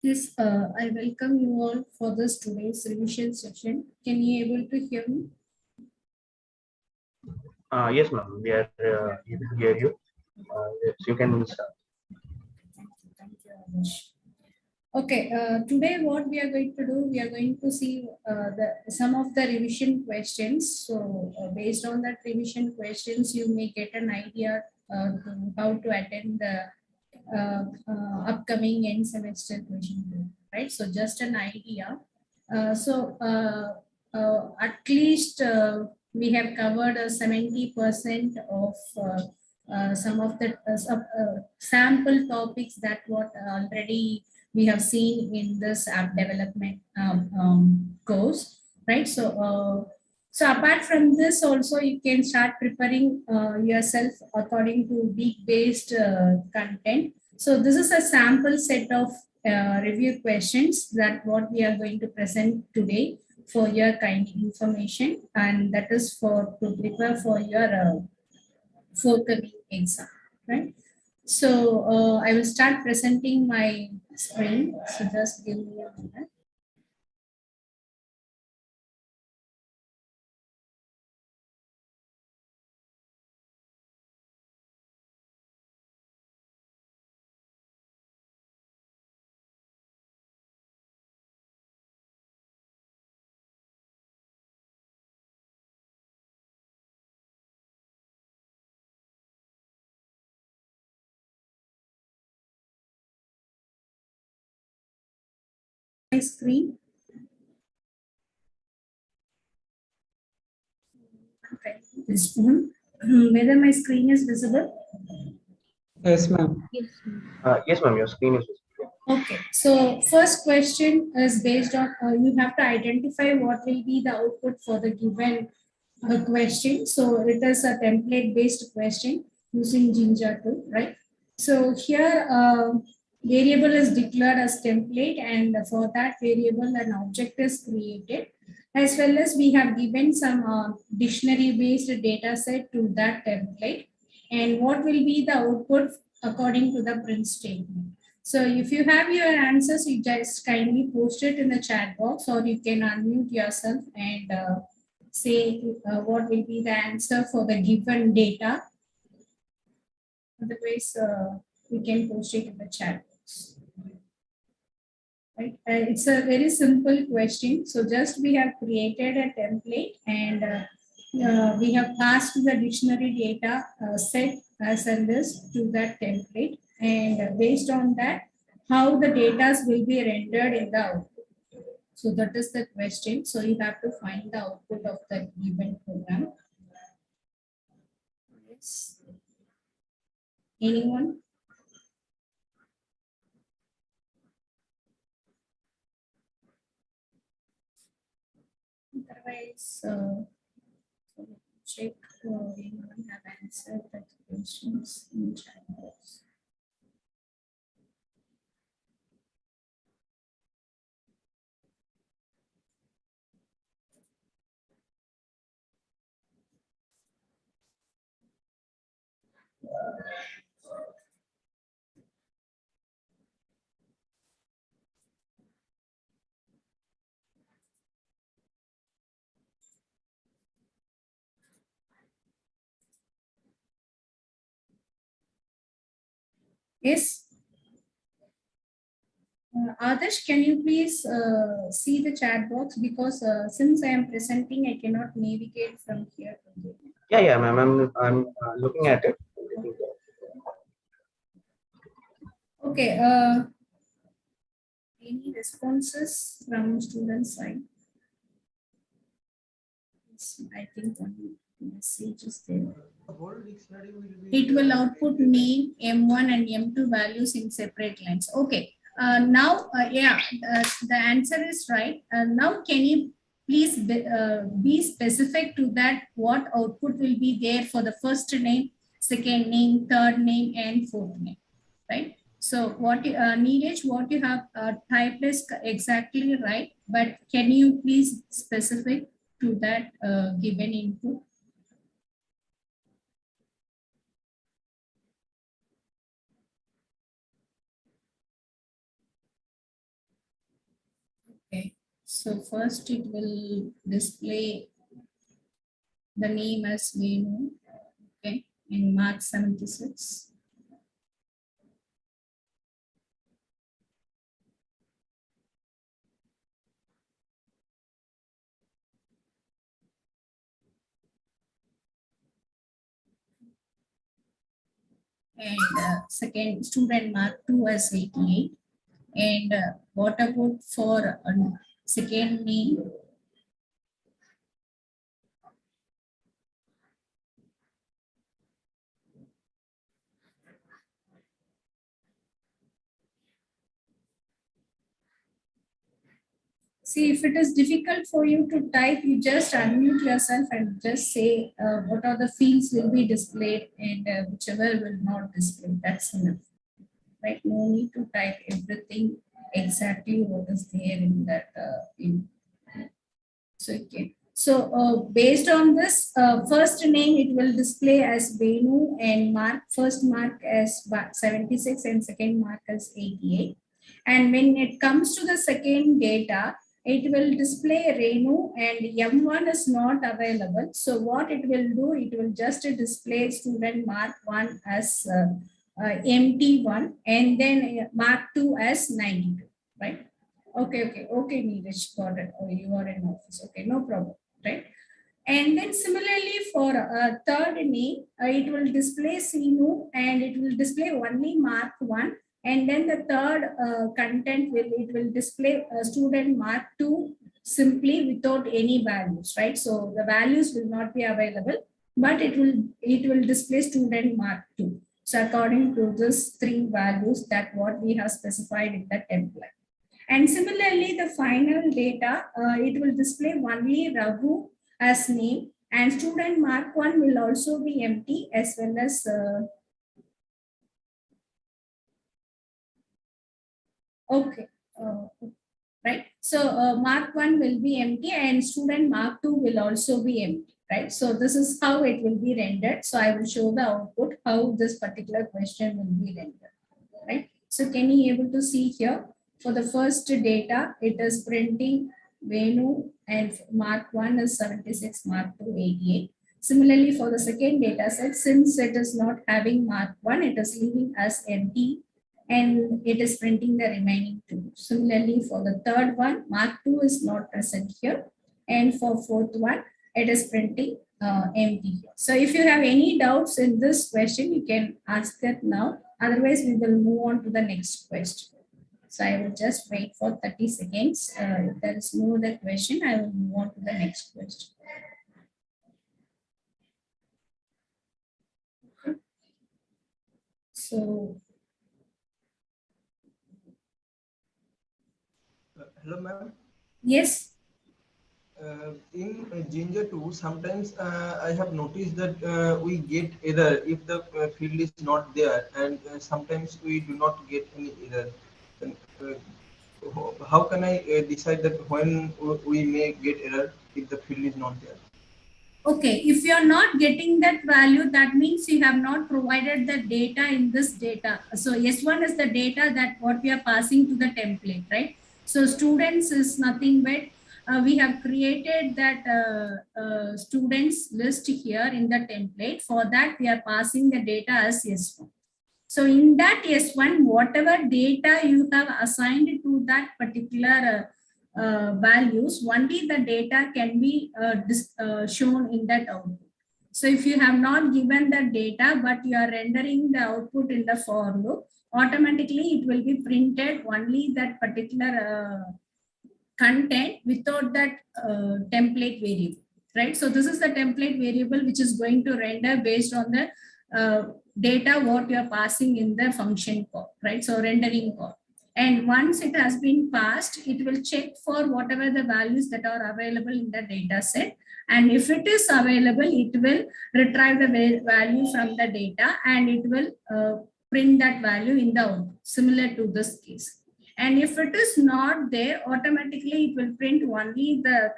Yes, I welcome you all for this today's revision session. Can you able to hear me? Yes, ma'am. We are able to hear you. Yes, you can start. Thank you, Adarsh. Okay, today what we are going to do, we are going to see some of the revision questions. So based on that revision questions, you may get an idea to how to attend the upcoming end semester question paper, right? So just an idea. At least we have covered 70% of some of the sample topics that what already we have seen in this app development course, right? So apart from this, also you can start preparing yourself according to week-based content. So this is a sample set of review questions that what we are going to present today for your kind information, and that is for to prepare for your forthcoming exam, right? So I will start presenting my screen. So just give me a minute. My screen. Okay. This one. Whether my screen is visible? Yes, ma'am. Yes, ma'am. Your screen is visible. Okay. So first question is based on you have to identify what will be the output for the given question. So it is a template based question using Jinja tool, right? So here variable is declared as template, and for that variable an object is created, as well as we have given some dictionary based data set to that template, and what will be the output according to the print statement. So if you have your answers, you just kindly post it in the chat box, or you can unmute yourself and say what will be the answer for the given data. Otherwise, we can post it in the chat box. Right? It's a very simple question. So just we have created a template, and we have passed the dictionary data set as a list to that template. And based on that, how the data will be rendered in the output. So that is the question. So you have to find the output of the given program. Yes. Anyone? Otherwise, check anyone have answered the questions in chat box. Yes. Adarsh, can you please see the chat box, because since I am presenting, I cannot navigate from here to there. Yeah, ma'am. I'm looking at it. Okay. Any responses from student side? Yes, I think one message is there. It will output name, M1 and M2 values in separate lines. Okay. The answer is right. Now, can you please be specific to that? What output will be there for the first name, second name, third name, and fourth name, right? So what Neeraj, what you have typed is exactly right, but can you please specific to that given input? So first it will display the name as Venu, okay, in Mark 76. And second, student Mark 2 as 88. And what about for second name? See, if it is difficult for you to type, you just unmute yourself and just say what are the fields will be displayed and whichever will not display. That's enough, right? No need to type everything exactly what is there in that. So, okay. So based on this, first name it will display as Venu and mark first mark as 76 and second mark as 88. And when it comes to the second data, it will display Renu and M1 is not available. So what it will do, it will just display student mark 1 as empty one and then mark 2 as 92, right? Okay, Neeraj, got it. Oh, you are in office. Okay, no problem, right? And then similarly for third name, it will display Sinu and it will display only mark 1. And then the third content it will display student mark 2 simply without any values, right? So the values will not be available, but it will display student mark 2. So according to this 3 values that what we have specified in the template. And similarly, the final data, it will display only Raghu as name and student mark 1 will also be empty as well as okay, right. So mark 1 will be empty and student mark 2 will also be empty, right? So this is how it will be rendered. So I will show the output, how this particular question will be rendered, right? So can you able to see here? For the first data, it is printing Venu and mark 1 is 76, mark 2 88. Similarly, for the second data set, since it is not having mark 1, it is leaving as empty and it is printing the remaining 2. Similarly, for the third one, mark 2 is not present here. And for fourth one, it is printing empty here. So if you have any doubts in this question, you can ask that now. Otherwise, we will move on to the next question. So I will just wait for 30 seconds. If there is no other question, I will move on to the next question. So, hello, ma'am. yes. In Ginger 2, sometimes I have noticed that we get error if the field is not there, and sometimes we do not get any error. And, how can I decide that when we may get error if the field is not there? Okay, if you are not getting that value, that means you have not provided the data in this data. So S1 is the data that what we are passing to the template, right? So students is nothing but we have created that students list here in the template. For that, we are passing the data as S1. So in that S1, whatever data you have assigned to that particular values, only the data can be shown in that output. So if you have not given the data, but you are rendering the output in the for loop, automatically it will be printed only that particular content without that template variable, right? So this is the template variable which is going to render based on the data what you are passing in the function call, right? So rendering call. And once it has been passed, it will check for whatever the values that are available in the data set. And if it is available, it will retrieve the value from the data and it will print that value in the output, similar to this case. And if it is not there, automatically it will print only the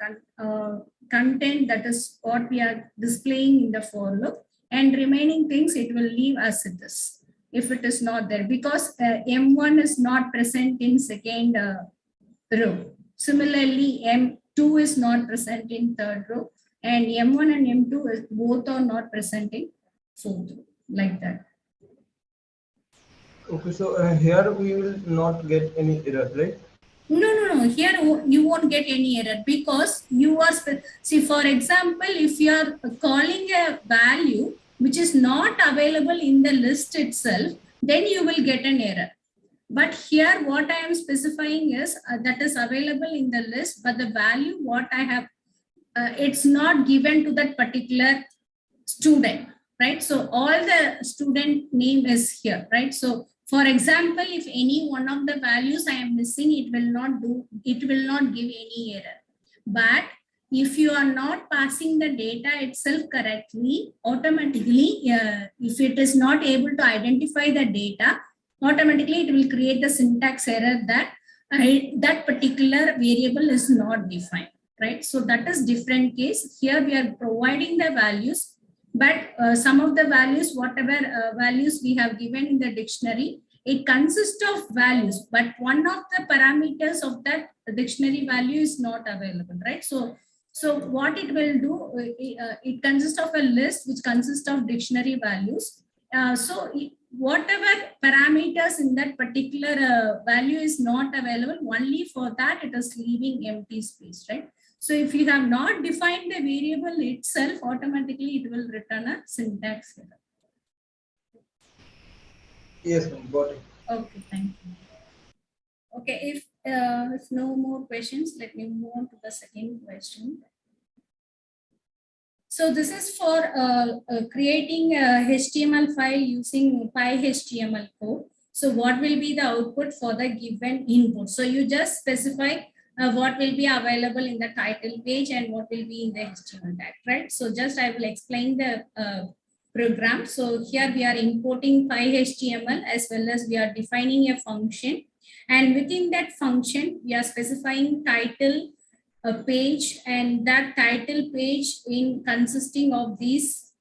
content that is what we are displaying in the for loop, and remaining things it will leave as it is if it is not there, because M1 is not present in second row. Similarly, M2 is not present in third row, and M1 and M2 is both are not present in fourth row, like that. Okay, so here we will not get any error, right? No. Here you won't get any error because you are, see, for example, if you are calling a value which is not available in the list itself, then you will get an error. But here what I am specifying is that is available in the list, but the value what I have, it's not given to that particular student, right? So all the student name is here, right? So for example, if any one of the values I am missing, it will not give any error. But if you are not passing the data itself correctly, automatically, if it is not able to identify the data, automatically it will create the syntax error that that particular variable is not defined, right? So that is different case. Here we are providing the values, but some of the values, whatever values we have given in the dictionary, it consists of values, but one of the parameters of that dictionary value is not available, right? So what it will do, it consists of a list which consists of dictionary values. Whatever parameters in that particular value is not available, only for that it is leaving empty space, right? So if you have not defined the variable itself, automatically it will return a syntax error. Yes, ma'am, got it. Okay, thank you. Okay, if no more questions, let me move on to the second question. So this is for creating a HTML file using PyHTML code. So what will be the output for the given input? So you just specify what will be available in the title page and what will be in the HTML tag, right? So just I will explain the program. So here we are importing PyHTML as well as we are defining a function. And within that function, we are specifying title, a page, and that title page in consisting of these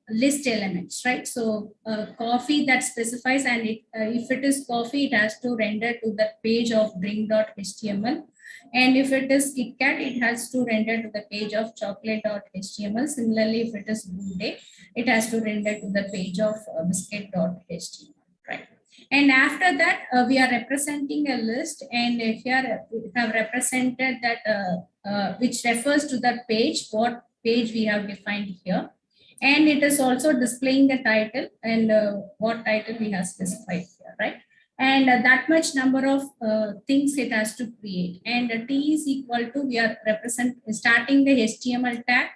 list elements, right? So coffee that specifies, and if it is coffee, it has to render to the page of drink.html. And if it is KitKat, it has to render to the page of chocolate.html. Similarly, if it is Good Day, it has to render to the page of biscuit.html, right? And after that, we are representing a list, and here we have represented that which refers to that page, what page we have defined here. And it is also displaying the title and what title we have specified here, right? And that much number of things it has to create. And T is equal to, we are starting the HTML tag,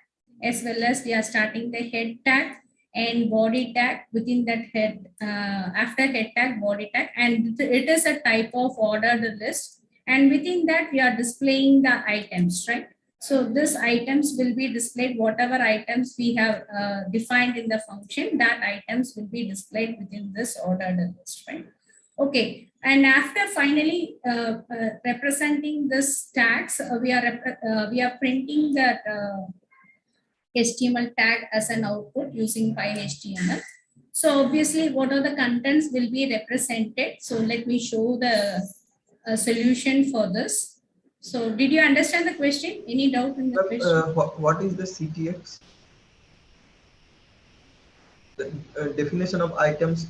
as well as we are starting the head tag and body tag within that head, after head tag, body tag, and it is a type of ordered list. And within that, we are displaying the items, right? So these items will be displayed, whatever items we have defined in the function, that items will be displayed within this ordered list, right? Okay, and after finally representing this tags, we are printing that HTML tag as an output using PyHTML. So obviously, what are the contents will be represented. So let me show the solution for this. So did you understand the question? Any doubt in the question? What is the CTX? The definition of items,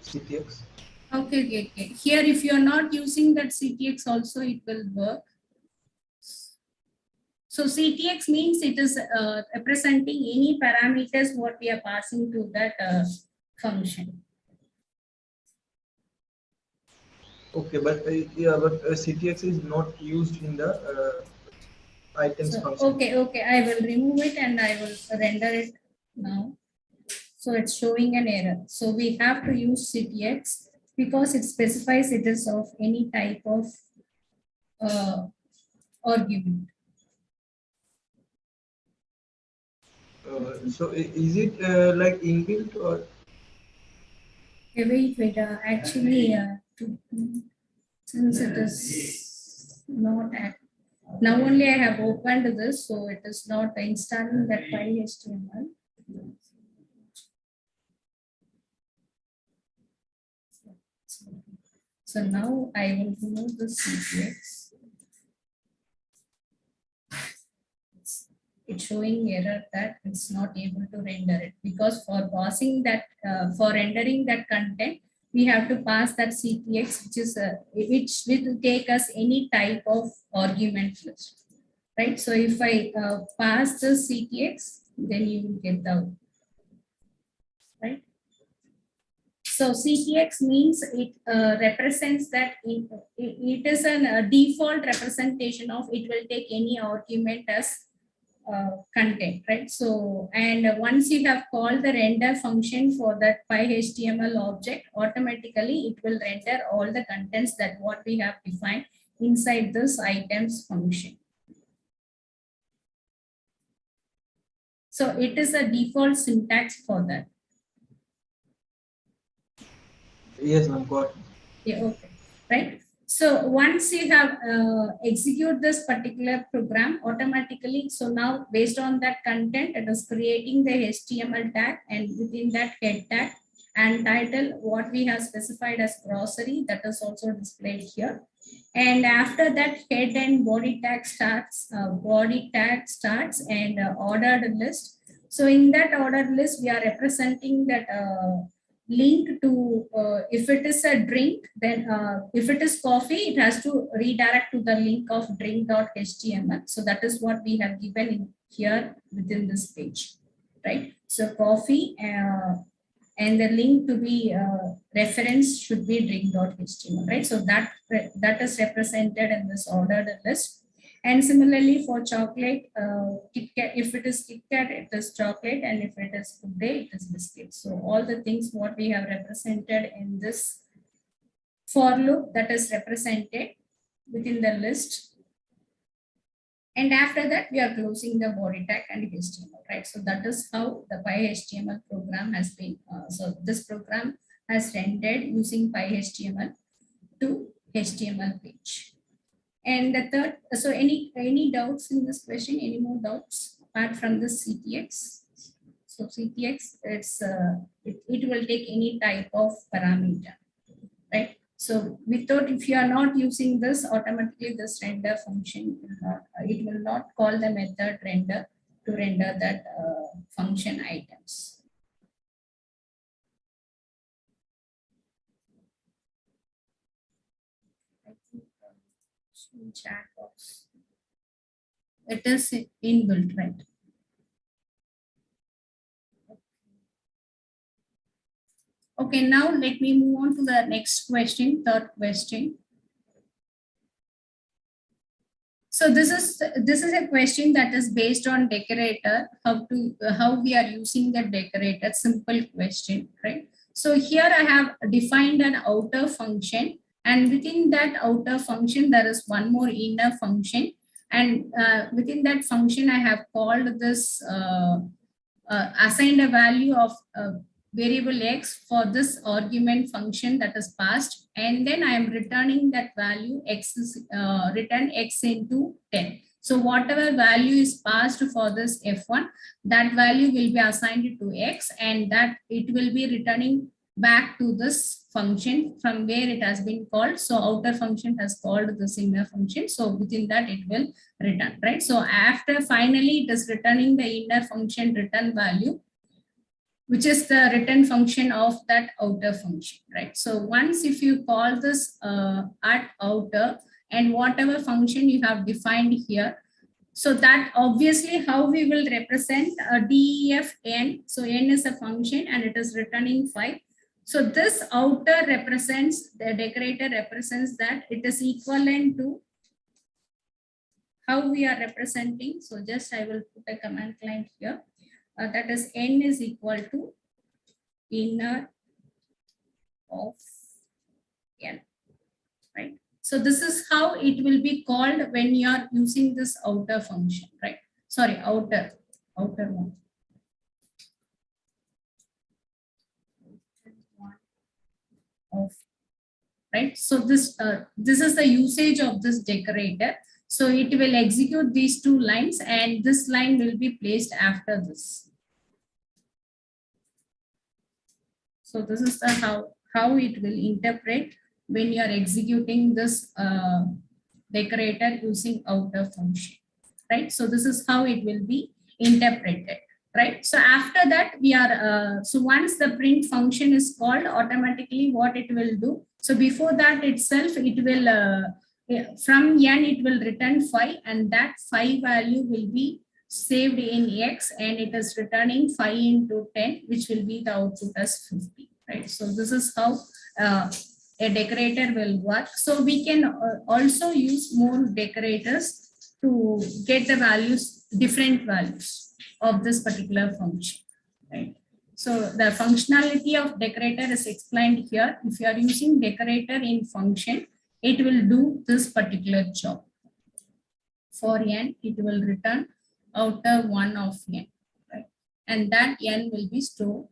CTX. Okay. Here, if you are not using that CTX also, it will work. So CTX means it is representing any parameters what we are passing to that function. Okay, but CTX is not used in the items So, function. okay, I will remove it and I will render it now. So it's showing an error. So we have to use CTX because it specifies it is of any type of argument. So is it like inbuilt or? Okay, wait. Actually, since it is not at, now only I have opened this, so it is not installing that PyHTML. So now I will remove the CTX. it's showing error that it's not able to render it, because for passing that, for rendering that content, we have to pass that CTX, which will take us any type of argument list, right? So if I pass the CTX, then you will get the, right? So CTX means it represents that it is a default representation of, it will take any argument as content, right? So, and once you have called the render function for that PyHTML object, automatically it will render all the contents that what we have defined inside this items function. So it is a default syntax for that. Yes, ma'am, got it. Yeah, okay, right. So once you have execute this particular program automatically, so now based on that content, it is creating the HTML tag, and within that head tag and title, what we have specified as grocery, that is also displayed here. And after that, head and body tag starts, and ordered list. So in that ordered list, we are representing that link to, if it is a drink, then if it is coffee, it has to redirect to the link of drink.html. So that is what we have given in here within this page, right? So coffee, and the link to be reference should be drink.html, right? So that is represented in this ordered list. And similarly for chocolate, KitKat, if it is KitKat, it is chocolate, and if it is Good Day, it is biscuit. So all the things what we have represented in this for loop, that is represented within the list. And after that, we are closing the body tag and HTML, right? So that is how the PyHTML program has been. So this program has rendered using PyHTML to HTML page. And the third, so any doubts in this question? Any more doubts apart from the CTX? So CTX, it will take any type of parameter, right? So without, if you are not using this, automatically this render function will not, it will not call the method render to render that function items. Chat box. It is inbuilt, right? Okay, now let me move on to the next question, third question. So this is a question that is based on Decorator, how we are using the Decorator, simple question, right? So here I have defined an outer function, and within that outer function, there is one more inner function. And within that function, I have called this, assigned a value of variable x for this argument function that is passed. And then I am returning that value, x is return x into 10. So whatever value is passed for this F1, that value will be assigned to x, and that it will be returning back to this function from where it has been called. So outer function has called this inner function. So within that it will return, right? So after finally it is returning the inner function return value, which is the return function of that outer function, right? So once if you call this at outer and whatever function you have defined here, so that obviously how we will represent def n. So n is a function and it is returning 5. So this outer represents, the Decorator represents that it is equivalent to how we are representing. So just I will put a command line here. That is n is equal to inner of n, right? So this is how it will be called when you are using this outer function, right? Sorry, outer one. Of, right? So this is the usage of this Decorator. So it will execute these two lines, and this line will be placed after this. So this is the how it will interpret when you are executing this Decorator using outer function, right? So this is how it will be interpreted, right? So after that, we are, so once the print function is called, automatically what it will do. So before that itself, it will, from n, it will return 5, and that 5 value will be saved in X, and it is returning 5 into 10, which will be the output as 50, right? So this is how a decorator will work. So we can also use more decorators to get the values, different values of this particular function, right? So the functionality of decorator is explained here. If you are using decorator in function, it will do this particular job. For n, it will return outer one of n, right? And that n will be stored,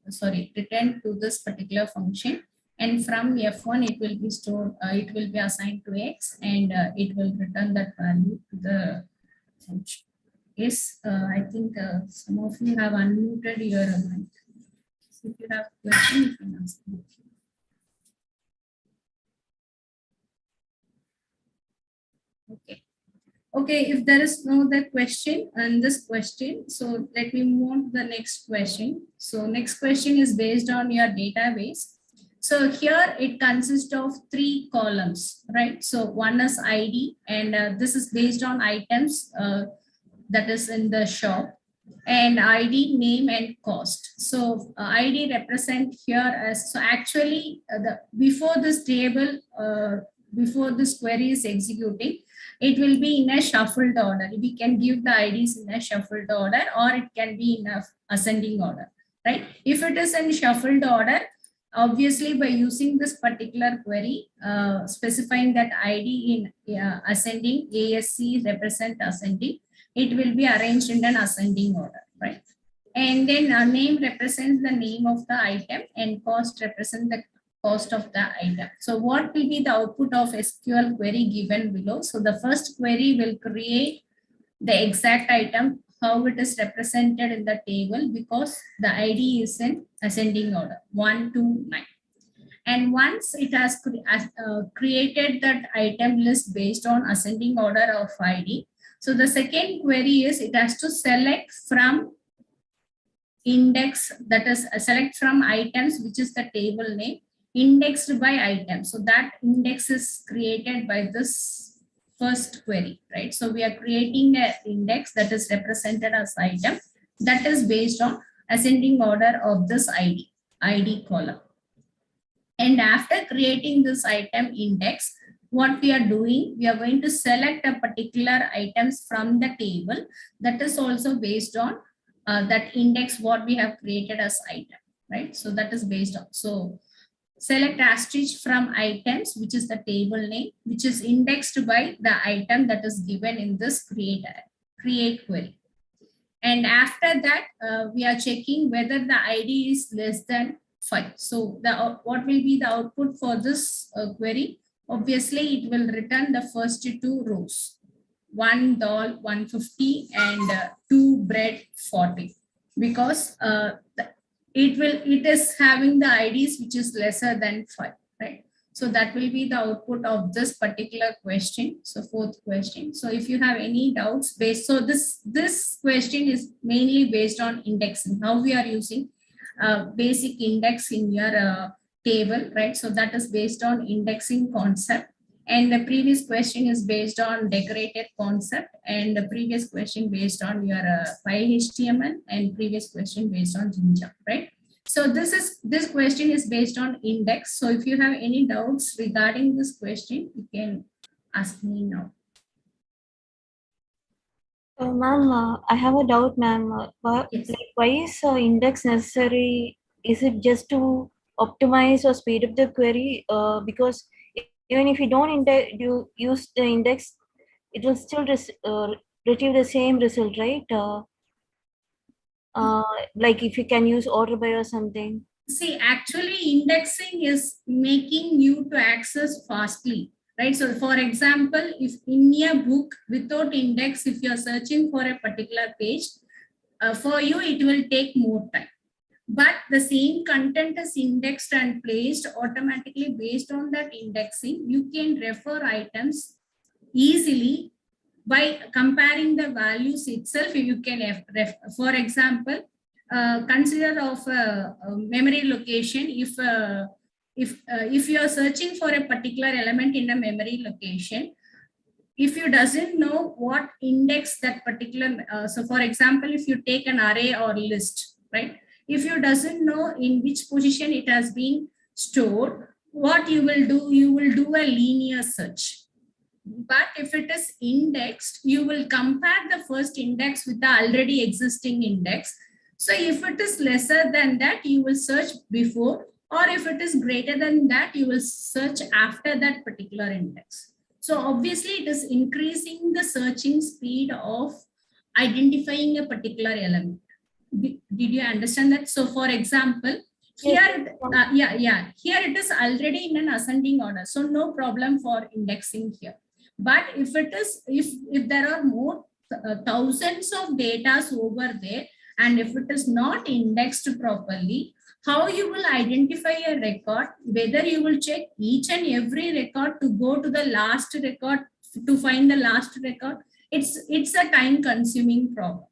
sorry, returned to this particular function. And from F1, it will be stored, it will be assigned to X, and it will return that value to the function. Yes, I think some of you have unmuted your mic. So if you have questions, you can ask me. Okay. Okay, if there is no other question on this question, so let me move on to the next question. So next question is based on your database. So here it consists of 3 columns, right? So one is ID, and this is based on items that is in the shop, and ID, name, and cost. So ID represent here as, so actually before this table, before this query is executing, it will be in a shuffled order. We can give the IDs in a shuffled order, or it can be in a ascending order, right? If it is in shuffled order, obviously by using this particular query, specifying that ID in ascending, ASC represent ascending, it will be arranged in an ascending order, right? And then name represents the name of the item, and cost represents the cost of the item. So what will be the output of SQL query given below? So the first query will create the exact item, how it is represented in the table, because the ID is in ascending order, 1 to 9. And once it has created that item list based on ascending order of ID, so the second query is it has to select from index, that is select from items, which is the table name, indexed by item. So that index is created by this first query, right? So we are creating an index that is represented as item that is based on ascending order of this ID column. And after creating this item index, what we are doing, we are going to select a particular items from the table that is also based on that index what we have created as item, right? So that is based on, so select asterisk from items, which is the table name, which is indexed by the item that is given in this create query. And after that, we are checking whether the ID is less than 5. So what will be the output for this query? Obviously, it will return the first 2 rows, 1 doll 150 and 2 bread 40, because it is having the IDs which is lesser than 5, right? So that will be the output of this particular question. So fourth question. So if you have any doubts based, so this question is mainly based on indexing, how we are using basic index in your table, right? So that is based on indexing concept. And the previous question is based on decorated concept, and the previous question based on your file HTML, and previous question based on Jinja, right? So this question is based on index. So if you have any doubts regarding this question, you can ask me now. Ma'am, I have a doubt, ma'am. Yes. Why is index necessary? Is it just to optimize or speed up the query? Because even if you don't use the index, it will still retrieve the same result, right? Like if you can use order by or something. See, actually indexing is making you to access fastly, right? So for example, if in a book without index, if you're searching for a particular page, for you, it will take more time. But the same content is indexed and placed automatically based on that indexing. You can refer items easily by comparing the values itself, you can, for example, consider of a memory location. If you are searching for a particular element in a memory location, if you doesn't know what index that particular, so for example, if you take an array or list, right? If you doesn't know in which position it has been stored, what you will do, you will do a linear search. But if it is indexed, you will compare the first index with the already existing index. So if it is lesser than that, you will search before, or if it is greater than that, you will search after that particular index. So obviously it is increasing the searching speed of identifying a particular element. Did you understand that? So for example, here, here it is already in an ascending order. So no problem for indexing here. But if it is, if there are more thousands of data over there, and if it is not indexed properly, how you will identify a record, whether you will check each and every record to go to the last record to find the last record, it's a time consuming problem.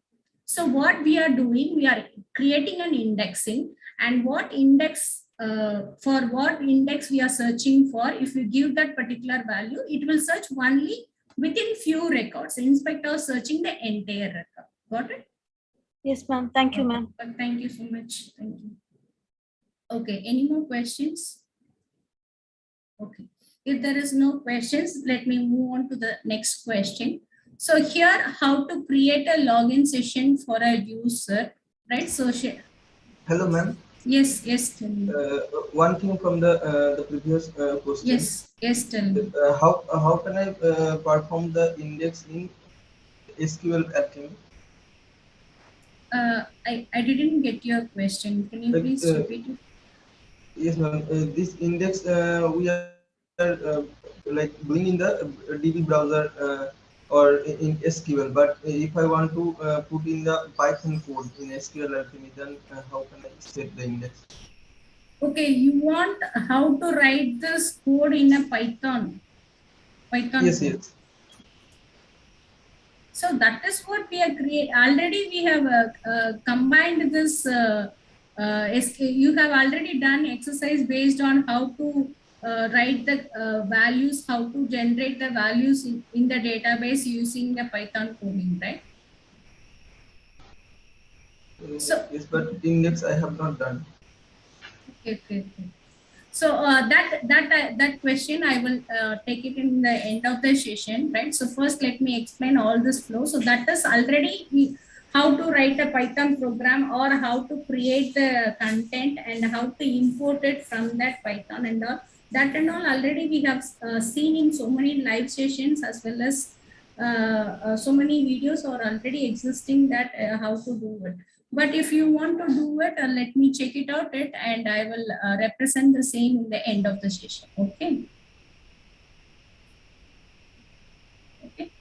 So what we are doing, we are creating an indexing, and what index, for what index we are searching for, if you give that particular value, it will search only within few records instead of searching the entire record. Got it? Yes, ma'am. Thank you, ma'am. Thank you so much. Thank you. Okay, any more questions? Okay, if there is no questions, let me move on to the next question. So here, how to create a login session for a user, right? So Hello, ma'am. Yes, tell me. One thing from the previous question. Yes, tell me. How can I perform the index in SQL actually? I didn't get your question. Can you please repeat it? Yes, ma'am. This index we are like doing in the DB browser or in SQL. But if I want to put in the Python code in SQL Alchemy, then how can I set the index? Okay, you want how to write this code in a Python? Yes, code. yes. So that is what we are creating. Already we have combined this. You have already done exercise based on how to write the values, how to generate the values in the database using the Python coding, right? So Yes, but index I have not done. okay. So that question I will take it in the end of the session, right? So first let me explain all this flow. So that is already how to write a Python program, or how to create the content, and how to import it from that Python, and all that and all already we have seen in so many live sessions, as well as so many videos are already existing that how to do it. But if you want to do it, let me check it out and I will represent the same in the end of the session. Okay. Okay.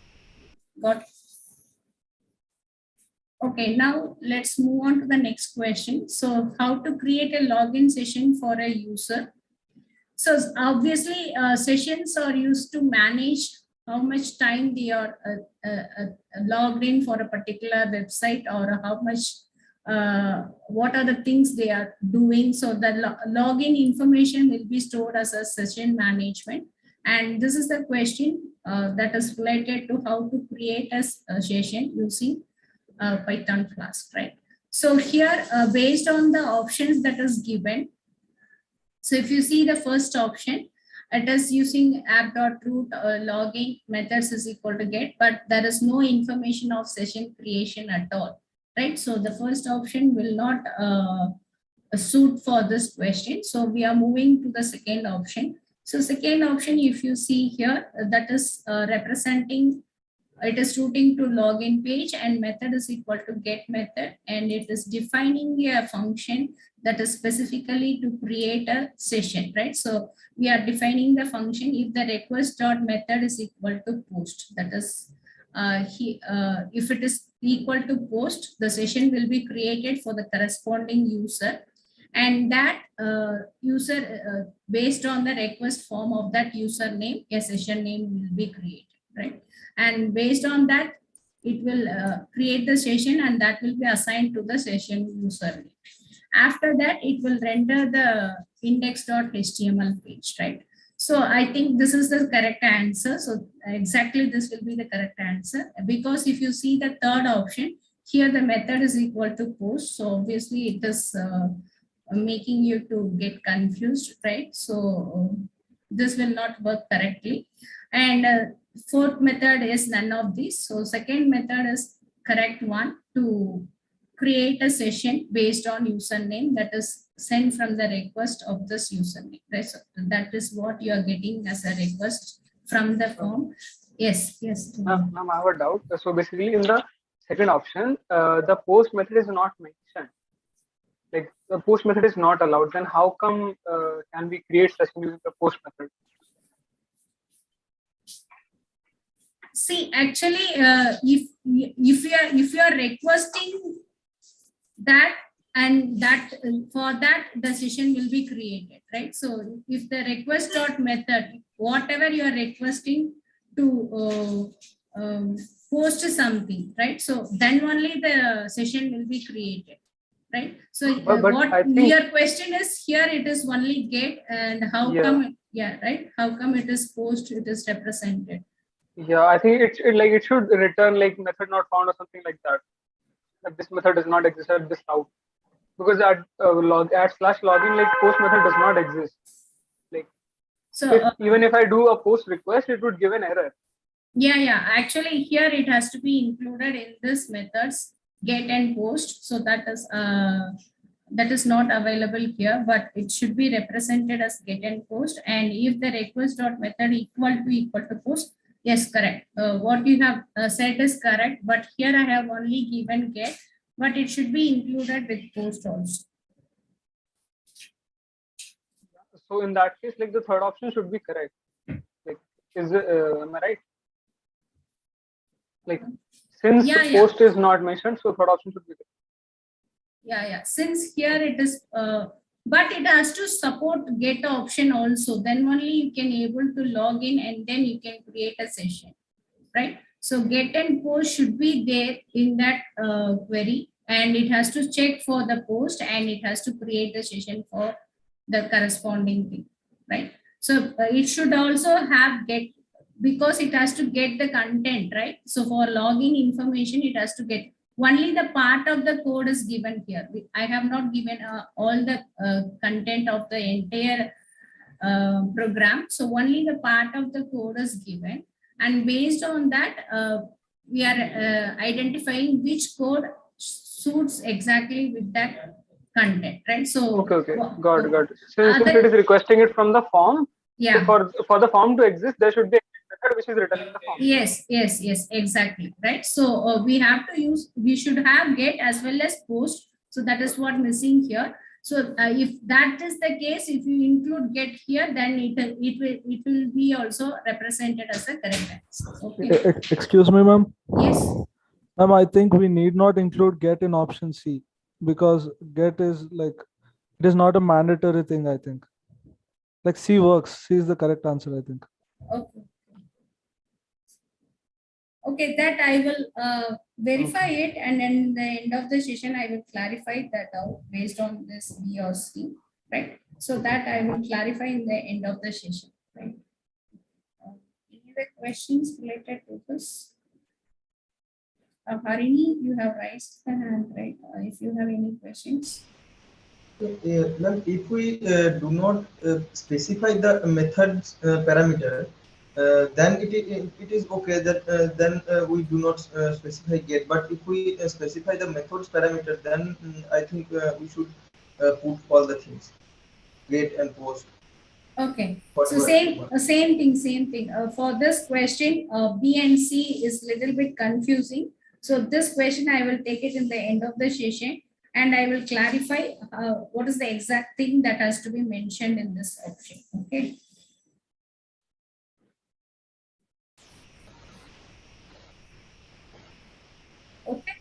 Got it. Okay, now let's move on to the next question. So how to create a login session for a user? So obviously sessions are used to manage how much time they are logged in for a particular website, or how much what are the things they are doing. So the login information will be stored as a session management. And this is the question that is related to how to create a session using Python Flask, right? So here, based on the options that is given, so if you see the first option, it is using app.root login methods is equal to get, but there is no information of session creation at all, right? So the first option will not suit for this question. So we are moving to the second option. So second option, if you see here, that is representing, it is routing to login page, and method is equal to get method, and it is defining a function that is specifically to create a session, right? So we are defining the function if the request dot method is equal to post, that is if it is equal to post, the session will be created for the corresponding user, and that user based on the request form of that username, a session name will be created, right? And based on that, it will create the session, and that will be assigned to the session user. After that, it will render the index.html page, right? So I think this is the correct answer. So exactly this will be the correct answer, because if you see the third option, here the method is equal to post. So obviously it is making you to get confused, right? So this will not work correctly. And fourth method is none of these. So second method is correct one, to create a session based on username that is sent from the request of this username, right? So that is what you are getting as a request from the form. Yes, yes. Ma'am, I have a doubt. So basically, in the second option, the post method is not mentioned. Like the post method is not allowed. Then how come can we create session using the post method? See, actually, if you are requesting that, and that for that the session will be created, right? So if the request dot method, whatever you are requesting to post something, right? So then only the session will be created, right? So But what I think, your question is, here it is only get, and how Yeah. come, yeah, right? How come it is post, it is represented? yeah, I think it should return like method not found or something like that. That this method does not exist at this route, because at /login, like post method does not exist. Like So even if I do a post request, it would give an error. yeah, actually here it has to be included in this methods get and post. So that is not available here, but it should be represented as get and post. And if the request dot method equal to post, yes, correct. What you have said is correct, but here I have only given get, but it should be included with post also. So in that case, like the third option should be correct. Like, am I right? Like, since Yeah. post is not mentioned, so third option should be correct. Yeah. Since here it is, but it has to support get option also. Then only you can able to log in, and then you can create a session, right? So get and post should be there in that query, and it has to check for the post, and it has to create the session for the corresponding thing, right? So it should also have get, because it has to get the content, right? So for login information, it has to get only the part of the code is given here. I have not given all the content of the entire program. So only the part of the code is given, and based on that, we are identifying which code suits exactly with that content, right? So Okay, got it. Since it is requesting it from the form, yeah. so for the form to exist, there should be a method which is written in the form. Yes, exactly, right? So we should have get as well as post. So that is what missing here. So if that is the case, if you include get here, then it will be also represented as a correct answer. Okay. Excuse me, ma'am. Yes. Ma'am, I think we need not include get in option C, because get is like, it is not a mandatory thing, I think. Like C works. C is the correct answer, I think. Okay. Okay, that I will verify it, and in the end of the session, I will clarify that out based on this B or C, right? So that I will clarify in the end of the session, right? Any other questions related to this? Harini, you have raised the hand, right? If you have any questions. Ma'am, if we do not specify the methods parameter, then it is okay that then we do not specify get. But if we specify the methods parameter, then I think we should put all the things, get and post. Okay, so Whatever. same thing. For this question, B and C is little bit confusing. So this question I will take it in the end of the session, and I will clarify what is the exact thing that has to be mentioned in this option. Okay. Okay.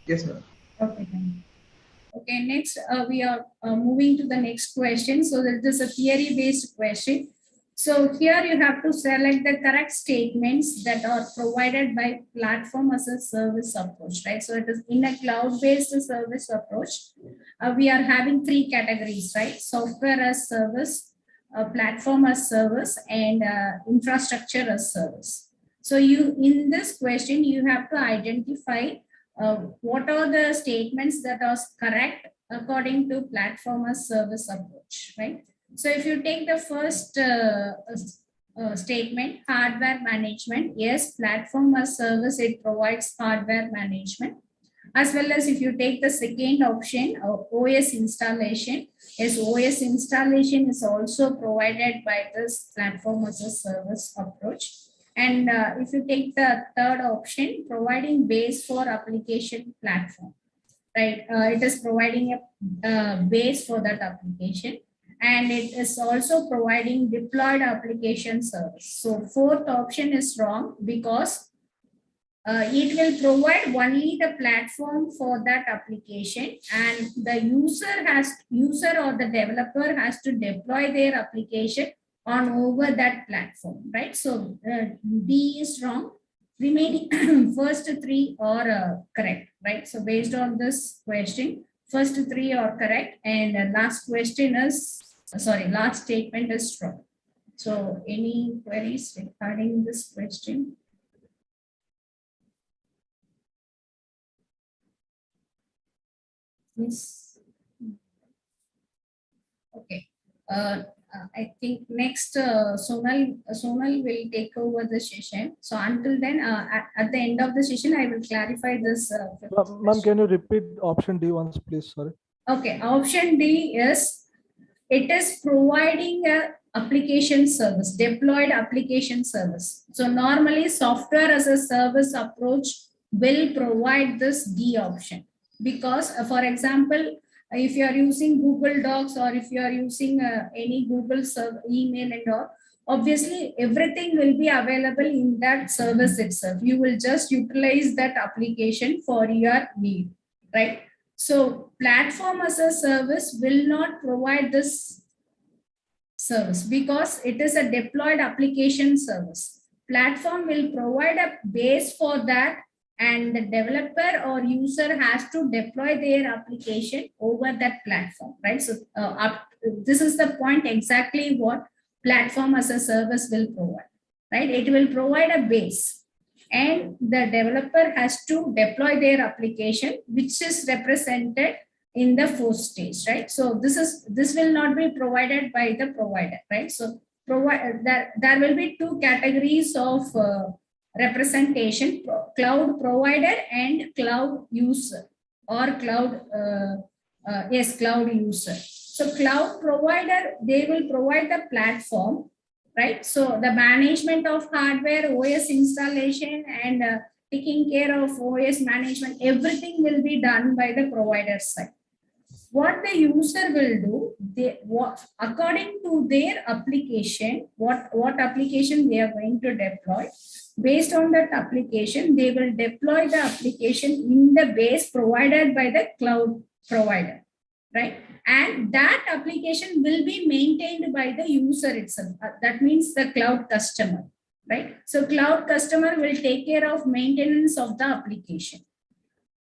Yes, ma'am. Okay. Okay. Next, we are moving to the next question. So this is a theory-based question. So here you have to select the correct statements that are provided by platform as a service approach, right? So it is in a cloud-based service approach. We are having three categories, right? Software as service, platform as service, and infrastructure as service. So you, in this question, you have to identify what are the statements that are correct according to platform as service approach, right? So if you take the first statement, hardware management, yes, platform as service, it provides hardware management. As well as if you take the second option, OS installation, yes, OS installation is also provided by this platform as a service approach. And if you take the third option, providing base for application platform, right? It is providing a base for that application, and it is also providing deployed application service. So fourth option is wrong because it will provide only the platform for that application, and the user or the developer has to deploy their application on over that platform, right? So D is wrong. Remaining first three are correct, right? So based on this question, first three are correct, and the last question is last statement is wrong. So any queries regarding this question? Yes. Okay. I think next Sonal will take over the session. So until then, at the end of the session, I will clarify this. Ma'am, can you repeat option D once, please? Sorry. Okay. Option D is it is providing a application service, deployed application service. So normally software as a service approach will provide this D option, because for example, if you are using Google Docs or if you are using any Google email and all, obviously everything will be available in that service itself. You will just utilize that application for your need, right? So platform as a service will not provide this service because it is a deployed application service. Platform will provide a base for that, and the developer or user has to deploy their application over that platform, right? So this is the point exactly what platform as a service will provide, right? It will provide a base, and the developer has to deploy their application, which is represented in the fourth stage, right? So this will not be provided by the provider, right? So there will be two categories of representation: cloud provider and cloud user, or cloud cloud user. So cloud provider, they will provide the platform, right? So the management of hardware, OS installation, and taking care of OS management, everything will be done by the provider side. What the user will do, according to their application, what application they are going to deploy, based on that application, they will deploy the application in the base provided by the cloud provider, right? And that application will be maintained by the user itself. That means the cloud customer, right? So cloud customer will take care of maintenance of the application,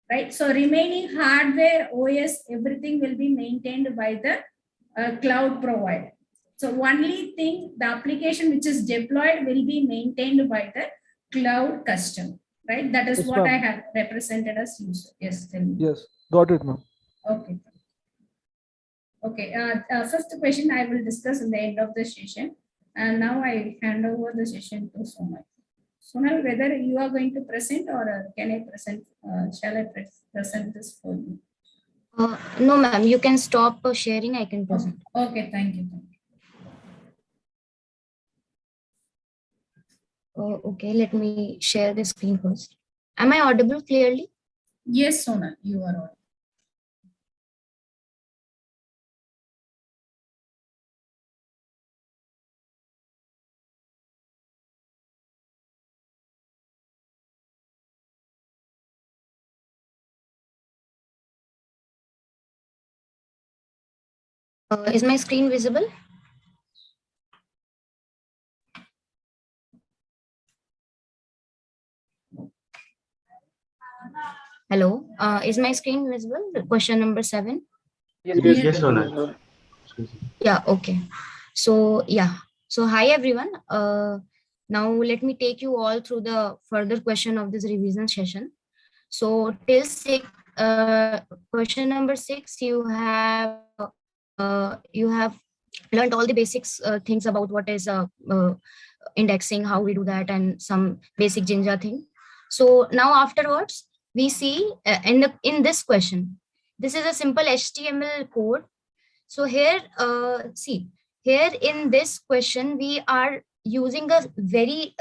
right? So remaining hardware, OS, everything will be maintained by the cloud provider. So only thing, the application which is deployed will be maintained by the cloud customer, right? That is Yes, what I ma'am. have represented as user. Yes, tell me. Yes, got it, ma'am. Okay. Okay, fifth question I will discuss in the end of the session. And now I hand over the session to Sonal. Sonal, whether you are going to present or can I present, shall I present this for you? No, ma'am, you can stop sharing. I can present. Okay, thank you. Okay, let me share the screen first. Am I audible clearly? Yes, Sonal, you are on. Is my screen visible? Hello, is my screen visible? Question number 7. Yes, Yes. Yes, Sonal. yes. Excuse me. Yeah, okay. So yeah, so hi everyone. Now let me take you all through the further question of this revision session. So till question number 6, you have learned all the basics things about what is indexing, how we do that, and some basic Jinja thing. So now afterwards, we see in this question, this is a simple HTML code. So here, see, here in this question, we are using a very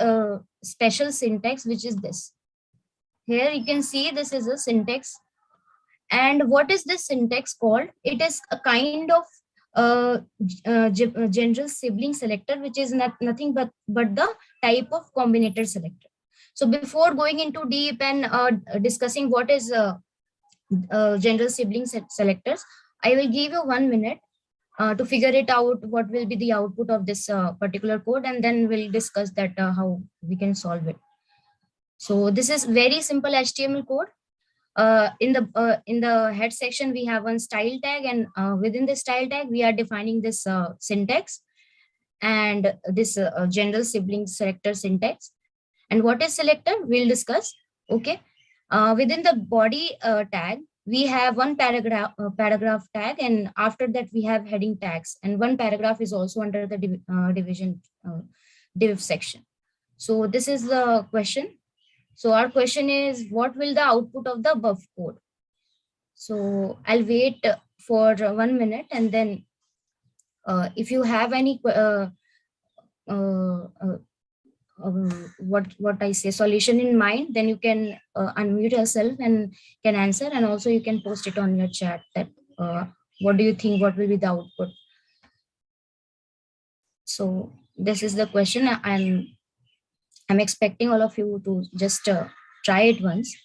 special syntax, which is this. Here you can see this is a syntax. And what is this syntax called? It is a kind of general sibling selector, which is nothing but the type of combinator selector. So before going into deep and discussing what is general sibling selectors, I will give you 1 minute to figure it out, what will be the output of this particular code, and then we'll discuss that how we can solve it. So this is very simple HTML code. In the head section, we have one style tag, and within the style tag, we are defining this syntax and this general sibling selector syntax. And what is selector? We'll discuss. Okay. Within the body tag, we have one paragraph tag, and after that we have heading tags, and one paragraph is also under the division div section. So this is the question. So our question is, what will the output of the above code? So I'll wait for 1 minute, and then if you have any what I say solution in mind, then you can unmute yourself and can answer, and also you can post it on your chat that what do you think, what will be the output. So this is the question. I'm expecting all of you to just try it once.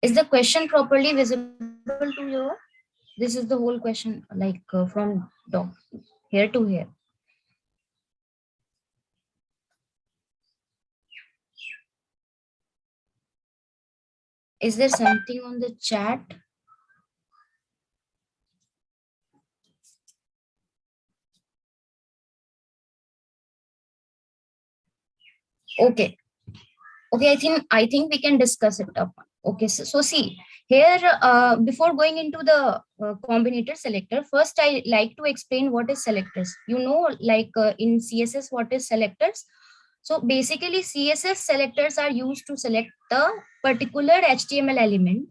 Is the question properly visible to you? This is the whole question, like from here to here. Is there something on the chat? Okay. Okay, I think we can discuss it up. Okay, so see here, before going into the combinator selector, first I like to explain what is selectors. You know, like in CSS, what is selectors? So basically, CSS selectors are used to select the particular HTML element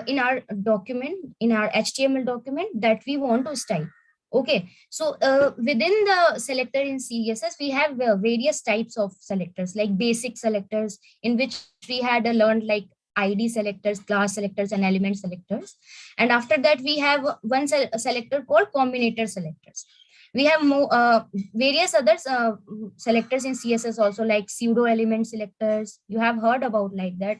in our document, in our HTML document that we want to style. Okay, so within the selector in CSS, we have various types of selectors, like basic selectors, in which we had learned like ID selectors, class selectors, and element selectors. And after that, we have one selector called combinator selectors. We have more various other selectors in CSS also, like pseudo element selectors. You have heard about like that,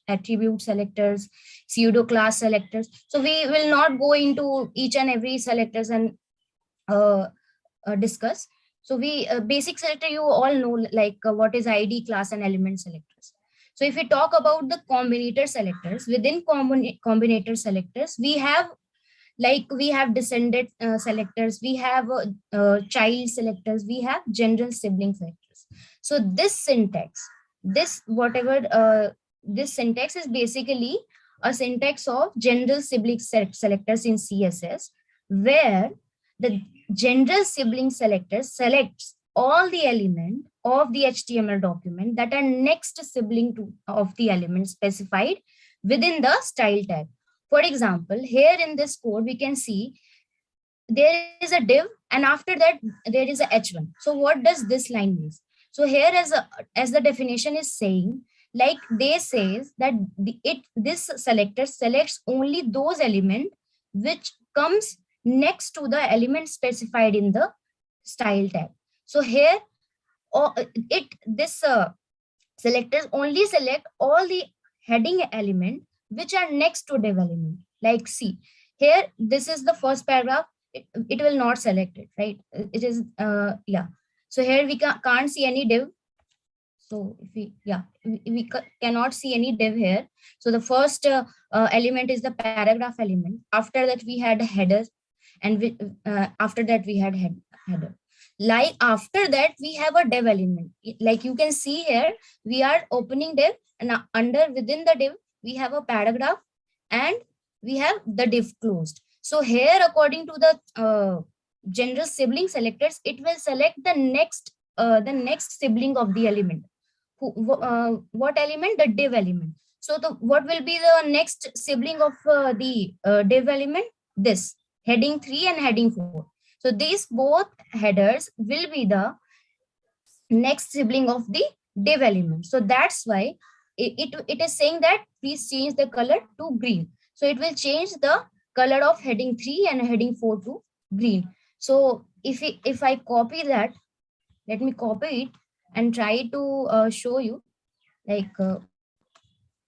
attribute selectors, pseudo class selectors. So we will not go into each and every selectors and discuss. So we basic selector, you all know like what is ID, class, and element selectors. So if we talk about the combinator selectors, within combinator selectors, we have like we have descendant selectors, we have child selectors, we have general sibling selectors. So this syntax, this whatever this syntax is basically a syntax of general sibling selectors in CSS, where the general sibling selector selects all the element of the HTML document that are next sibling to of the element specified within the style tag. For example, here in this code, we can see there is a div, and after that there is a h1. So what does this line mean? So here, as the definition is saying, like they says that this selector selects only those element which comes next to the element specified in the style tag. So here, this selectors only select all the heading element which are next to div element. Like see, here, this is the first paragraph. It will not select it, right? It is, yeah. So here we can't see any div. So if we, yeah, we cannot see any div here. So the first element is the paragraph element. After that, we had header, and after that, we had header. Like after that, we have a div element. Like you can see here, we are opening div, and within the div, we have a paragraph, and we have the div closed. So here, according to the general sibling selectors, it will select the next sibling of the element. What element? The div element. So what will be the next sibling of the div element? This heading 3 and heading 4. So these both headers will be the next sibling of the div element. So that's why it is saying that please change the color to green. So it will change the color of heading 3 and heading 4 to green. So if I copy that, let me copy it and try to show you. Like,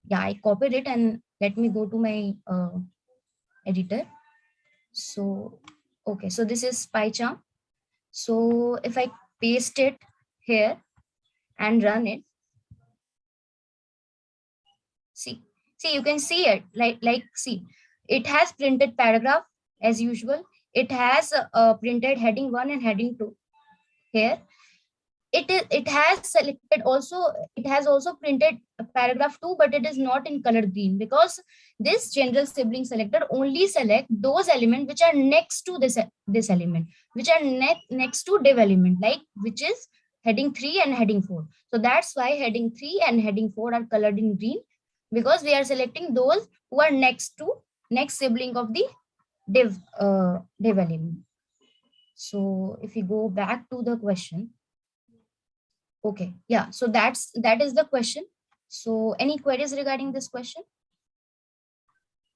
yeah, I copied it, and let me go to my editor. So, okay, so this is PyCharm. So if I paste it here and run it, see, you can see it, see, it has printed paragraph as usual. It has printed heading 1 and heading 2 here. It has selected also, it has also printed paragraph 2, but it is not in color green, because this general sibling selector only select those elements which are next to this element, which are next to div element, like which is heading 3 and heading 4. So that's why heading 3 and heading 4 are colored in green, because we are selecting those who are next sibling of the div element. So if we go back to the question. Okay, yeah, so that is the question. So any queries regarding this question?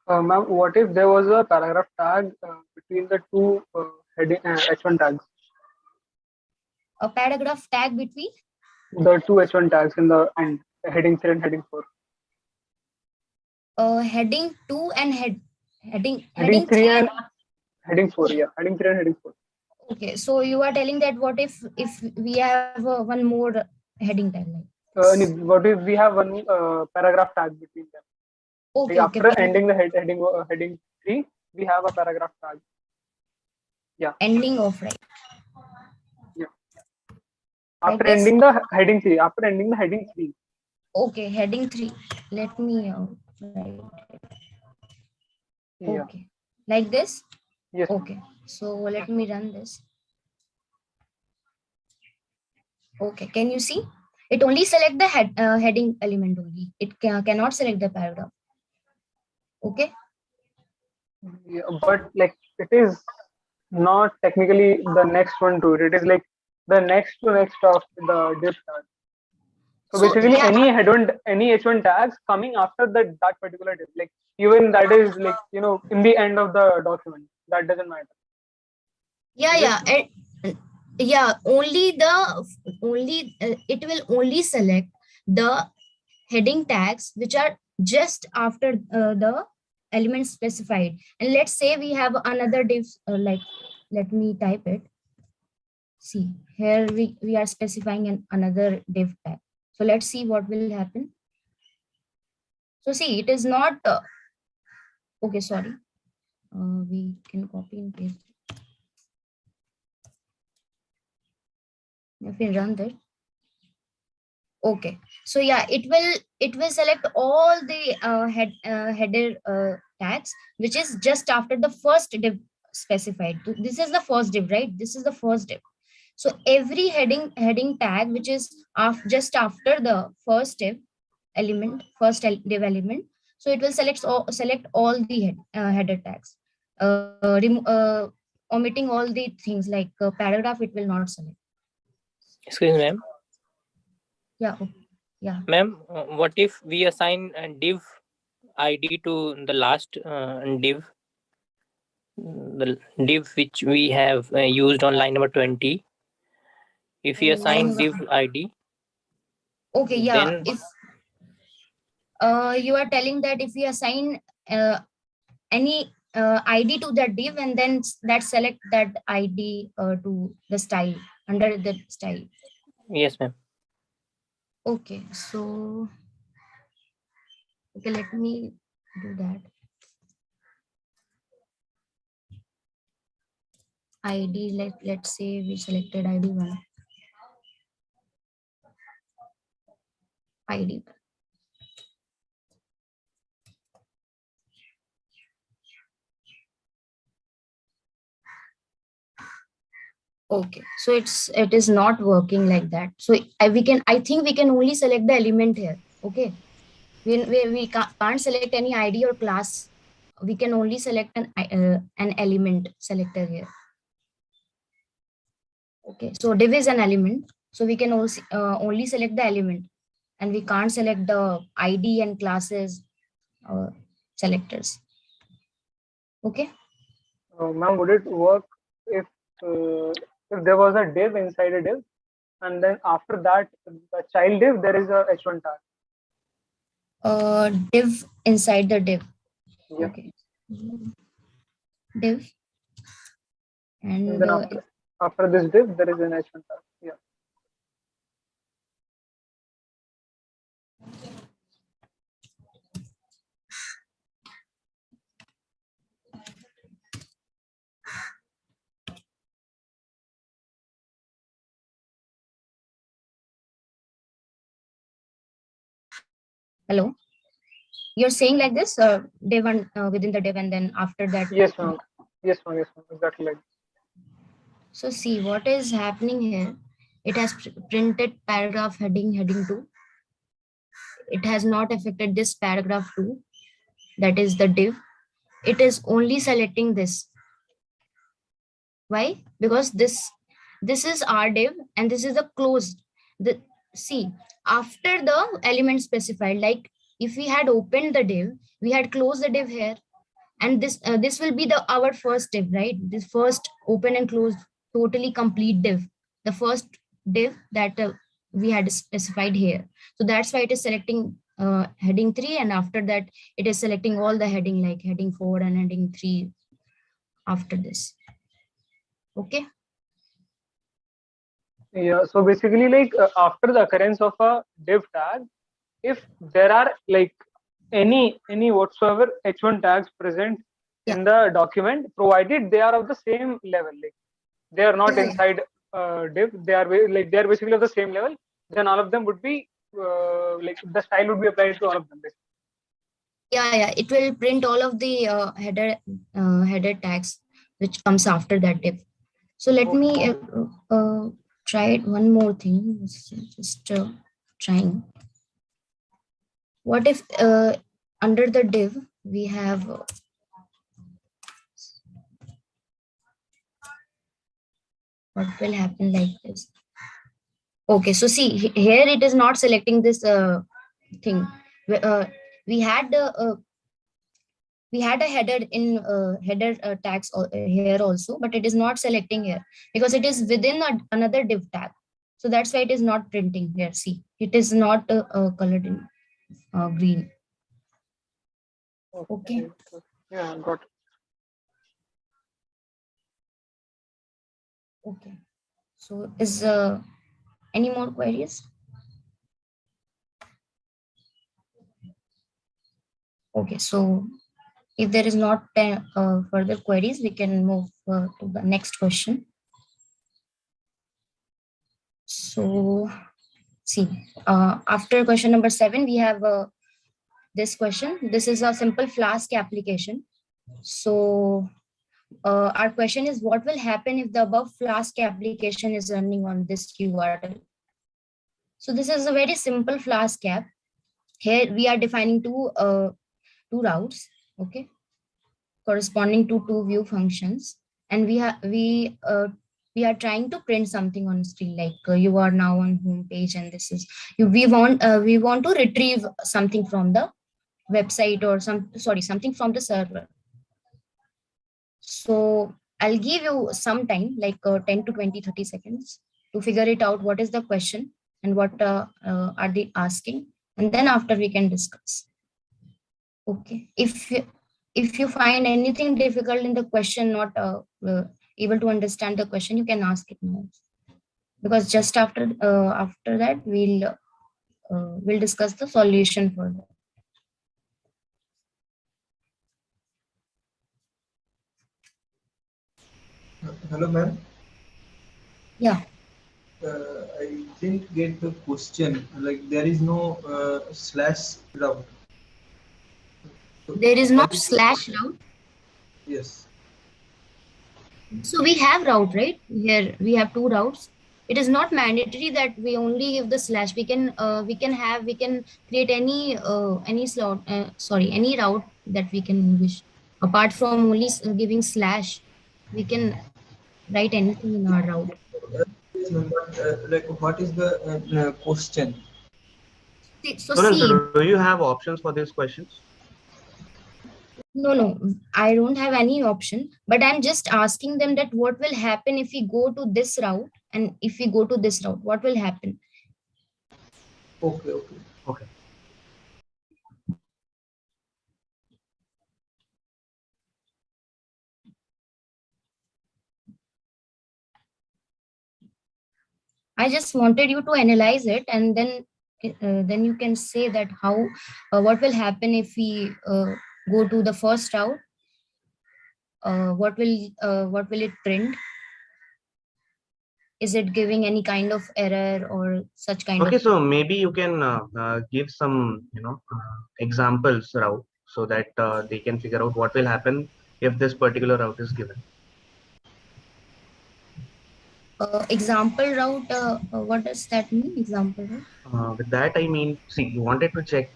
Ma'am, what if there was a paragraph tag between the two heading H1 tags? A paragraph tag between? The two H1 tags in the end, heading 3 and heading 4. Heading 2 and heading 3 and heading 4, yeah, heading 3 and heading 4. Okay, so you are telling that what if we have one more heading tag? What if we have one paragraph tag between them? Okay, like after okay. ending the heading 3, we have a paragraph tag. Yeah. Ending of, right? Yeah. After ending the heading 3. After ending the heading 3. Okay, heading 3. Let me write it. Yeah. Okay, like this. Yes. Okay, so let me run this. Okay, can you see? It only select the heading element only. It cannot select the paragraph. Okay. Yeah, but like it is not technically the next one to it. It is like the next to next of the div tag. So basically, yeah, any H1 tags coming after that particular div, like even that is like in the end of the document, that doesn't matter. Yeah, yeah. Only it will only select the heading tags which are just after the element specified. And let's say we have another div, like, let me type it. See, here we are specifying another div tag. So let's see what will happen. So see, it is not okay, sorry. We can copy and paste. If we run that. Okay, so yeah, it will select all the header tags which is just after the first div specified. This is the first div, right? This is the first div. So every heading tag which is just after the first div element, div element, so it will select all the header tags, omitting all the things like paragraph. It will not select. Excuse me, ma'am. Yeah. Yeah. Ma'am, what if we assign a div ID to the last div, the div which we have used on line number 20? If we assign div ID. Okay, yeah. Then, if you are telling that if we assign any ID to that div, and then that select that ID to the style under the style. Yes, ma'am. Okay, so okay, let me do that. ID, let's say we selected ID1. ID. Okay, so it is not working like that. So I think we can only select the element here. Okay, we can't select any ID or class. We can only select an element selector here. Okay, so div is an element, so we can also only select the element, and we can't select the ID and classes selectors. Okay. Ma'am, would it work if there was a div inside a div, and then after that, the child div, there is a h1 tag? Div inside the div. Yeah. Okay. Div. And then after this div, there is an h1 tag. Yeah. Hello. You're saying like this, div and within the div, and then after that. Yes, ma'am. Yes, ma'am. Yes, ma'am. Exactly like. So see what is happening here. It has printed paragraph heading 2. It has not affected this paragraph 2, that is the div. It is only selecting this. Why? Because this is our div and this is the closed. See, after the element specified, like if we had opened the div, we had closed the div here, and this will be our first div, right? This first open and closed totally complete div, the first div that we had specified here. So that's why it is selecting heading 3, and after that it is selecting all the heading like heading 4 and heading 3 after this. Okay. Yeah. So basically, like after the occurrence of a div tag, if there are like any whatsoever h1 tags present in the document, provided they are of the same level, like they are not inside div, they are basically of the same level, then all of them would be like the style would be applied to all of them. Basically. Yeah, it will print all of the header tags which comes after that div. So let me try it one more thing. Just trying. What if under the div we have what will happen like this? Okay, so see here it is not selecting this thing. We had a header in header tags here also, but it is not selecting here because it is within another div tag. So that's why it is not printing here. See, it is not colored in green. Okay. Yeah, got it. Okay. So is any more queries? Okay, so if there is not further queries, we can move to the next question. So see, after question number 7, we have this question. This is a simple Flask application. So our question is, what will happen if the above Flask application is running on this URL? So this is a very simple Flask app. Here we are defining two routes, okay, corresponding to 2 view functions, and we are trying to print something on screen, like you are now on home page, and this is we want to retrieve something from the website or something from the server. So I'll give you some time, like 10 to 20, 30 seconds to figure it out. What is the question and what are they asking? And then after we can discuss. Okay. if you find anything difficult in the question, not able to understand the question, you can ask it now. Because just after that, we'll discuss the solution further. Hello, ma'am. Yeah. I didn't get the question. Like there is no slash route. So There is no what is slash route. yes? So we have route, right? Here we have two routes. It is not mandatory that we only give the slash. We can create any slot. Sorry, any route that we can wish. Apart from only giving slash, we can write anything in our route. Yes, ma'am, but like what is the question? So Sunil, so see, do you have options for these questions? no, I don't have any option, but I'm just asking them that what will happen if we go to this route, and if we go to this route, what will happen? Okay, okay. Okay. I just wanted you to analyze it, and then you can say that how what will happen if we go to the first route. What will it print? Is it giving any kind of error or such kind Okay, of? so maybe you can give some, examples route so that they can figure out what will happen if this particular route is given. Example route. What does that mean? Example route. With that, I mean, see, you wanted to check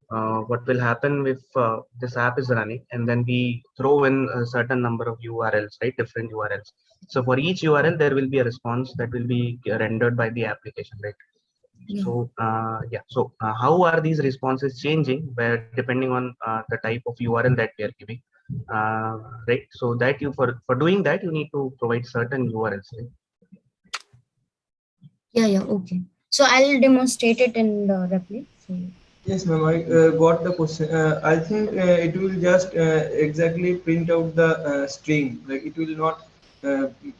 what will happen if this app is running, and then we throw in a certain number of URLs, right? Different URLs. So for each URL, there will be a response that will be rendered by the application, right? Yeah. So how are these responses changing? Where depending on the type of URL that we are giving, right? So that for doing that, you need to provide certain URLs, right? Yeah. Okay. So I'll demonstrate it in the reply. So Yes, ma'am. I got the question. I think it will just exactly print out the string. Like it will not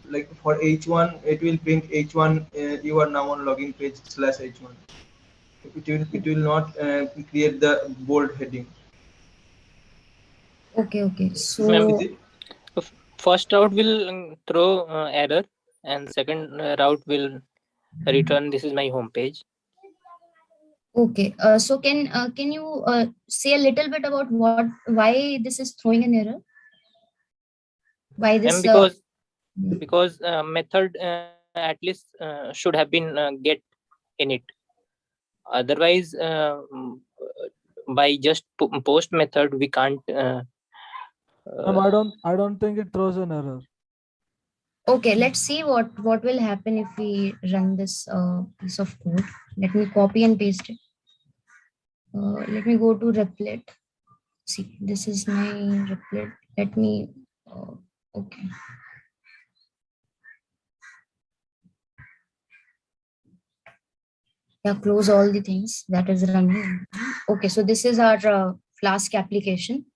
like for H1, it will print H1. You are now on login page slash H1. It will not create the bold heading. okay. Ma'am, Is So it? first route will throw error, and second route will return this is my home page. okay. So can you say a little bit about why this is throwing an error? Why And this? because method at least should have been get in it. Otherwise, by just post method we can't. I don't think it throws an error. Okay, let's see what will happen if we run this piece of code. Let me copy and paste it. Let me go to Replit. See, this is my Replit. Let me. Okay. Yeah, close all the things that is running. Okay, so this is our Flask application.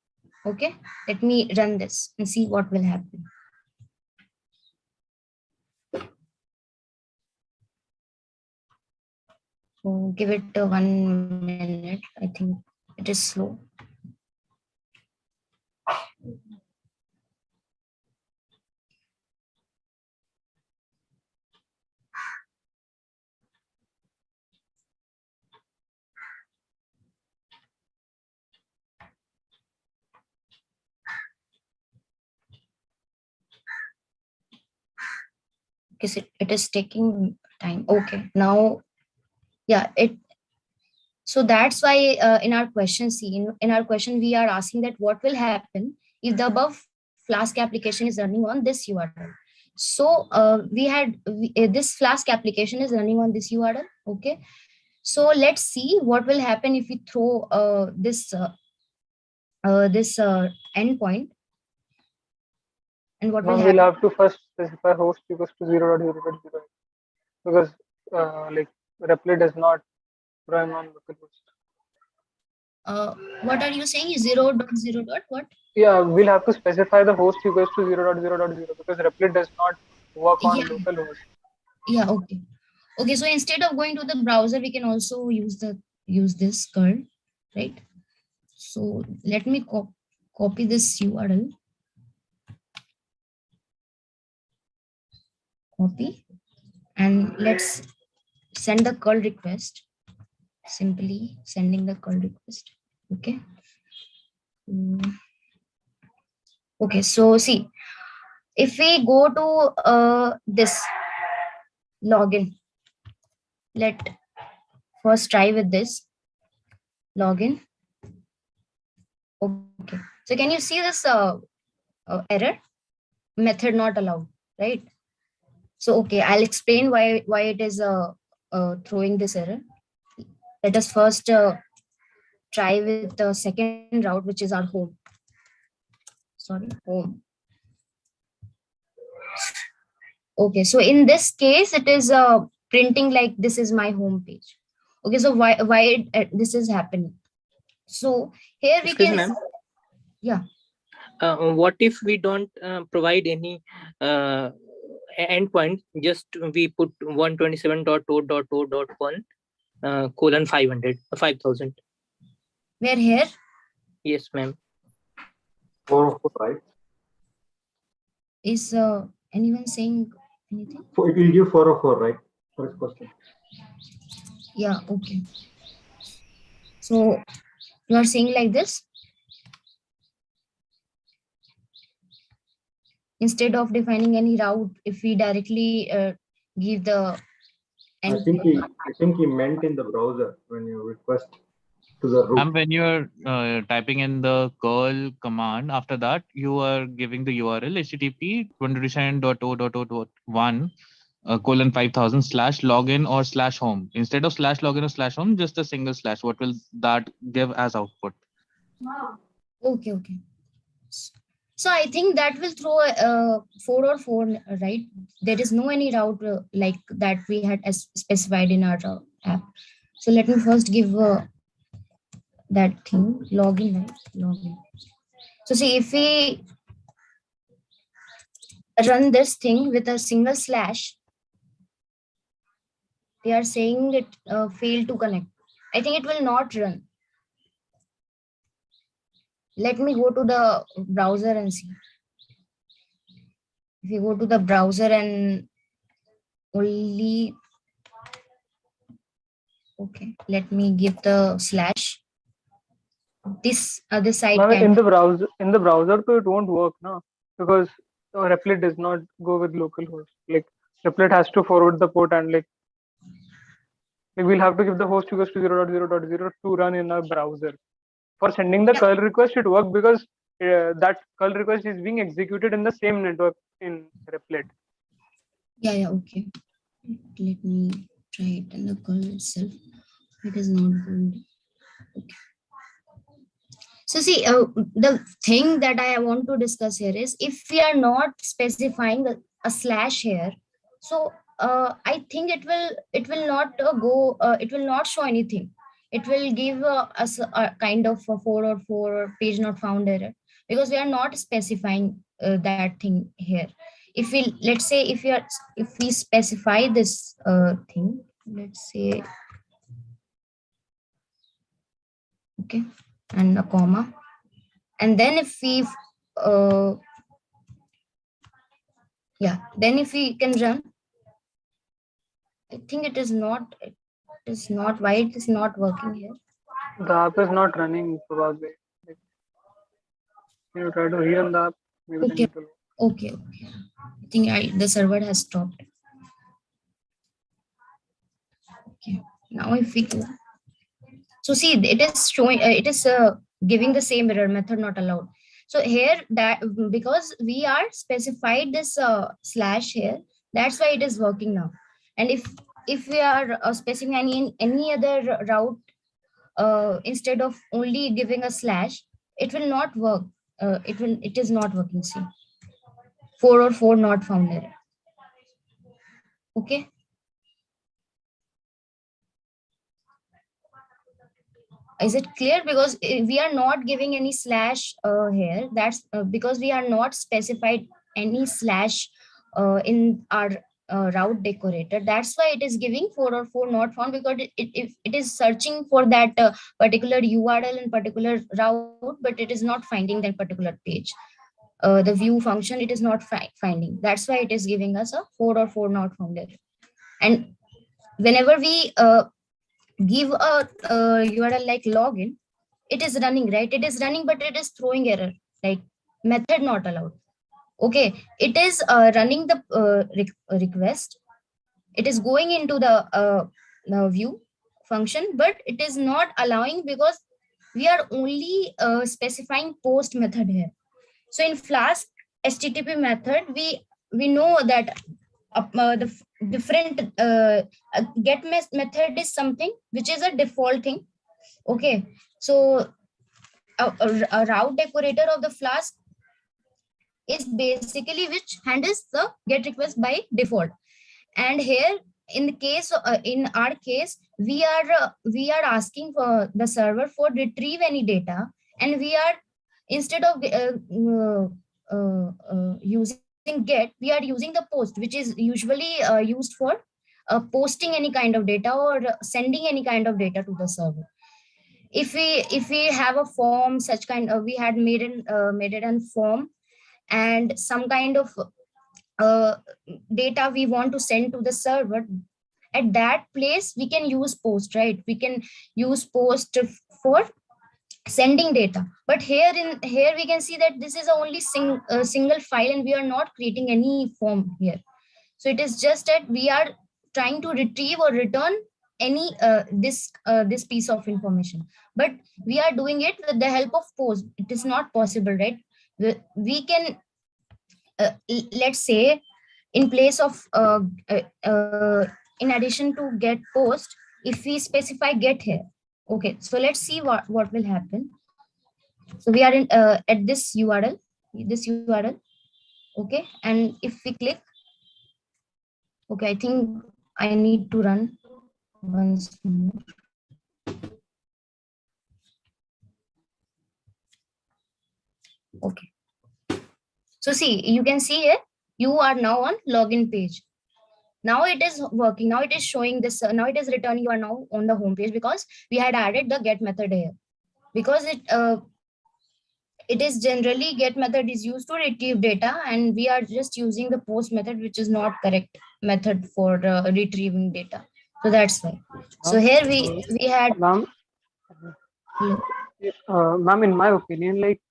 Okay, let me run this and see what will happen. So give it 1 minute. I think it is slow. Because it is taking time. Okay, now, yeah, so that's why in our question, in our question, we are asking that what will happen if the above Flask application is running on this URL. So this Flask application is running on this URL. Okay, so let's see what will happen if we throw this endpoint, and what will Now we'll happen. have to first specify host equals to 0.0.0 because like Replit does not run on localhost. What are you saying? 0.0 dot what? Yeah, we'll have to specify the host equals to 0.0.0 because Replit does not work on Yeah, local host. yeah, okay. Okay, so instead of going to the browser, we can also use this curl, right? So let me copy this URL. Copy, and let's send the curl request. Simply sending the curl request. Okay. Okay, so see, if we go to this login, let first try with this login. Okay, so can you see this error? Method not allowed, right? So okay, I'll explain why it is throwing this error. Let us first try with the second route, which is our home. Sorry, home. Okay, so in this case, it is printing like this is my home page. Okay, so why this is happening? So here we Excuse can, me, ma'am. yeah. What if we don't provide any endpoint? Just we put 127.2.2.1 colon 500 5000. Where here? Yes, ma'am. 404, right? Is anyone saying anything? So it will give 404, right? First question. Yeah, okay. So you are saying like this? Instead of defining any route, if we directly give the I think he meant in the browser when you request to the root. And when you're typing in the curl command, after that you are giving the URL http 127.2.2.1 colon 5000 slash login or slash home. Instead of slash login or slash home, just a single slash. What will that give as output? Okay, okay. So I think that will throw 404, right? There is no any route like that we had specified in our app. So let me first give that thing login, right? Login. So see, if we run this thing with a single slash, they are saying it failed to connect. I think it will not run. Let me go to the browser and see. If you go to the browser and only, okay, let me give the slash. This other side can. In the browser, so it won't work now because Replit does not go with localhost. Like Replit has to forward the port and like we'll have to give the host equals to 0.0.0 to run in our browser. For sending the curl request, it worked because that curl request is being executed in the same network in Replit. Yeah, okay. Let me try it in the curl itself. It is not good. Okay. So see, the thing that I want to discuss here is if we are not specifying a slash here, so I think it will not it will not show anything. It will give us a kind of a 404 or page not found error because we are not specifying that thing here. If we, let's say, if we specify this thing, let's say, okay, and a comma, and then if we then if we can run, I think it is not why it is not working here. The app is not running probably. Like, you try to rerun the app. Maybe Okay. then it will. Okay. I think the server has stopped. Okay. Now if we go, so see, it is showing it is giving the same error, method not allowed. So here, that because we are specified this slash here, that's why it is working now. And if we are specifying any other route instead of only giving a slash, it will not work. It is not working. See, 404 not found error. Okay. Is it clear? Because we are not giving any slash here. That's because we are not specified any slash in our route decorator. That's why it is giving 4 or 4 not found, because it is searching for that particular URL and particular route, but it is not finding that particular page. The view function, it is not finding. That's why it is giving us a 4 or 4 not found error. And whenever we give a URL like login, it is running, right? It is running, but it is throwing error, like method not allowed. Okay, it is running the request. It is going into the view function, but it is not allowing because we are only specifying post method here. So in Flask HTTP method, we know that the different get method is something which is a default thing. Okay, so a route decorator of the Flask is basically which handles the get request by default. And here in the case in our case, we are asking for the server for retrieve any data, and we are, instead of using get, we are using the post, which is usually used for posting any kind of data or sending any kind of data to the server. If we have a form, such kind of, we had made an form and some kind of uh, data we want to send to the server, at that place we can use post, right? We can use post for sending data. But here we can see that this is only single file, and we are not creating any form here. So it is just that we are trying to retrieve or return any this piece of information, but we are doing it with the help of post. It is not possible, right? We can let's say, in place of in addition to get post, if we specify get here. Okay, so let's see what will happen. So we are in at this URL. Okay, and if we click, okay, I think I need to run once more. Okay, so see, you can see here you are now on login page. Now it is working. Now it is showing this. Now it is returning. You are now on the home page because we had added the get method here. Because it is generally get method is used to retrieve data, and we are just using the post method, which is not correct method for retrieving data. So that's why. So here we had. Ma'am, ma'am, in my opinion, like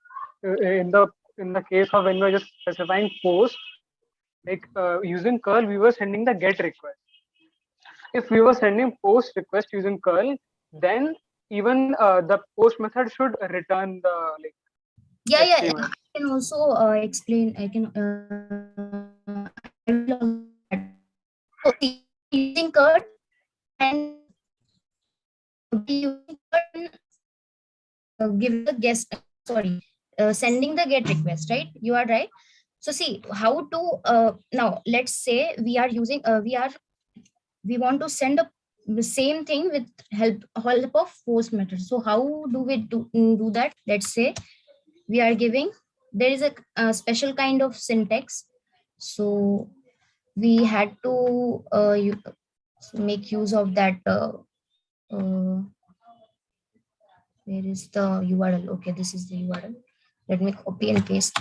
in the case of when we are just specifying post, like using curl, we were sending the get request. If we were sending post request using curl, then even the post method should return the like. Yeah, HTML. I can also explain. I can. I will also add. So using curl and using curl, giving the guest. Sorry, sending the get request. Right, you are right. So see how to now. Let's say we are using we want to send the same thing with help of post method. So how do we do that? Let's say we are giving, there is a special kind of syntax. So we had to make use of that. Where is the URL? Okay, this is the URL. Let me copy and paste.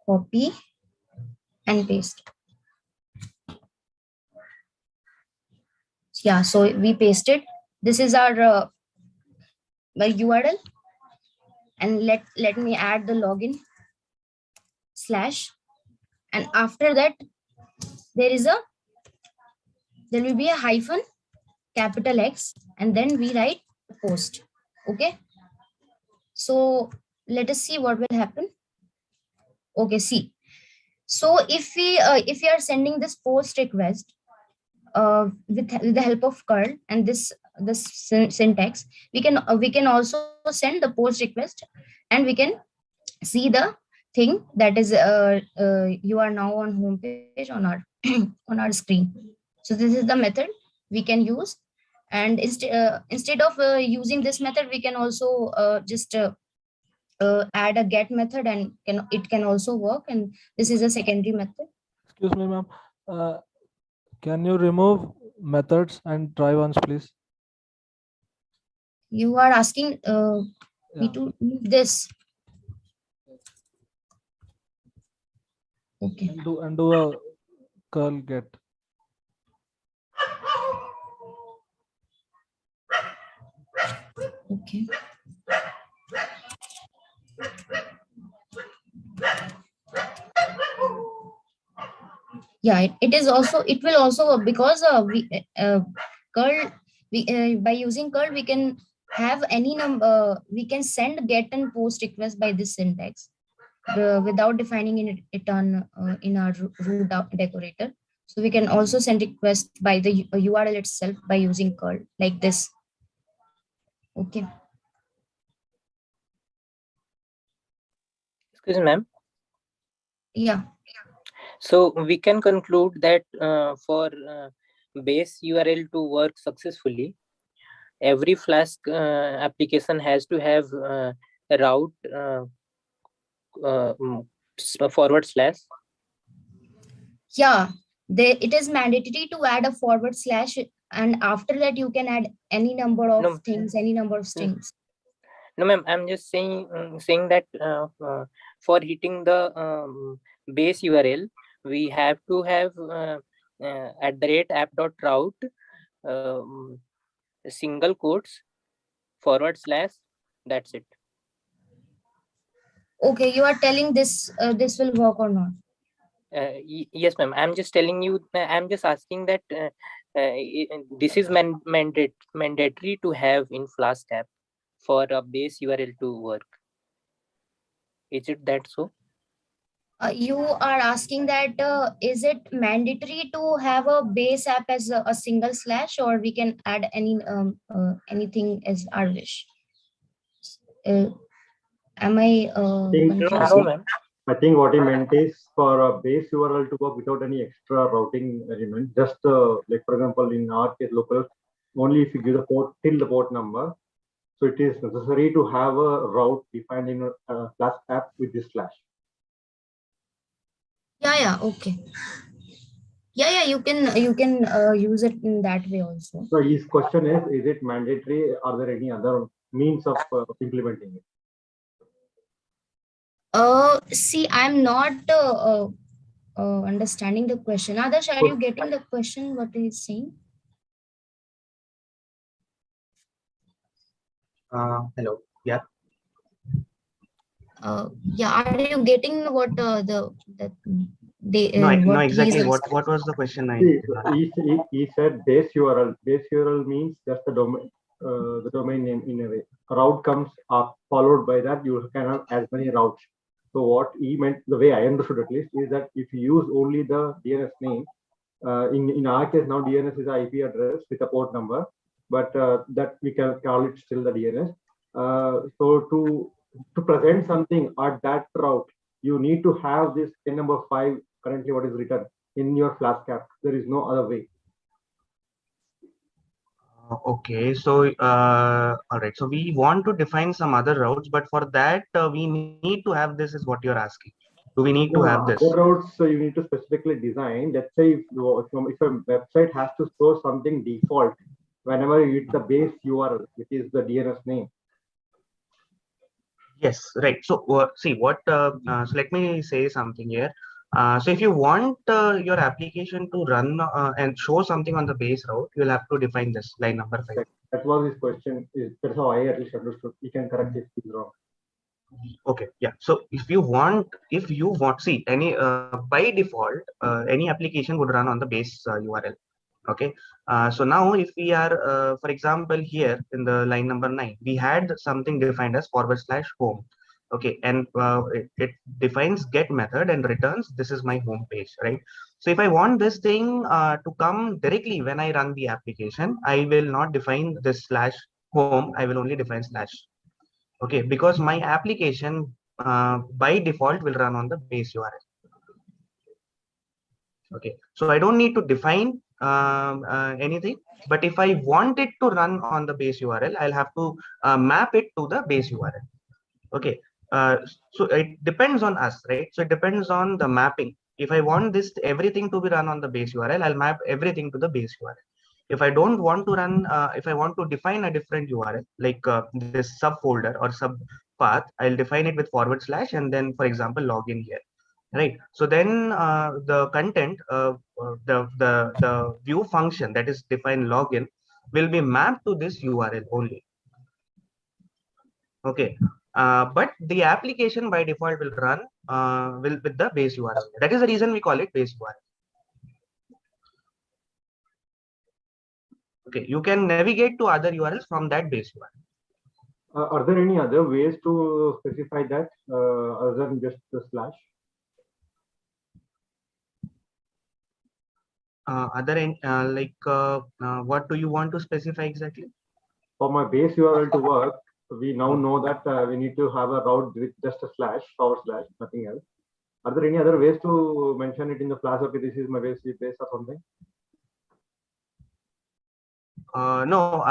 Copy and paste. Yeah, so we pasted. This is our URL, and let me add the login slash, and after that there will be a hyphen capital X, and then we write post. Okay, so let us see what will happen. Okay, see, so if we are sending this post request with the help of curl and this syntax, we can also send the post request, and we can see the thing that is you are now on home page on our on our screen. So this is the method we can use And instead of using this method, we can also just add a get method, and it can also work, and this is a secondary method. Excuse me, ma'am. Can you remove methods and try once, please? You are asking me Yeah. to move this. Okay. And do a curl get. Okay. Yeah, it is also, it will also work, because we curl, we by using curl we can have any number, we can send get and post request by this syntax without defining it on in our root decorator. So we can also send request by the URL itself by using curl like this. Okay. Excuse me, ma'am. Yeah. So we can conclude that for base URL to work successfully, every Flask application has to have a route forward slash. Yeah, it is mandatory to add a forward slash, and after that you can add any number of things, any number of strings. No, ma'am, I'm just saying that for hitting the base URL, we have to have @app.route single quotes forward slash. That's it. Okay, you are telling this this will work or not? Yes, ma'am. I'm just telling you. I'm just asking that this is mandatory to have in Flask app for a base URL to work. Is it that so? You are asking that is it mandatory to have a base app as a single slash, or we can add anything as our wish? Am I confused? No, ma'am. I think what he meant is for a base URL to work without any extra routing element. Just like for example, in our case, local, only if you give the port till the port number. So it is necessary to have a route defined in a Flask app with this slash. Yeah, okay. Yeah, you can use it in that way also. So his question is it mandatory? Are there any other means of implementing it? See, I'm not understanding the question. Adarsh, are you getting the question, what he's saying? Hello. Yeah. Yeah, are you getting what No, what exactly. he's What was the question? He said base URL. Base URL means just the domain name in a way. A route comes up, followed by that you can have as many routes. So what he meant, the way I understood at least, is that if you use only the DNS name, in our case now DNS is an IP address with a port number, but that we can call it still the DNS. So to present something at that route, you need to have this pin number 5 currently what is written in your Flask app. There is no other way. Okay, so all right. So we want to define some other routes, but for that we need to have this. Is what you're asking? Do we need to have this? Other routes, so you need to specifically design. Let's say if a website has to store something default, whenever you hit the base URL, which is the DNS name. Yes, right. So see what. So let me say something here. So if you want your application to run and show something on the base route, you'll have to define this line number 5. That was his question. That's how I at least understood. You can correct if he's wrong. Okay, yeah. So if you want, see any by default, any application would run on the base URL. Okay. So now if we are, for example, here in the line number 9, we had something defined as /home. Okay, and it defines get method and returns this is my home page, right? So if I want this thing to come directly when I run the application, I will not define this /home. I will only define slash. Okay, because my application by default will run on the base URL. Okay, so I don't need to define anything. But if I want it to run on the base URL, I'll have to map it to the base URL. Okay. So it depends on us, right? So it depends on the mapping. If I want this everything to be run on the base URL, I'll map everything to the base URL. If I don't want to run, if I want to define a different URL, like this subfolder or sub path, I'll define it with / and then, for example, login here, right? So then the content, the view function that is defined login will be mapped to this URL only. Okay. But the application by default will run with the base URL. That is the reason we call it base URL. Okay, you can navigate to other URLs from that base URL. Are there any other ways to specify that other than just the slash? What do you want to specify exactly? For my base URL to work, we now know that we need to have a route with just a //, nothing else. Are there any other ways to mention it in the Flask? Okay, this is my base or something. No,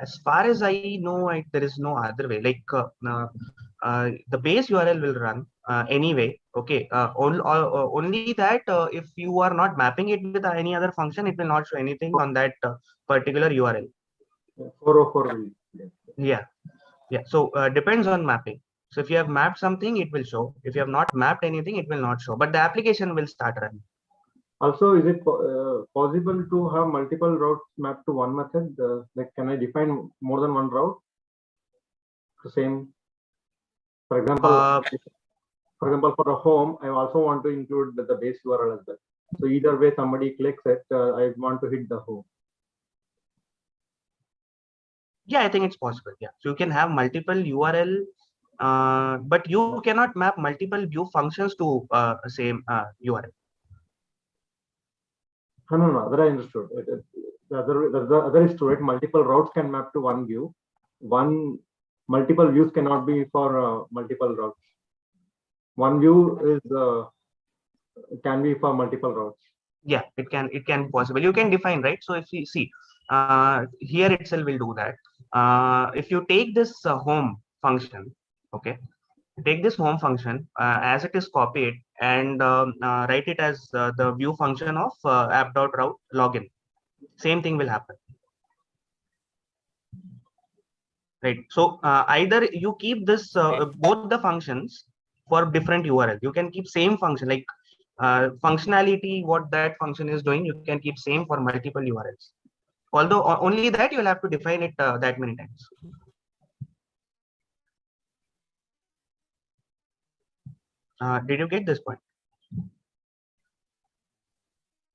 as far as I know, there is no other way. Like the base URL will run anyway. Okay, only that if you are not mapping it with any other function, it will not show anything on that particular URL. 404 will. Yeah. So depends on mapping. So if you have mapped something, it will show. If you have not mapped anything, it will not show. But the application will start running. Also, is it possible to have multiple routes mapped to one method? Like, can I define more than one route? The same, for example, for a home, I also want to include the base URL as well. So either way, somebody clicks it, I want to hit the home. Yeah, I think it's possible. Yeah, so you can have multiple URL, but you cannot map multiple view functions to same URL. No, that I understood. The other is true, right? Multiple routes can map to one view. Multiple views cannot be for multiple routes. One view is can be for multiple routes. Yeah, it can be possible. You can define, right? So if you see here itself will do that. If you take this home function, okay, take this home function as it is copied and write it as the view function of app.route login. Same thing will happen, right? So either you keep this both the functions for different URL. You can keep same function, like functionality, what that function is doing, you can keep same for multiple URLs. Although only that you'll have to define it that many times. Did you get this point?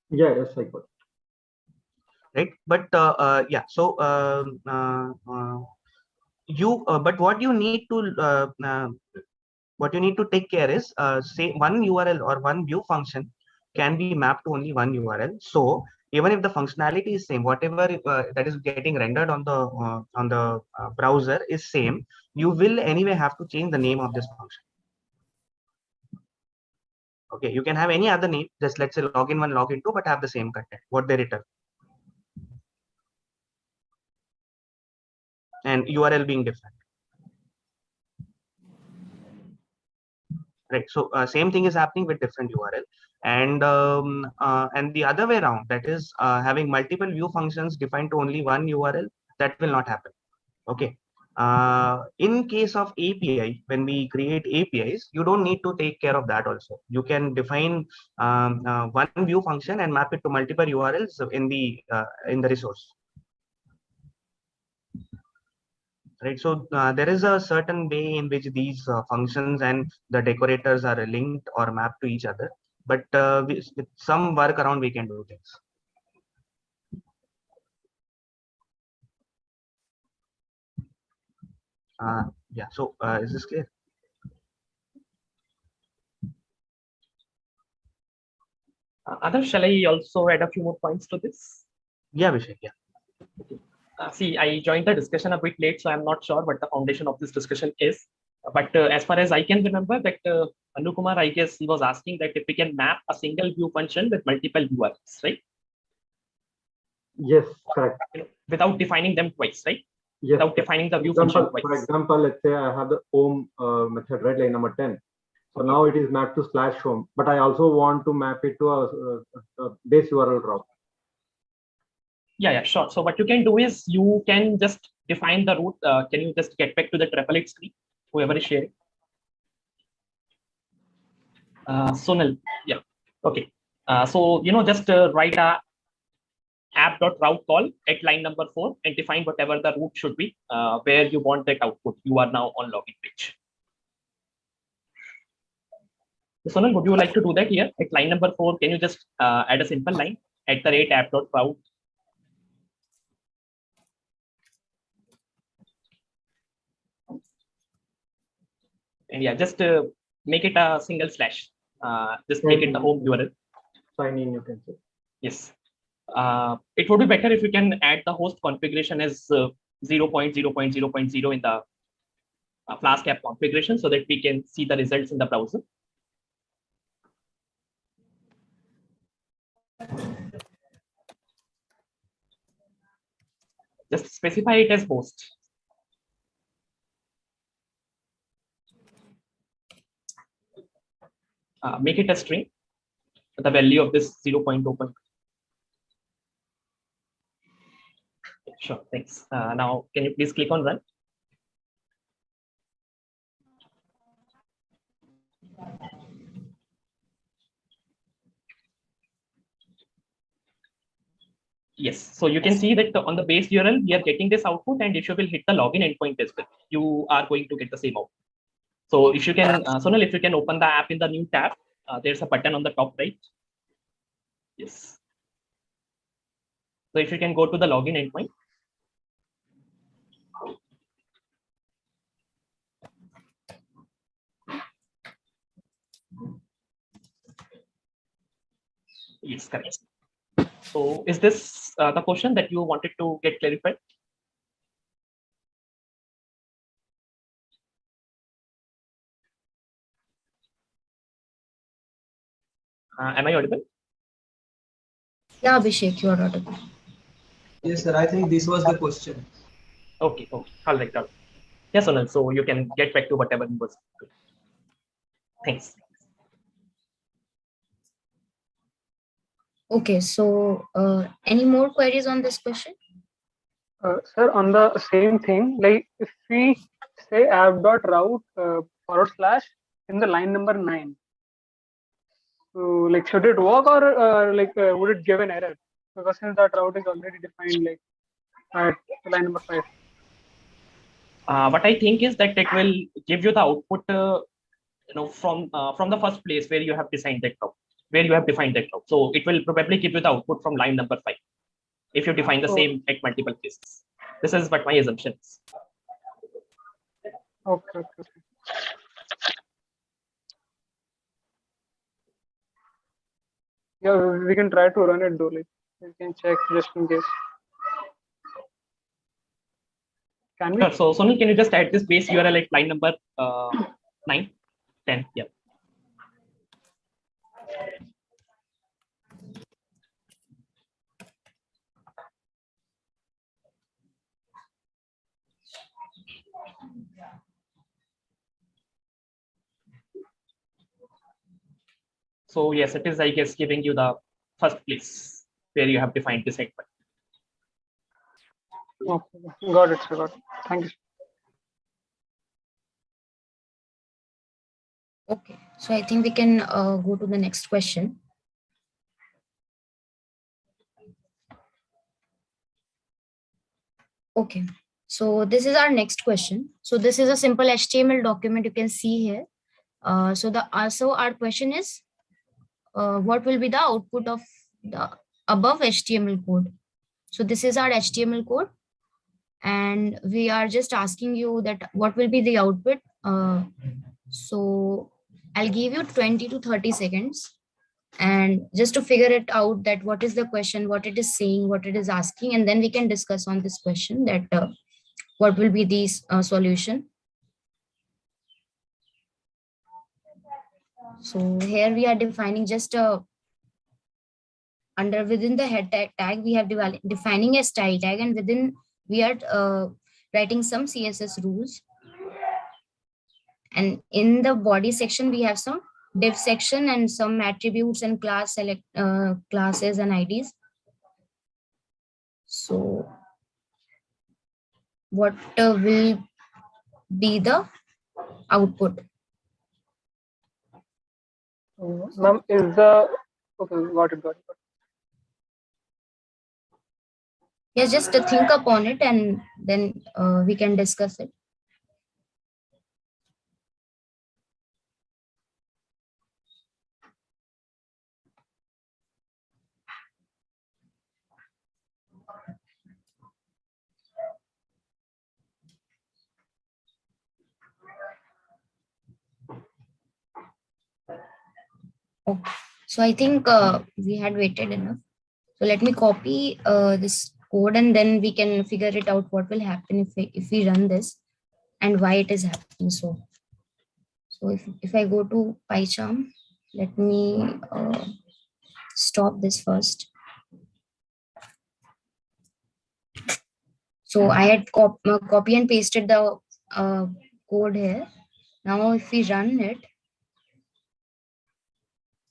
Yeah, yes, I got it. Right, but yeah, so but what you need to take care is say one URL or one view function can be mapped to only one URL. So even if the functionality is same, whatever that is getting rendered on the browser is same, you will anyway have to change the name of this function. Okay, you can have any other name, just let's say login1, login2, but have the same content, what they return, and URL being different. Right, so same thing is happening with different URL, and the other way around, that is having multiple view functions defined to only one URL, that will not happen. Okay, in case of API, when we create APIs, you don't need to take care of that. Also, you can define one view function and map it to multiple URLs in the resource. Right, so there is a certain way in which these functions and the decorators are linked or mapped to each other, but with some workaround we can do things. Yeah, so is this clear? Others, shall I also add a few more points to this? Yeah, Vishek, yeah. See, I joined the discussion a bit late, so I'm not sure what the foundation of this discussion is. But as far as I can remember, that Anukumar, I guess he was asking that if we can map a single view function with multiple URLs, right? Yes, correct. Without defining them twice, right? Yes. Without defining the view function twice. For example, let's say I have the home method, right, line number 10. So Okay. now it is mapped to /home, but I also want to map it to a base URL route. Yeah, sure. So what you can do is you can just define the route. Can you just get back to the triplet screen, whoever is sharing? Sonal, yeah, okay. So, just write a app.route call at line number 4 and define whatever the route should be, where you want that output. You are now on login page. Sonal, would you like to do that here at line number 4? Can you just add a simple line @app.route? And yeah, just make it a single slash. Just make it the home URL. Sign in, you can say. Yes. It would be better if you can add the host configuration as 0.0.0.0 in the Flask app configuration so that we can see the results in the browser. Just specify it as host. Make it a string, the value of this 0.0. Sure, thanks. Now, can you please click on run? Yes, so you can see that on the base URL, we are getting this output, and if you will hit the login endpoint as well, you are going to get the same output. So if you can, Sonal, if you can open the app in the new tab, there's a button on the top right. Yes. So if you can go to the login endpoint. Yes, correct. So is this the question that you wanted to get clarified? Am I audible? Yeah, Abhishek, you are audible. Yes, sir. I think this was the question. Okay. All right. Yes, Sonal. So you can get back to whatever was. Thanks. Okay, so any more queries on this question? Sir, on the same thing, like if we say app.route / in the line number 9, so like should it work or would it give an error? Because since that route is already defined like at line number 5. What I think is that it will give you the output, from the first place where you have defined that route, So it will probably give you the output from line number 5 if you define the same at multiple places. This is what my assumption is. Okay. Yeah, we can try to run it though. Like we can check just in case. Can we? Sure. So Sonal, can you just add this base URL at line number 9, 10? Yeah. So yes, it is, I guess, giving you the first place where you have defined this segment. Okay, got it, sir. Got it. Thank you. Okay, so I think we can go to the next question. Okay, so this is our next question. So this is a simple HTML document you can see here. So our question is, what will be the output of the above HTML code? So this is our HTML code, and we are just asking you that what will be the output. So I'll give you 20 to 30 seconds, and just to figure it out that what is the question, what it is saying, what it is asking, and then we can discuss on this question that what will be the solution. So here we are defining just a within the head tag, we have defining a style tag, and within we are writing some CSS rules. And in the body section, we have some div section and some attributes and classes and IDs. So what will be the output? Ma'am, is the okay? Got it. Yes, just to think upon it, and then we can discuss it. Okay. So I think we had waited enough. So let me copy this code, and then we can figure it out what will happen if we run this and why it is happening. So if I go to PyCharm, let me stop this first. So I had copy and pasted the code here. Now if we run it,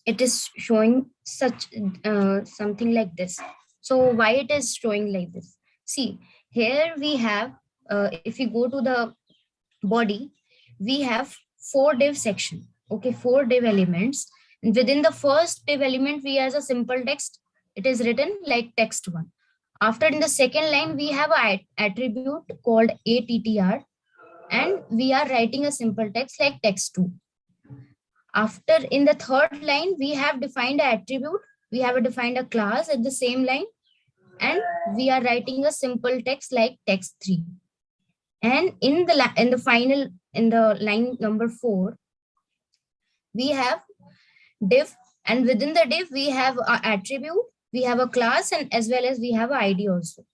it is showing such something like this. So why it is showing like this? See, here we have, if you go to the body, we have 4 div section. Okay, 4 div elements. And within the first div element, we have a simple text. It is written like text1. After, in the second line, we have an attribute called attr, and we are writing a simple text like text2. After, in the third line, we have defined an attribute. We have defined a class at the same line, and we are writing a simple text like text3. And in the line number 4, we have div, and within the div we have an attribute, we have a class, and as well as we have an ID also.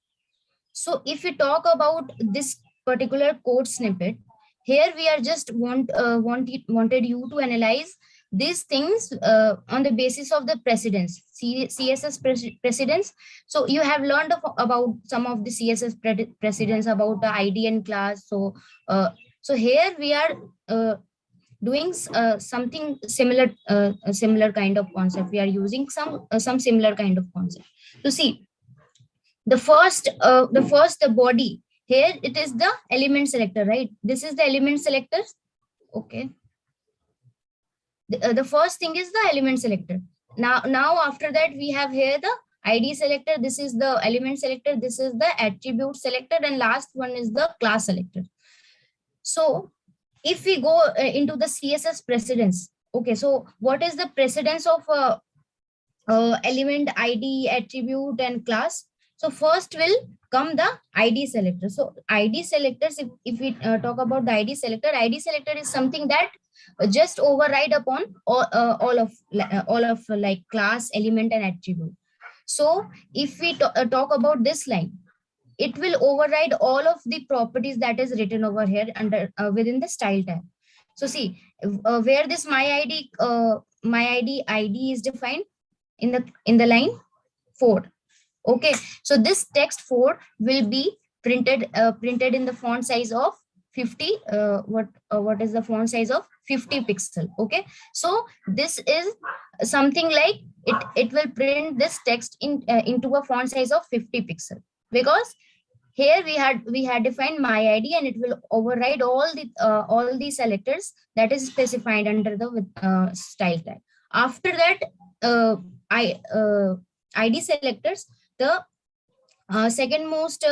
So if we talk about this particular code snippet, here we are just wanted you to analyze these things on the basis of the precedence, CSS precedence. So you have learned about some of the CSS precedence about the ID and class. So here we are doing something similar, similar kind of concept. We are using some similar kind of concept. So see, the body here, it is the element selector, right? This is the element selector. Okay. The first thing is the element selector. Now after that, we have here the ID selector. This is the element selector. This is the attribute selector, and last one is the class selector. So if we go into the CSS precedence, okay, so what is the precedence of element, ID, attribute, and class? So first will come the ID selector. So ID selectors, if we talk about the ID selector is something that just override upon all of like class, element, and attribute. So if we talk about this line, it will override all of the properties that is written over here under within the style tag. So see, where this my ID is defined in the line 4. Okay, so this text 4 will be printed in the font size of 50. What is the font size of 50 pixel? Okay, so this is something like it will print this text into a font size of 50 pixel, because here we had defined my ID, and it will override all the selectors that is specified under the style tag. After that, ID selectors, the second most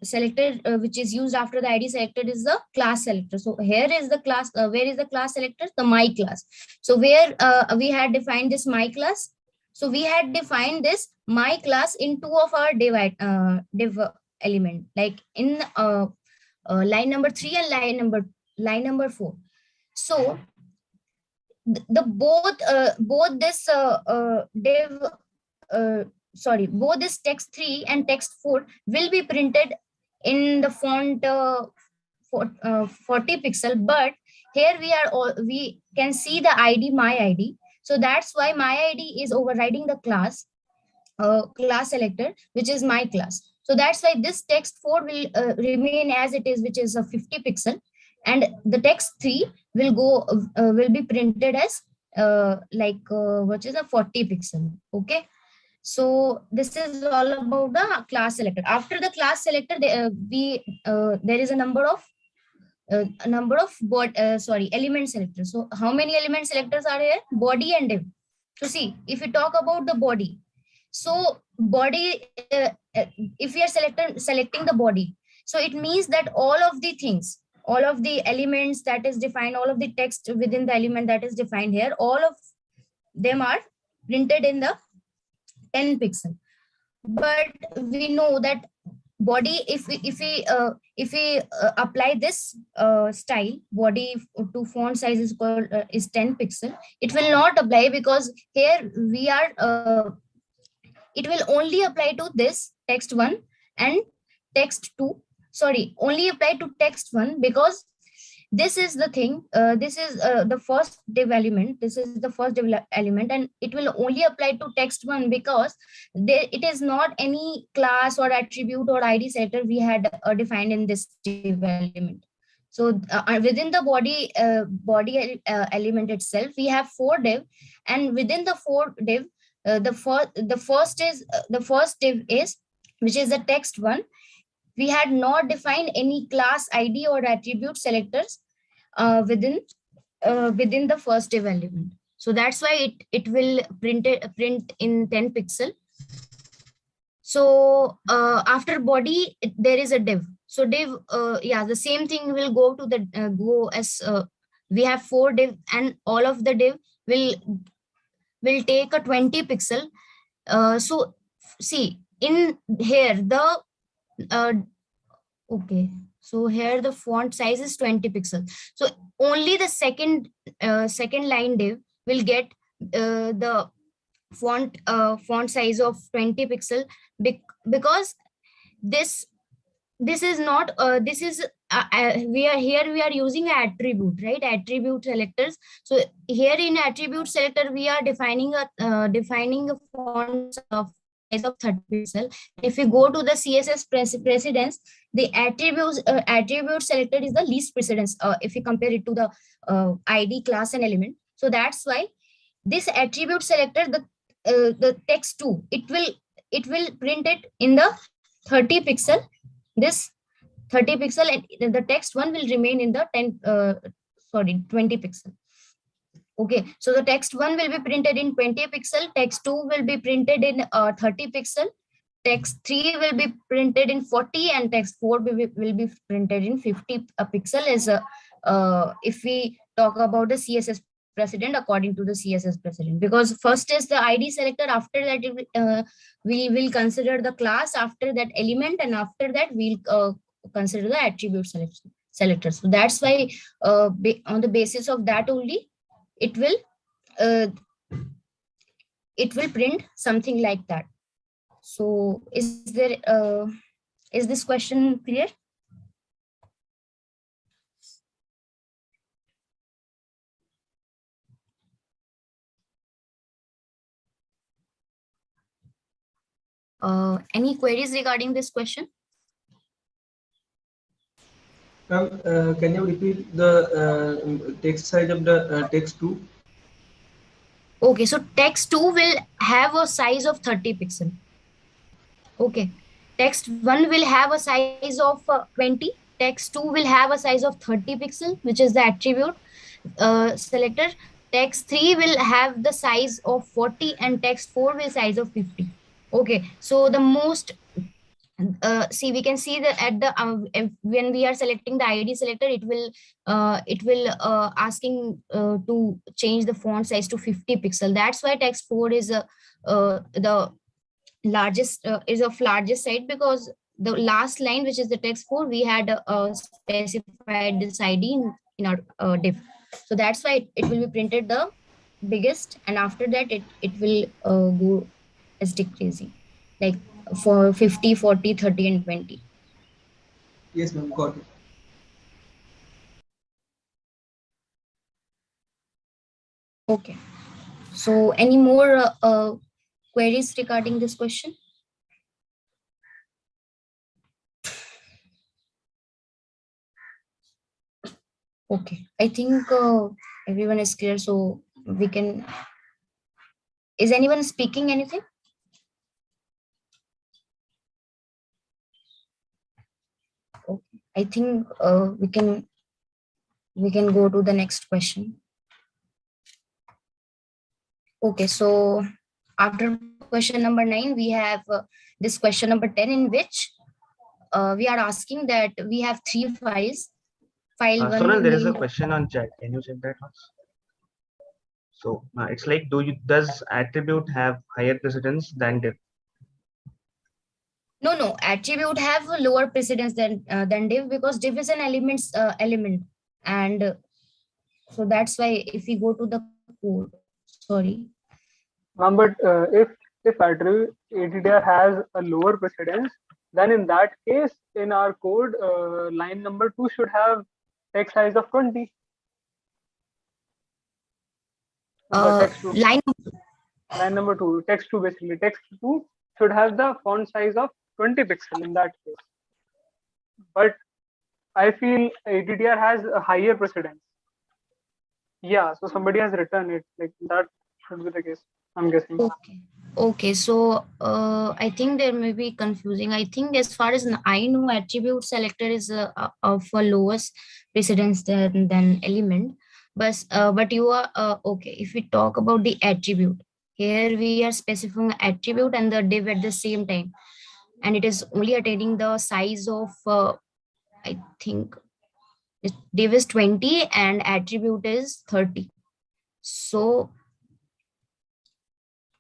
selector which is used after the ID selector is the class selector. So here is the class. Where is the class selector? The my class. So where we had defined this my class. So we had defined this my class in 2 of our div element, like in line number 3 and line number 4. So both this text 3 and text 4 will be printed in the font 40 pixel, but here we can see the ID, my ID. So that's why my ID is overriding the class selector, which is my class. So that's why this text 4 will remain as it is, which is a 50 pixel, and the text 3 will be printed as which is a 40 pixel. Okay. So this is all about the class selector. After the class selector, there is a number of element selectors. So how many element selectors are here? Body and div. So see, if we talk about the body, so body, if we are selecting the body, so it means that all of the things, all of the elements that is defined, all of the text within the element that is defined here, all of them are printed in the 10 pixel. But we know that body, if we apply this style, body to font size is 10 pixel, it will not apply, because here we are it will only apply to this text 1 and text 2. Sorry, only apply to text 1, because this is the thing, this is the first div element, this is the first div element, and it will only apply to text 1, because it is not any class or attribute or ID selector we had defined in this div element. So within the body element itself, we have 4 div, and within the 4 div, the first div is, which is the text 1. We had not defined any class ID or attribute selectors within the first div element. So that's why it will print in 10 pixel. So after body, there is a div. So div, the same thing will go to the go as we have 4 div, and all of the div will take a 20 pixel. So see, in here the okay, so here the font size is 20 pixels. So only the second line div will get the font size of 20 pixel, because this is not this is we are using attribute, right? Attribute selectors. So here in attribute selector, we are defining a font of size of 30 pixel. If we go to the CSS precedence, the attribute selector is the least precedence if we compare it to the ID, class, and element. So that's why this attribute selector, the text 2, it will print it in the 30 pixel. This 30 pixel, and the text 1 will remain in the 20 pixel. Okay, so the text 1 will be printed in 20 pixel, text 2 will be printed in 30 pixel, text 3 will be printed in 40, and text 4 will be printed in 50 pixel, as if we talk about the CSS precedent according to the CSS precedent. Because first is the ID selector, after that we will consider the class, after that element, and after that we'll consider the attribute selector. So that's why on the basis of that only, it will print something like that. So is this question clear? Any queries regarding this question? Can you repeat the text size of the text 2? Okay, so text 2 will have a size of 30 pixel. Okay, text 1 will have a size of 20, text 2 will have a size of 30 pixel, which is the attribute selector. Text 3 will have the size of 40, and text 4 will size of 50. Okay, so the most see, we can see that at the when we are selecting the ID selector, it will asking to change the font size to 50 pixel. That's why text 4 is the largest is of largest side, because the last line, which is the text 4, we had specified this ID in our div. So that's why it will be printed the biggest, and after that it will go as decreasing, like for 50, 40, 30, and 20. Yes, ma'am, got it. Okay, So any more queries regarding this question? Okay, I think everyone is clear, so we can. Is anyone speaking anything? Okay, I think we can go to the next question. Okay, so after question number 9, we have this question number 10, in which we are asking that we have 3 files. File 1 Sonal, there is a named. question on chat. Can you check that once? So it's like, does attribute have higher precedence than div? No, attribute have a lower precedence than div, because div is an element, and so that's why if we go to the code, sorry. But if ATTR has a lower precedence, then in that case, in our code, line number 2 should have text size of 20. Text 2. Line number 2, text 2 basically. Text 2 should have the font size of 20 pixel in that case. But I feel ATTR has a higher precedence. Yeah, so somebody has written it. Like that should be the case, I'm guessing. Okay, so I think there may be confusing. I think as far as I know, attribute selector is of a lowest precedence than element. But you are okay. If we talk about the attribute, here we are specifying attribute and the div at the same time, and it is only attaining the size of I think div is 20 and attribute is 30. So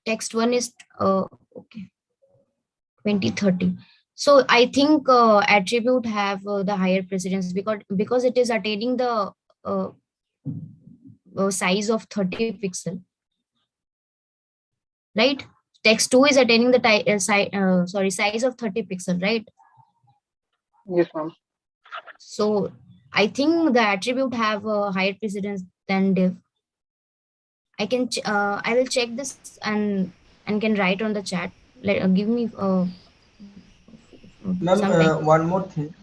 text 1 is okay, 2030. So I think attribute have the higher precedence, because it is attaining the size of 30 pixel, right? Text 2 is attaining the size of 30 pixel, right? Yes, ma'am. So I think the attribute have a higher precedence than div. I will check this and can write on the chat. Give me Ma'am, some time. one more thing.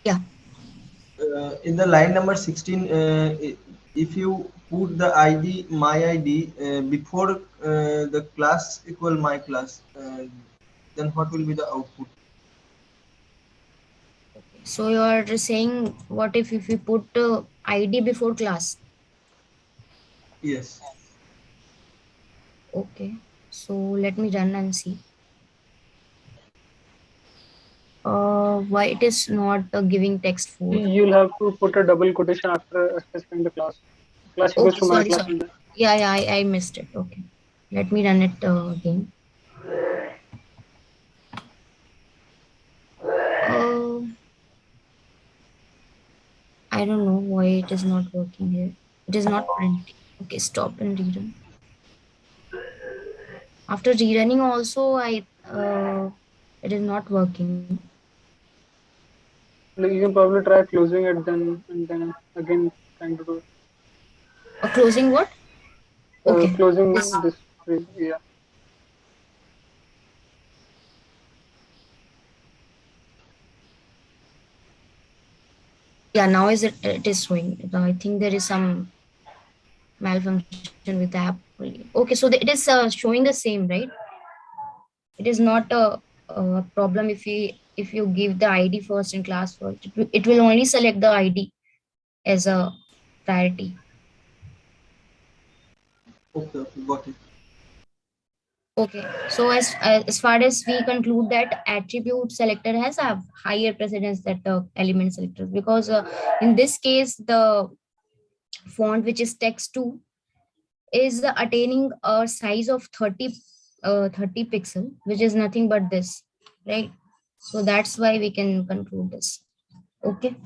Yeah. In the line number 16, if you put the ID, my ID, before the class equal my class, then what will be the output? So you are saying, what if we put ID before class? Yes. Okay. So let me run and see. Why it is not giving text 4? You'll have to put a double quotation after specifying the class. Class equals Okay, to my sorry, class. sorry. Yeah, I missed it. Okay. Let me run it again. I don't know why it is not working here. It is not printing. Okay, stop and rerun. After rerunning also, it is not working. You can probably try closing it then, and then again trying to do it. Closing what? Okay. Closing this screen. Yeah. Yeah, now it is showing. I think there is some malfunction with the app. Okay, so it is showing the same, right? It is not a problem if you give the ID first in class first. It will only select the ID as a priority. Okay, got it. Okay, so as far as we conclude that attribute selector has a higher precedence than the element selector, because in this case the font, which is text 2, is attaining a size of 30 pixel, which is nothing but this, right? So that's why we can conclude this. Okay.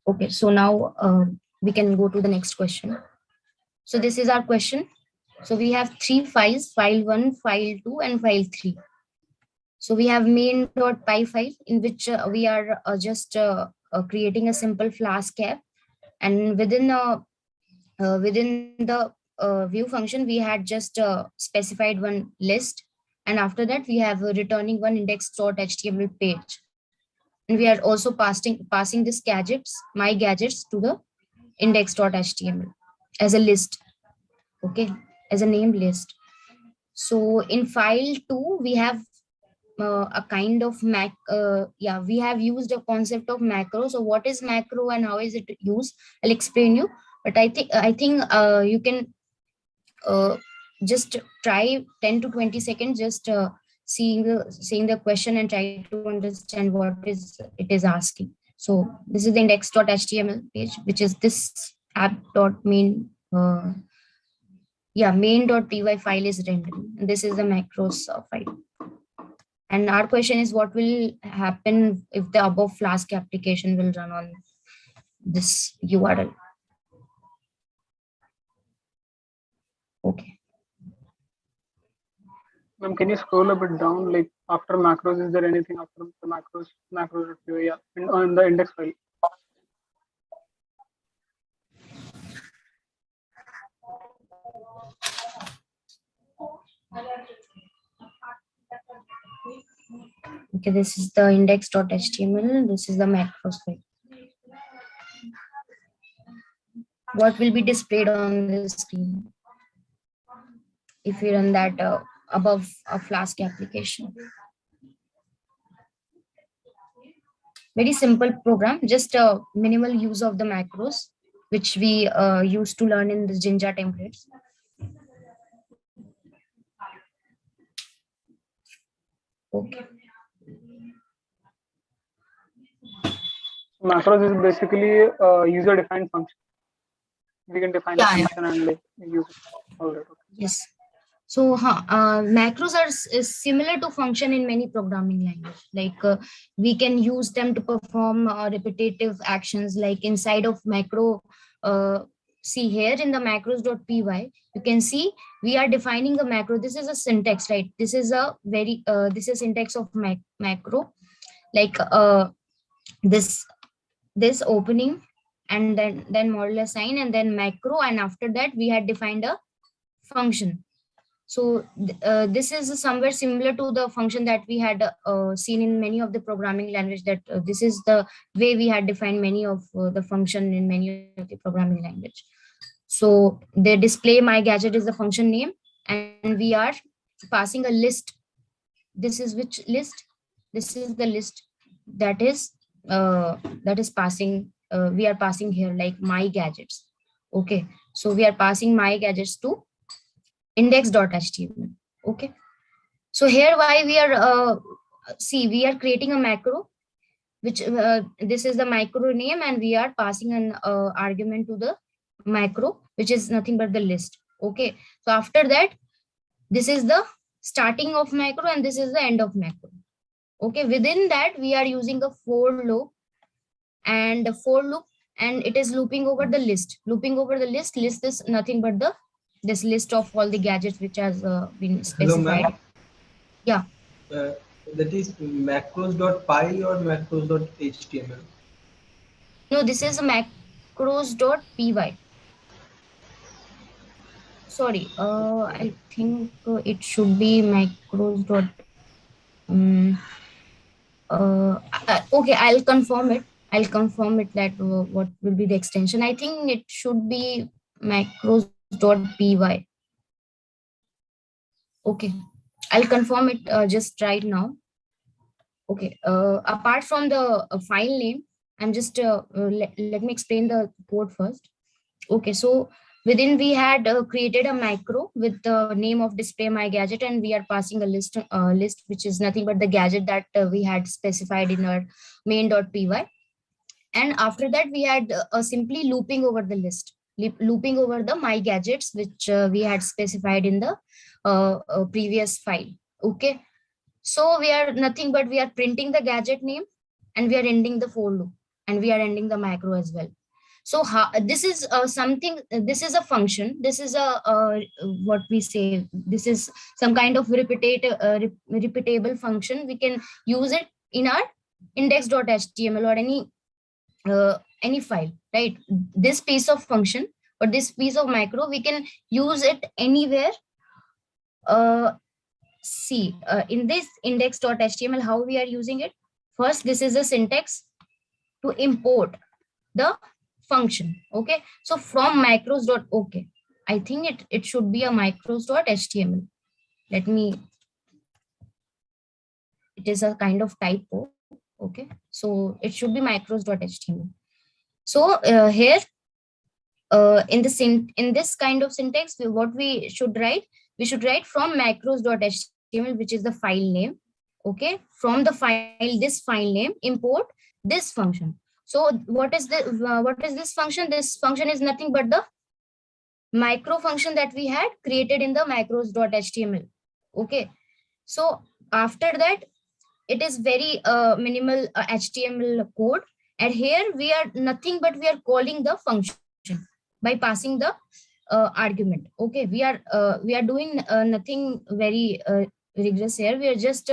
Okay, so now we can go to the next question. So this is our question. So we have 3 files, file 1, file 2, and file 3. So we have main.py file in which we are just creating a simple Flask app, and within the view function, we had just specified one list, and after that we have returning one index.html page, and we are also passing this my gadgets to the index.html as a list, okay, as a named list. So in file 2 we have a kind of we have used a concept of macro. So what is macro and how is it used, I'll explain you. But I think you can just try 10 to 20 seconds, just seeing the question and try to understand what is it is asking. So this is the index.html page, which is this app.main main.py file is rendering. This is the macros file. And our question is, what will happen if the above Flask application will run on this URL? Okay. Ma'am, can you scroll a bit down? Like after macros, is there anything after the macros.py? Yeah, on the index file. Okay, this is the index.html. This is the macros file. What will be displayed on the screen if we run that above a Flask application? Very simple program, just a minimal use of the macros, which we used to learn in the Jinja templates. Okay. Macros is basically a user-defined function. We can define a function and like use it. All right. Okay. Yes. So macros is similar to function in many programming language. Like we can use them to perform repetitive actions. Like inside of macro, see here in the macros.py, you can see we are defining a macro. This is a syntax, right? This is a this is syntax of macro. Like this opening, and then modular sign, and then macro, and after that we had defined a function. So this is somewhere similar to the function that we had seen in many of the programming language, that this is the way we had defined many of the function in many of the programming language. So the display my gadget is the function name, and we are passing a list. This is which list? This is the list that is passing. We are passing here like my gadgets. Okay, so we are passing my gadgets to index.html. Okay, so here why we are we are creating a macro, which this is the macro name, and we are passing an argument to the macro, which is nothing but the list. Okay, so after that, this is the starting of macro and this is the end of macro. Okay, within that we are using a for loop, and it is looping over the list. List is nothing but this list of all the gadgets which has been specified. Hello, yeah. That is macros.py or macros.html? No, this is macros.py. Sorry, I think it should be macros. Okay, I'll confirm it. That what will be the extension. I think it should be macros.py. Okay, I'll confirm it just right now. Okay, apart from the file name, I'm just let me explain the code first. Okay, so within we had created a macro with the name of display my gadget, and we are passing a list which is nothing but the gadget that we had specified in our main.py. And after that we had simply looping over the list, looping over the my gadgets which we had specified in the previous file. Okay, so we are nothing but we are printing the gadget name, and we are ending the for loop, and we are ending the macro as well. So this is something, this is a function, this is a what we say, this is some kind of repeatable function. We can use it in our index.html or any file, right? This piece of function or this piece of macro, we can use it anywhere. See, in this index.html, how we are using it. First, this is a syntax to import the function. Okay, so from macros.ok, I think it should be a macros.html. Let me, it is a kind of typo. Okay, so it should be macros.html. So here in this kind of syntax, what we should write, we should write from macros.html, which is the file name. Okay, from the file, this file name, import this function. So what is this function? This function is nothing but the micro function that we had created in the macros.html. Okay, so after that, it is very minimal HTML code, and here we are nothing but we are calling the function by passing the argument. Okay, we are doing nothing very rigorous here. We are just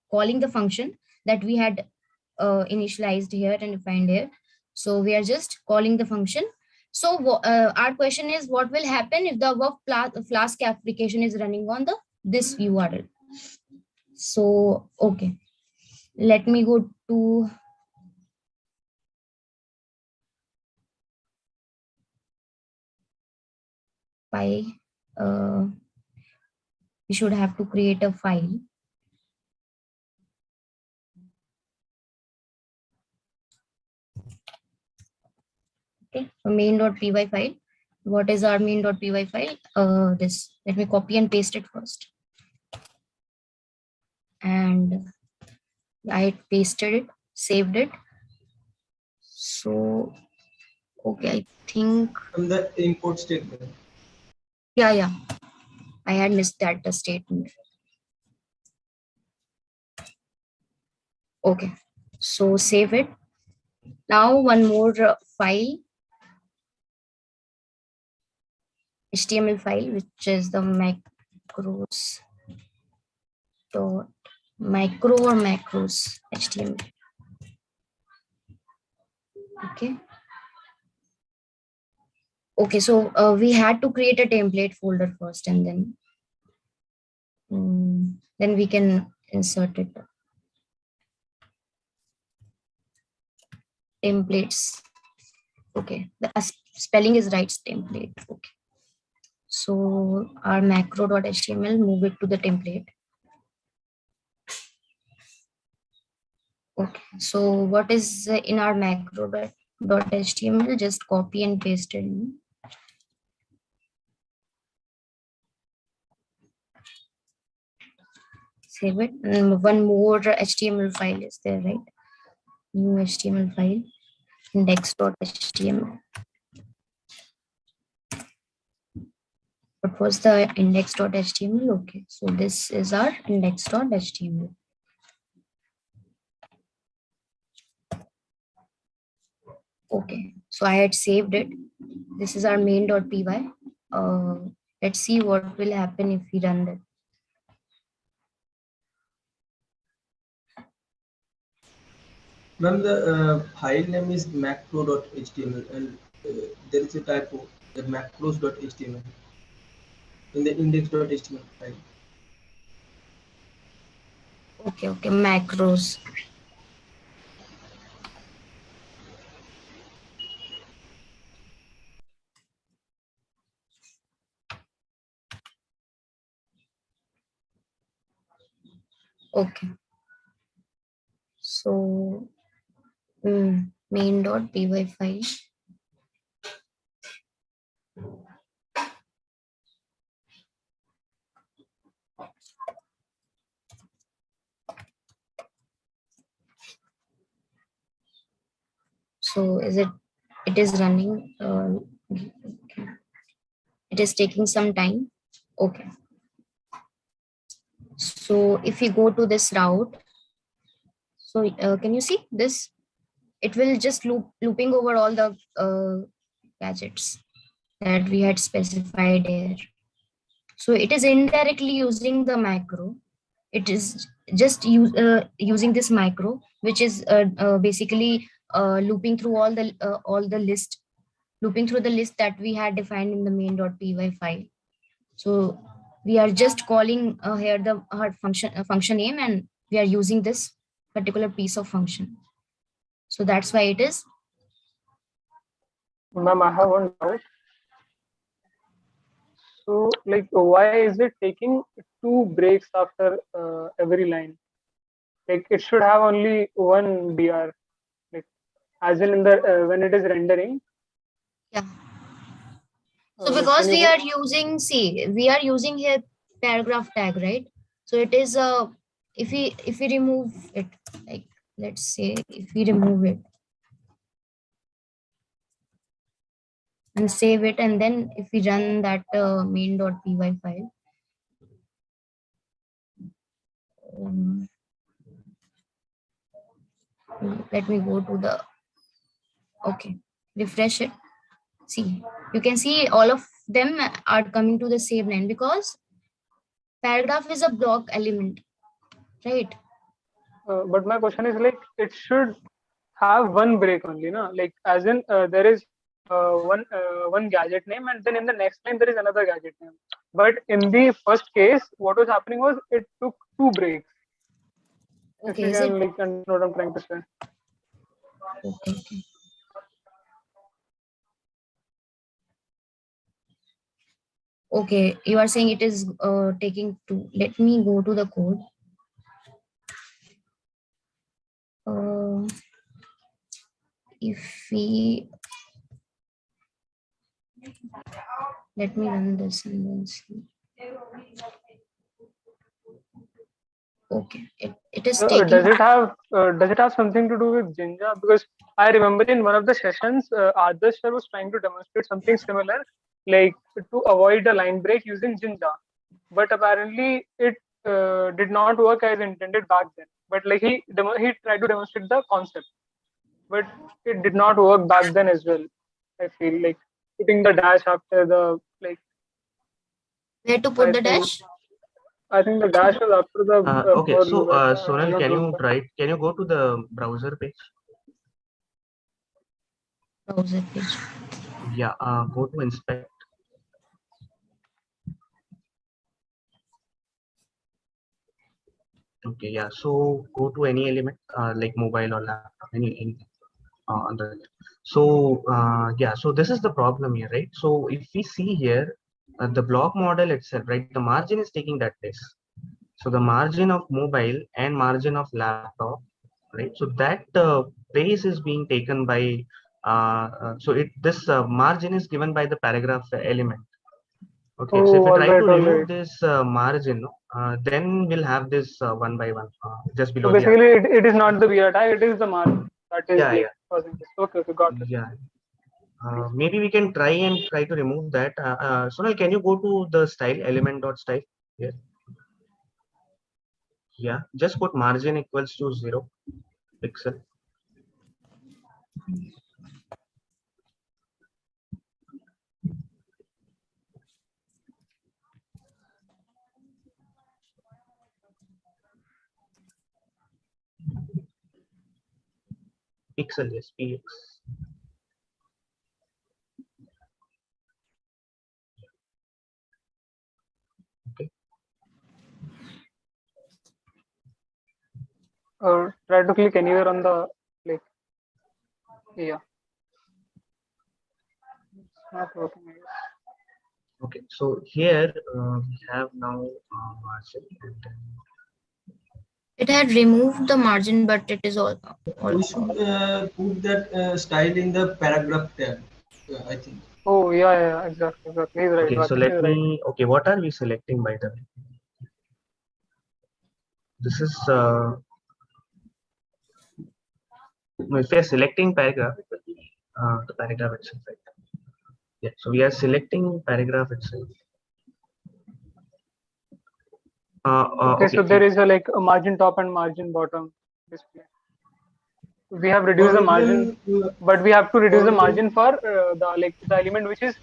calling the function that we had initialized here and defined here. So we are just calling the function. So our question is, what will happen if the above Flask application is running on this URL? So okay, let me go to we should have to create a file. Okay, a main.py file. What is our main.py file? This, let me copy and paste it first. And I pasted it, saved it. So okay, I think From the import statement. Yeah, I had missed that the statement. Okay, so save it. Now one more file, HTML file, which is the macros dot micro or macros HTML. Okay, so we had to create a template folder first, and then we can insert it. Templates. Okay, the spelling is right, template. Okay, so our macro.html, move it to the template. Okay, so what is in our macro.html? Just copy and paste it in. Save it. And one more HTML file is there, right? New HTML file, index.html. What was the index.html? Okay, so this is our index.html. Okay, so I had saved it. This is our main.py. Let's see what will happen if we run that. Ma'am, the file name is macro.html, and there is a typo, the macros.html in the index.html file. Okay, macros. Okay. So main.py file. So it is running. Okay. It is taking some time. Okay. So if we go to this route, so can you see this? it will just looping over all the gadgets that we had specified here. So it is indirectly using the macro. It is just using this macro, which is basically looping through all the list, looping through the list that we had defined in the main.py file. So we are just calling here the function name, and we are using this particular piece of function. So that's why it is. Ma'am, I have one doubt. So, like, why is it taking 2 breaks after every line? Like, it should have only one BR, like, as in the when it is rendering. Yeah. So because we are using, we are using here paragraph tag, right? So it is if we remove it, like, let's say if we remove it and save it, and then if we run that main.py file, let me go to the, okay, refresh it. See, you can see all of them are coming to the same line because paragraph is a block element, right? But my question is, like, it should have one break only, no? Like, as in there is one gadget name, and then in the next line there is another gadget name. But in the first case, what was happening was it took 2 breaks. Okay, if you can like understand what I'm trying to say. Okay. Okay, you are saying it is taking 2. Let me go to the code. If we, let me run this and then see. Okay, it is taking. Does it have something to do with Jinja? Because I remember in one of the sessions, Adarsh sir was trying to demonstrate something similar, like to avoid a line break using Jinja, but apparently it did not work as intended back then. But like he tried to demonstrate the concept, but it did not work back then as well. I feel like putting the dash after the like. Where to put the dash? I think the dash was after the. Okay, so Sonal, can you go to the browser page? Browser page. Yeah, go to inspect. Okay, yeah. So go to any element like mobile or laptop, any under. So yeah, so this is the problem here, right? So if we see here, the block model itself, right? The margin is taking that place. So the margin of mobile and margin of laptop, right? So that place is being taken by. So this margin is given by the paragraph element. Okay, so if we try to remove this margin, then we'll have this one by one just below. So basically, it is not the BR tag; it is the margin that is causing this. Okay, got it. Yeah. Maybe we can try to remove that. Sonal, can you go to the style element dot style here? Yeah, just put margin equals to 0 pixel. Pixel, yes, px. Okay. Try to click anywhere on the like. Yeah. It's not working. Okay, so here we have now margin. It had removed the margin, but it is all. We should put that style in the paragraph tab, I think. Oh yeah, exactly. He's right. Okay, so let me. Okay, what are we selecting by the way? This is if we are selecting paragraph, it will be the paragraph itself, right? Yeah, so we are selecting paragraph itself. Okay, so there is a like a margin top and margin bottom display. we have reduced Or the margin, even but we have to reduce the or margin for the element which is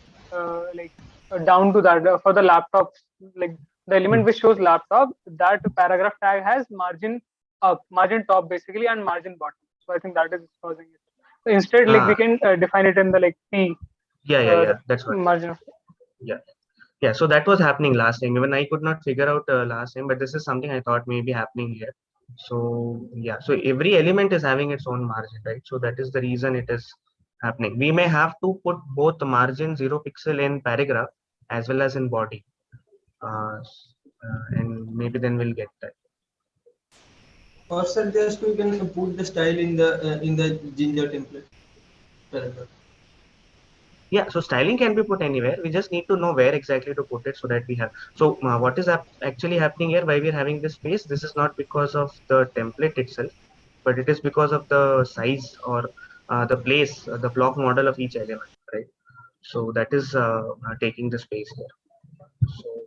down to that for the laptop, like the element which shows laptop, that paragraph tag has margin up, margin top basically, and margin bottom. So I think that is causing it. So instead, like we can define it in the like p Yeah. That's what. margin of. Yeah. Yeah. So that was happening last time. Even I could not figure out last time, but this is something I thought may be happening here. So yeah. So every element is having its own margin, right? So that is the reason it is happening. We may have to put both the margin 0 pixel in paragraph as well as in body, and maybe then we'll get that. or sir, just we can put the style in the Ginger template paragraph. Yeah, so styling can be put anywhere. We just need to know where exactly to put it so that we have. So what is actually happening here? Why we're having this space? This is not because of the template itself, but it is because of the size or the place, the block model of each element, right? So that is taking the space here. So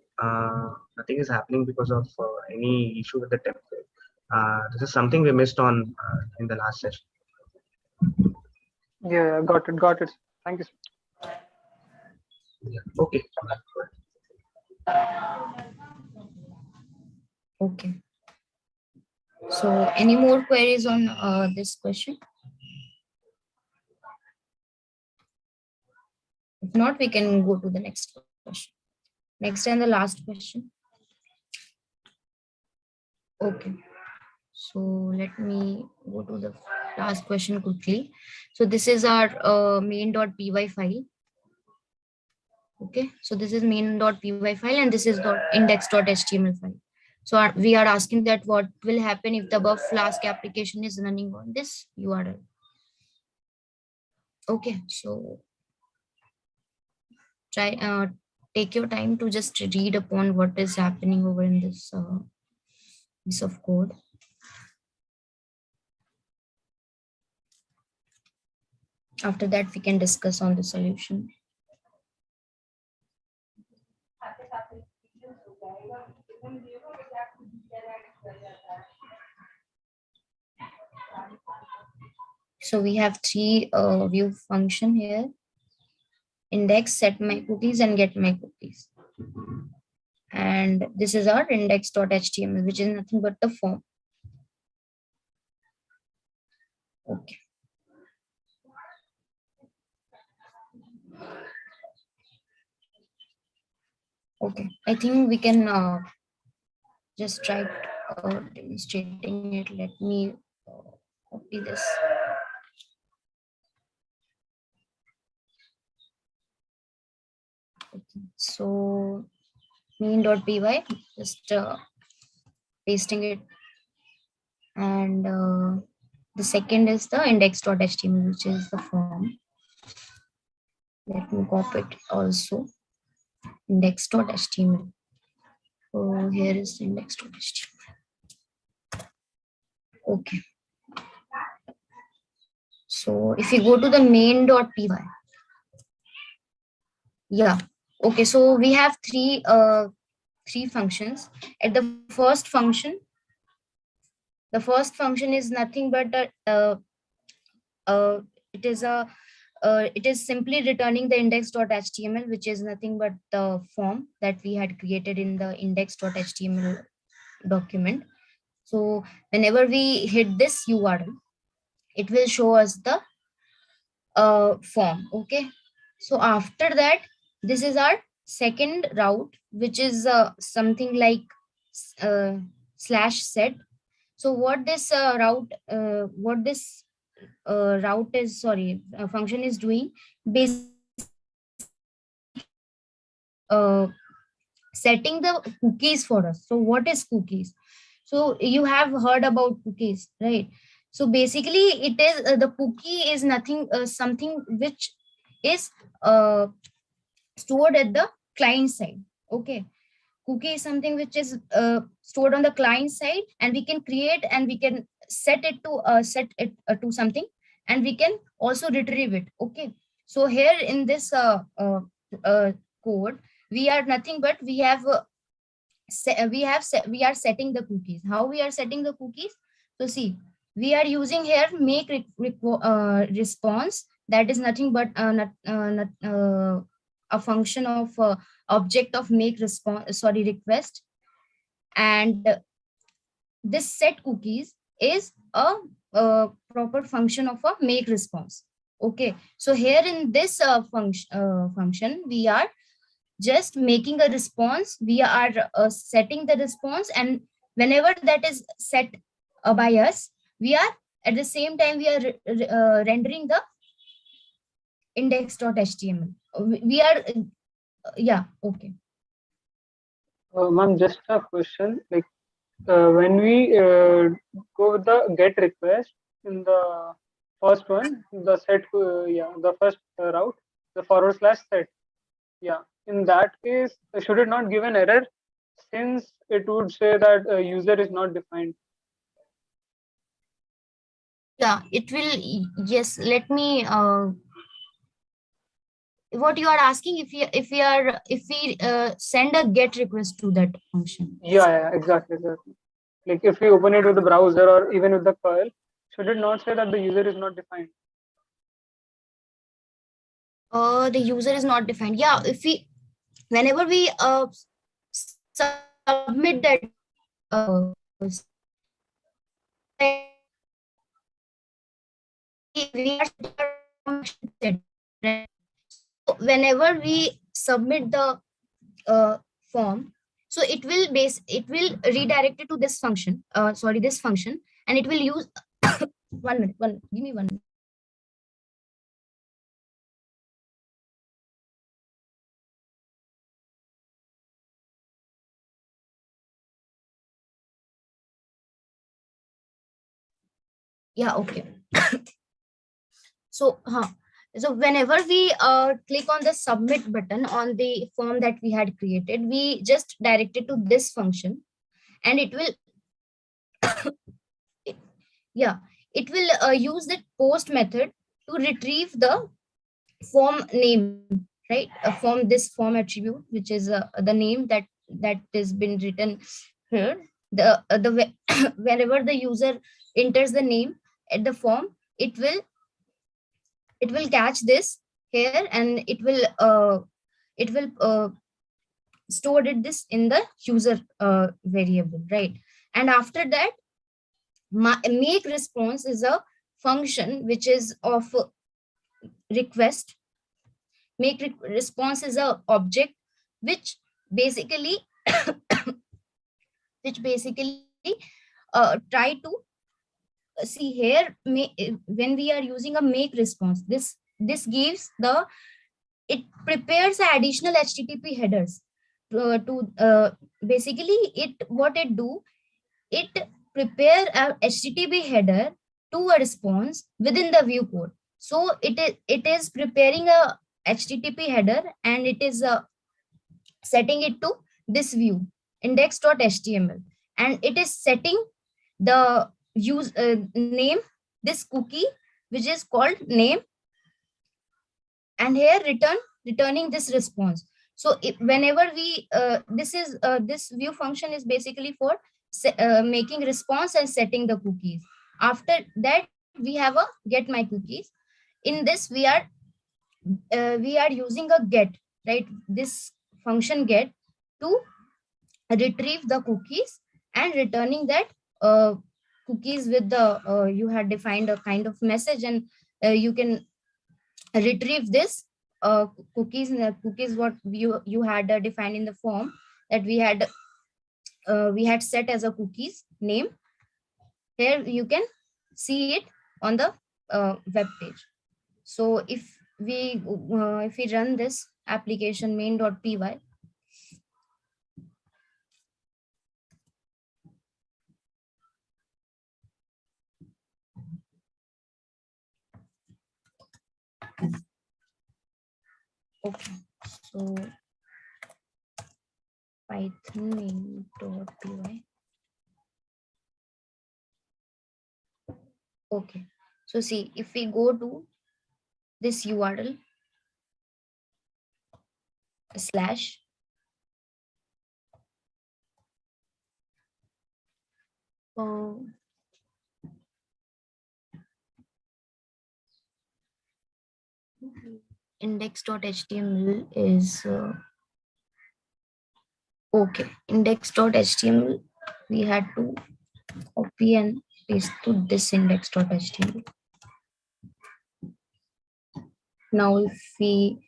nothing is happening because of any issue with the template. This is something we missed on in the last session. Yeah, got it. Thank you. Yeah. Okay. Okay. So any more queries on this question? If not, we can go to the next question. Next and the last question. Okay. So let me go to the last question quickly. So this is our main.py file. Okay. So this is main.py file and this is index.html file. So we are asking that what will happen if the above Flask application is running on this URL. Okay. So try take your time to just read upon what is happening over in this piece of code. After that, we can discuss on the solution. So we have three view function here: index, set my cookies, and get my cookies. And this is our index.html, which is nothing but the form. Okay. Okay, I think we can just try demonstrating it. Let me copy this. Okay, so main.py, just pasting it, and the second is the index.html, which is the form. Let me copy it also, index.html. So here is index.html. Okay. So if you go to the main.py, yeah. Okay, so we have three functions. At the first function is nothing but it is simply returning the index.html, which is nothing but the form that we had created in the index.html document. So whenever we hit this URL, it will show us the form. Okay, so after that, this is our second route, which is something like /set. So what this function is doing, basically setting the cookies for us. So what is cookies? So you have heard about cookies, right? So basically it is the cookie is nothing something which is stored at the client side. Okay, cookie is something which is stored on the client side, and we can create and we can set it to something, and we can also retrieve it. Okay, so here in this code, we are nothing but we are setting the cookies. How we are setting the cookies? So see, we are using here make response, that is nothing but a function of object of make response, sorry, request. And this set cookies is a proper function of a make response. Okay, so here in this function we are just making a response, we are setting the response, and whenever that is set by us, we are at the same time we are rendering the index.html. We are yeah, okay. Ma'am, just a question. Like when we go with the get request in the first one, the set, yeah, the first route, the forward slash set. Yeah, in that case, should it not give an error since it would say that user is not defined? Yeah, it will. Yes, let me what you are asking, if we send a get request to that function. Yeah, exactly. Like if we open it with the browser or even with the curl, should it not say that the user is not defined? The user is not defined. Yeah, if we, whenever we submit that we are set, right? So whenever we submit the form, so it will redirect it to this function, sorry, this function, and it will use 1 minute, give me 1 minute. Yeah, okay. So so whenever we click on the submit button on the form that we had created, we just direct it to this function, and it will yeah, it will use the post method to retrieve the form name, right? From this form attribute, which is the name that is been written here. Whenever the user enters the name at the form, it will catch this here, and it will store it this in the user variable, right? And after that, make response is a function which is of request. Make response is a object which basically try to see here, when we are using a make response, this gives the, it prepares additional http headers to basically it, what it do, it prepare a http header to a response within the view code. So it is preparing a http header, and it is setting it to this view index.html, and it is setting the use name, this cookie which is called name, and here returning this response. So whenever we this view function is basically for making response and setting the cookies. After that, we have a get my cookies. In this, we are using a get, right? This function get to retrieve the cookies and returning that cookies with the you had defined a kind of message, and you can retrieve this cookies, cookies what you had defined in the form that we had set as a cookies name. Here you can see it on the web page. So if we run this application main.py, okay, so python main.py. Okay, so see, if we go to this URL slash index.html is okay. Index.html, we had to copy and paste to this index.html. Now if we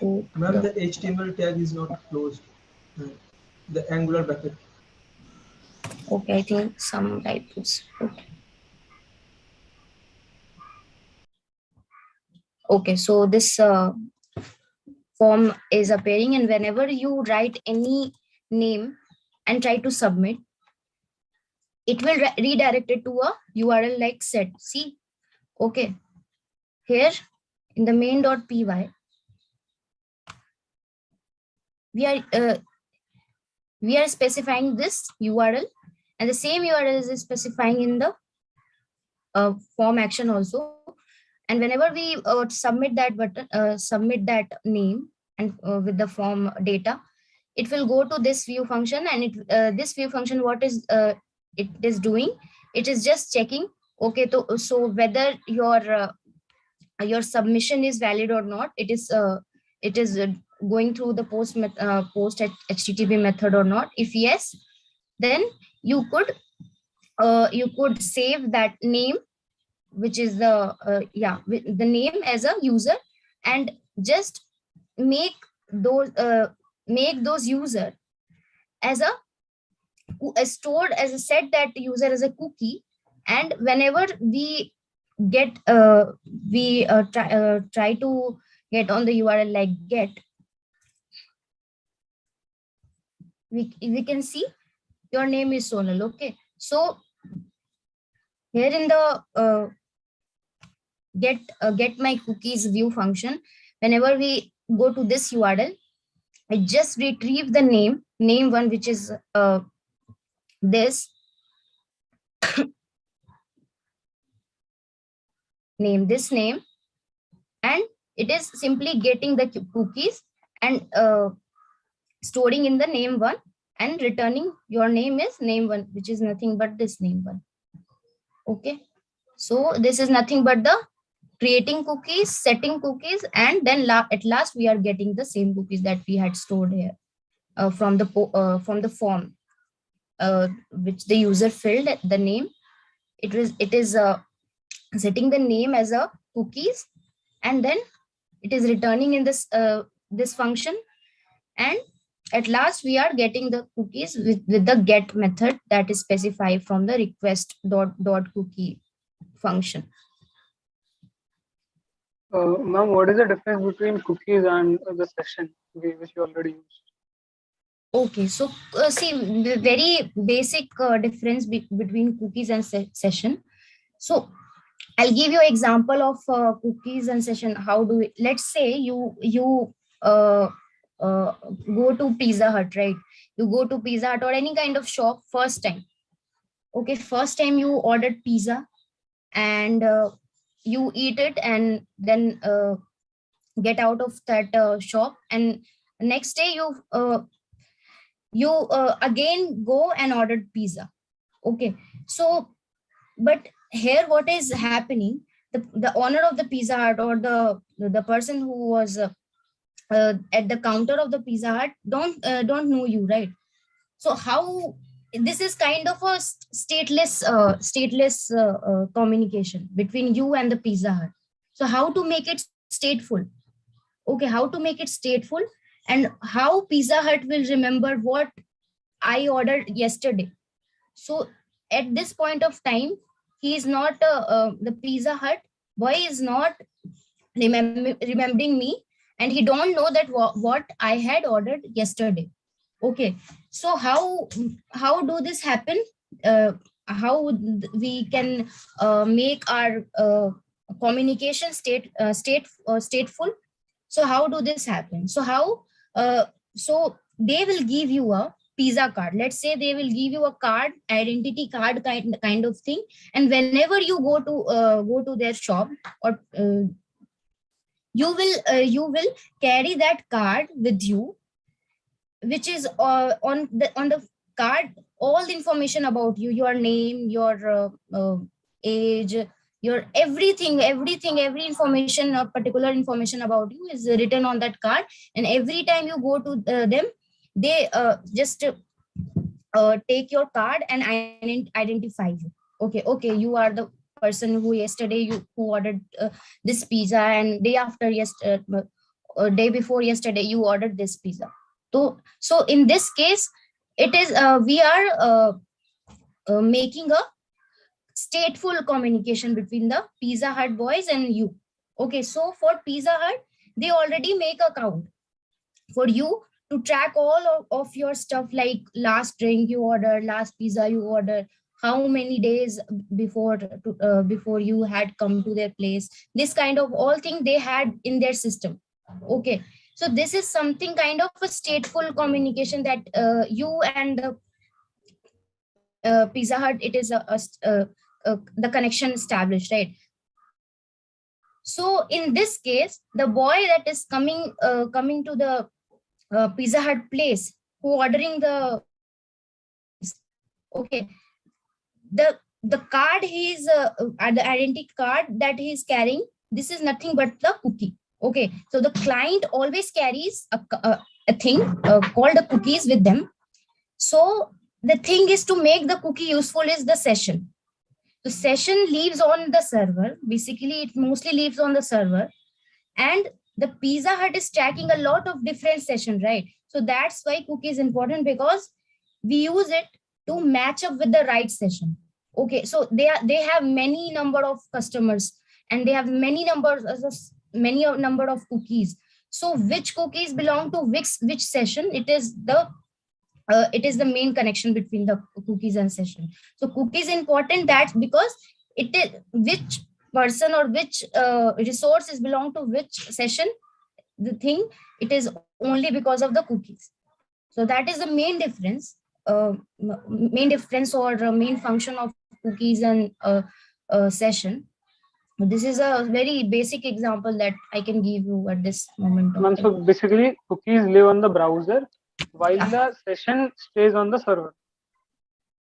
go to Ma'am, the HTML tag is not closed. The Angular bracket. okay, I think some typos. Okay, so this form is appearing, and whenever you write any name and try to submit, it will redirect it to a URL like set. See, okay, here in the main.py, we are specifying this URL, and the same URL is specifying in the form action also. And whenever we submit that button, submit that name and with the form data, it will go to this view function, and this view function, what is it is doing? It is just checking, okay, so whether your submission is valid or not. It is going through the post HTTP method or not. If yes, then you could save that name, which is the name as a user, and just make those user as stored as a set that user as a cookie. And whenever we get try to get on the URL like get, we can see your name is Sonal. Okay, so here in the get my cookies view function, whenever we go to this URL, I just retrieve the name one, which is this name, and it is simply getting the cookies and storing in the name one and returning your name is name one, which is nothing but this name one. Okay, so this is nothing but the creating cookies, setting cookies, and then at last we are getting the same cookies that we had stored here from the form which the user filled the name. It is setting the name as a cookies, and then it is returning in this function, and at last we are getting the cookies with the get method that is specified from the request dot cookie function. Ma'am, what is the difference between cookies and the session which you already used? Okay, so see, the very basic difference between cookies and session. So I'll give you an example of cookies and session. How do we, let's say you go to Pizza Hut, right? You go to Pizza Hut or any kind of shop first time. Okay, first time you ordered pizza and you eat it, and then get out of that shop, and next day you again go and ordered pizza. Okay, so but here what is happening, the owner of the Pizza Hut or the person who was at the counter of the Pizza Hut don't know you, right? So how, this is kind of a stateless communication between you and the Pizza Hut. So how to make it stateful? Okay, how to make it stateful, and how Pizza Hut will remember what I ordered yesterday. So at this point of time, he is not the Pizza Hut boy is not remembering me, and he don't know that what I had ordered yesterday. Okay, so how do this happen? How we can make our communication stateful? So how do this happen? So how so they will give you a pizza card. Let's say they will give you a card, identity card kind of thing, and whenever you go to their shop, or you will carry that card with you, which is on the card all the information about you, your name, your age, Your everything, every information, particular information about you is written on that card, and every time you go to them, they just take your card and identify you. Okay, you are the person who yesterday who ordered this pizza, and day after day before yesterday you ordered this pizza. So in this case, it is we are making a stateful communication between the Pizza Hut boys and you. Okay, so for Pizza Hut, they already make a count for you to track all of your stuff, like last drink you ordered, last pizza you ordered, how many days before you had come to their place. This kind of all thing they had in their system. Okay, so this is something kind of a stateful communication that you and the Pizza Hut, it is the connection established, right? So in this case, the boy that is coming to the Pizza Hut place, who ordering the, okay, the card he's the identity card that he's carrying, this is nothing but the cookie. Okay, so the client always carries a thing called the cookies with them. So the thing is to make the cookie useful is the session. The session lives on the server. Basically, it mostly lives on the server, and the Pizza Hut is tracking a lot of different sessions, right? So that's why cookie is important, because we use it to match up with the right session. Okay, so they have many number of customers, and they have many number of cookies. So which cookies belong to which session? It is the main connection between the cookies and session. So cookie is important, that because it is which person or which resource is belong to which session, the thing, it is only because of the cookies. So that is the main difference, or main function of cookies and session. This is a very basic example that I can give you at this moment. Ma'am, so basically cookies live on the browser while the session stays on the server.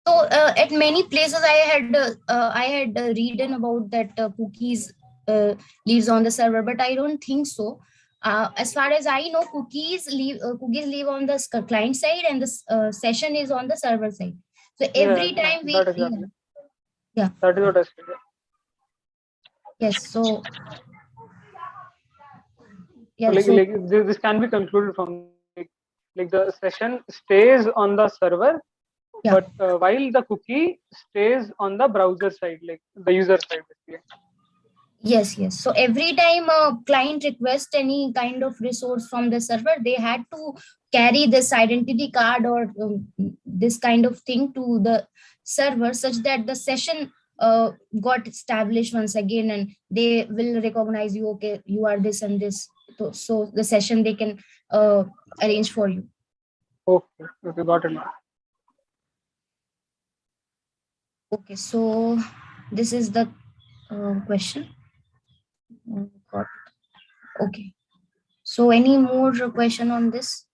So at many places I had read about that cookies lives on the server, but I don't think so. As far as I know, cookies live on the client side, and the session is on the server side. So every time we, exactly. Yeah, that is what I said. Yes, so yeah, so like this can be concluded from like the session stays on the server, but while the cookie stays on the browser side, like the user side, basically. Yes. So every time a client requests any kind of resource from the server, they had to carry this identity card or this kind of thing to the server, such that the session got established once again, and they will recognize you. Okay, you are this and this. So the session they can arrange for you. Okay, got it. Okay, so this is the question. Got it. Okay. So any more question on this?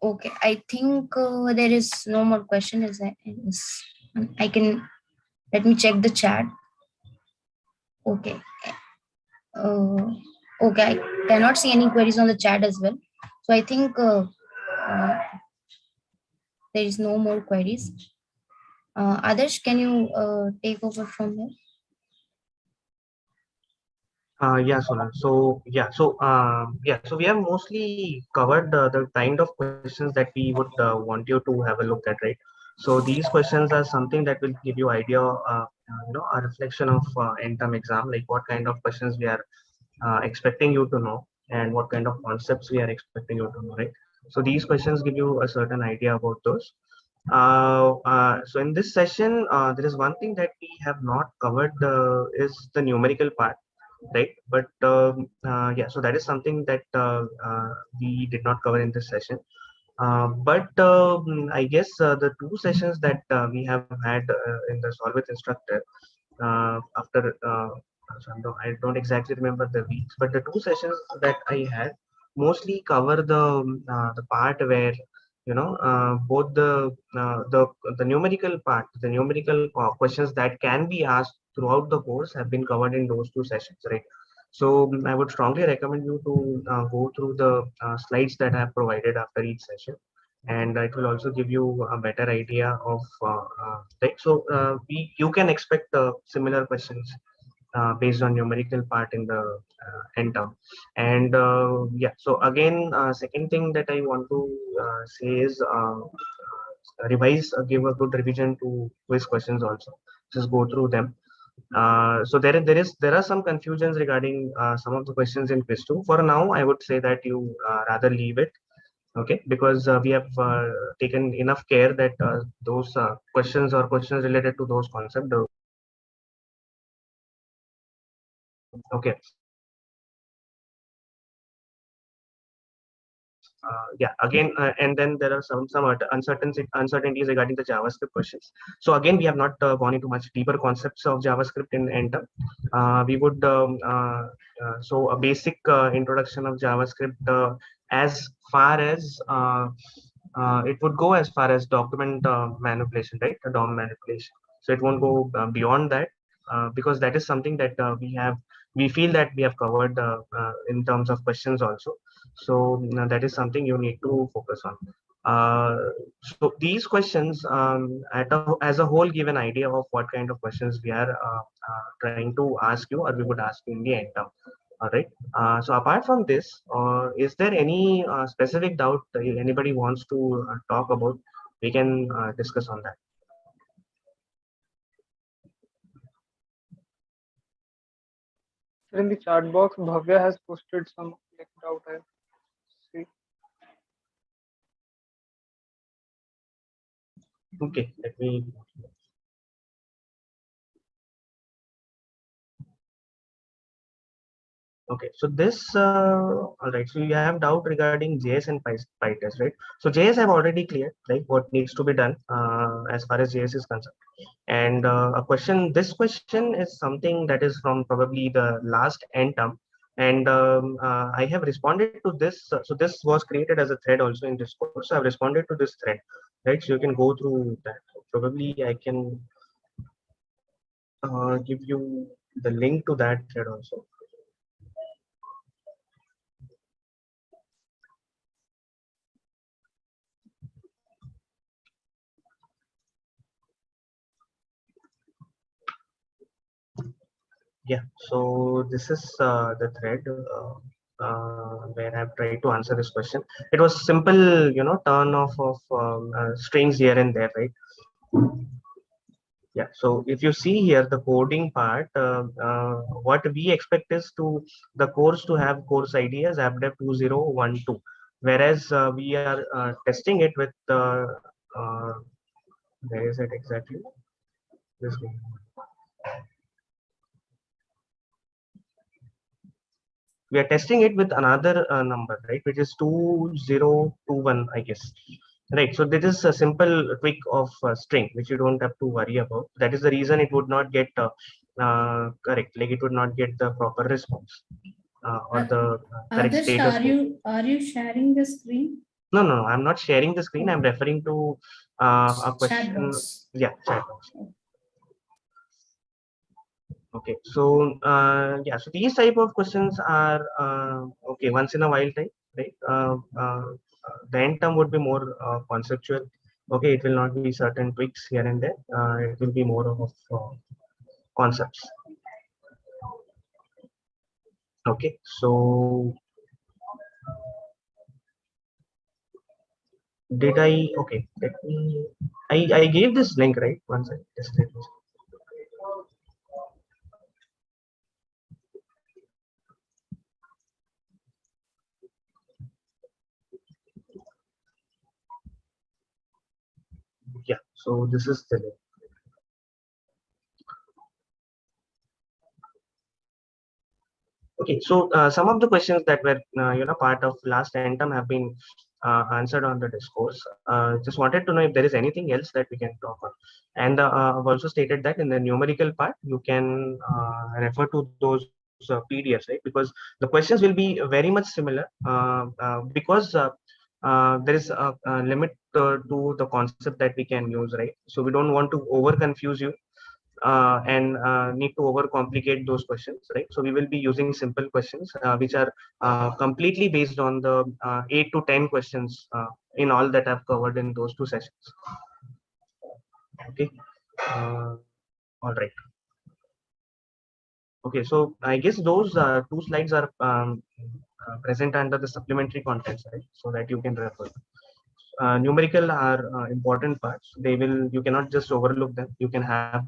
Okay, I think there is no more question. I can, let me check the chat. Okay. Okay, I cannot see any queries on the chat as well. So I think there is no more queries. Adarsh, can you take over from here? Yeah, Sonal. So we have mostly covered the kind of questions that we would want you to have a look at, right? So these questions are something that will give you idea, a reflection of end-term exam, like what kind of questions we are expecting you to know, and what kind of concepts we are expecting you to know, right? So these questions give you a certain idea about those. So in this session, there is one thing that we have not covered is the numerical part, right? But so that is something that we did not cover in this session. But I guess the two sessions that we have had in the Solve with Instructor after I don't exactly remember the weeks, but the two sessions that I had mostly cover the part where both the numerical part, the numerical questions that can be asked throughout the course have been covered in those two sessions, right? So I would strongly recommend you to go through the slides that I have provided after each session, and it will also give you a better idea of like, so you can expect similar questions based on numerical part in the end term. And yeah, so again, second thing that I want to say is revise, give a good revision to quiz questions also. Just go through them. So there are some confusions regarding some of the questions in quiz 2. For now, I would say that you rather leave it, okay, because we have taken enough care that those questions or questions related to those concepts, okay. Yeah, again, and then there are some uncertainties regarding the JavaScript questions. So again, we have not gone into much deeper concepts of JavaScript in Enter. We would so a basic introduction of JavaScript, as far as it would go as far as document manipulation, right? The DOM manipulation. So it won't go beyond that, because that is something that we feel that we have covered in terms of questions also. So that is something you need to focus on. So these questions as a whole give an idea of what kind of questions we are trying to ask you, or we would ask you in the end term. All right. So apart from this, is there any specific doubt that anybody wants to talk about? We can discuss on that. So in the chat box, Bhavya has posted some like doubt. I see. Okay, let me. Okay, so this, all right, so you have doubt regarding JS and PyTest, right? So JS I've already cleared, like what needs to be done as far as JS is concerned. And this question is something that is from probably the last end term. And I have responded to this. So this was created as a thread also in Discord. So I've responded to this thread, right? So you can go through that. Probably I can give you the link to that thread also. Yeah, so this is the thread where I've tried to answer this question. It was simple, turn off of strings here and there, right? Yeah, so if you see here the coding part, what we expect is the course to have course ID as AppDev 2012, whereas we are testing it with where is it exactly? This one. We are testing it with another number, right, which is 2021, I guess. Right, so this is a simple tweak of string, which you don't have to worry about. That is the reason it would not get correct, like it would not get the proper response or the correct Adarsh, status. are you sharing the screen? No, I'm not sharing the screen. I'm referring to a question. Chat box. Yeah, chat box. Okay, so yeah, so these type of questions are okay once in a while type, right? The end term would be more conceptual. Okay, it will not be certain tweaks here and there. It will be more of concepts. Okay, so did I? Okay, let me. I gave this link, right? Once I tested this. Yeah, so this is the link. Okay, so some of the questions that were part of last end term have been answered on the discourse. Just wanted to know if there is anything else that we can talk on. And I've also stated that in the numerical part, you can refer to those PDFs, right? Because the questions will be very much similar, because there is a limit to the concept that we can use, right? So we don't want to over confuse you and need to over complicate those questions, right? So we will be using simple questions which are completely based on the 8 to 10 questions in all that I've covered in those 2 sessions. Okay. All right. Okay, so I guess those 2 slides are present under the supplementary contents, right? So that you can refer. Numerical are important parts. You cannot just overlook them. You can have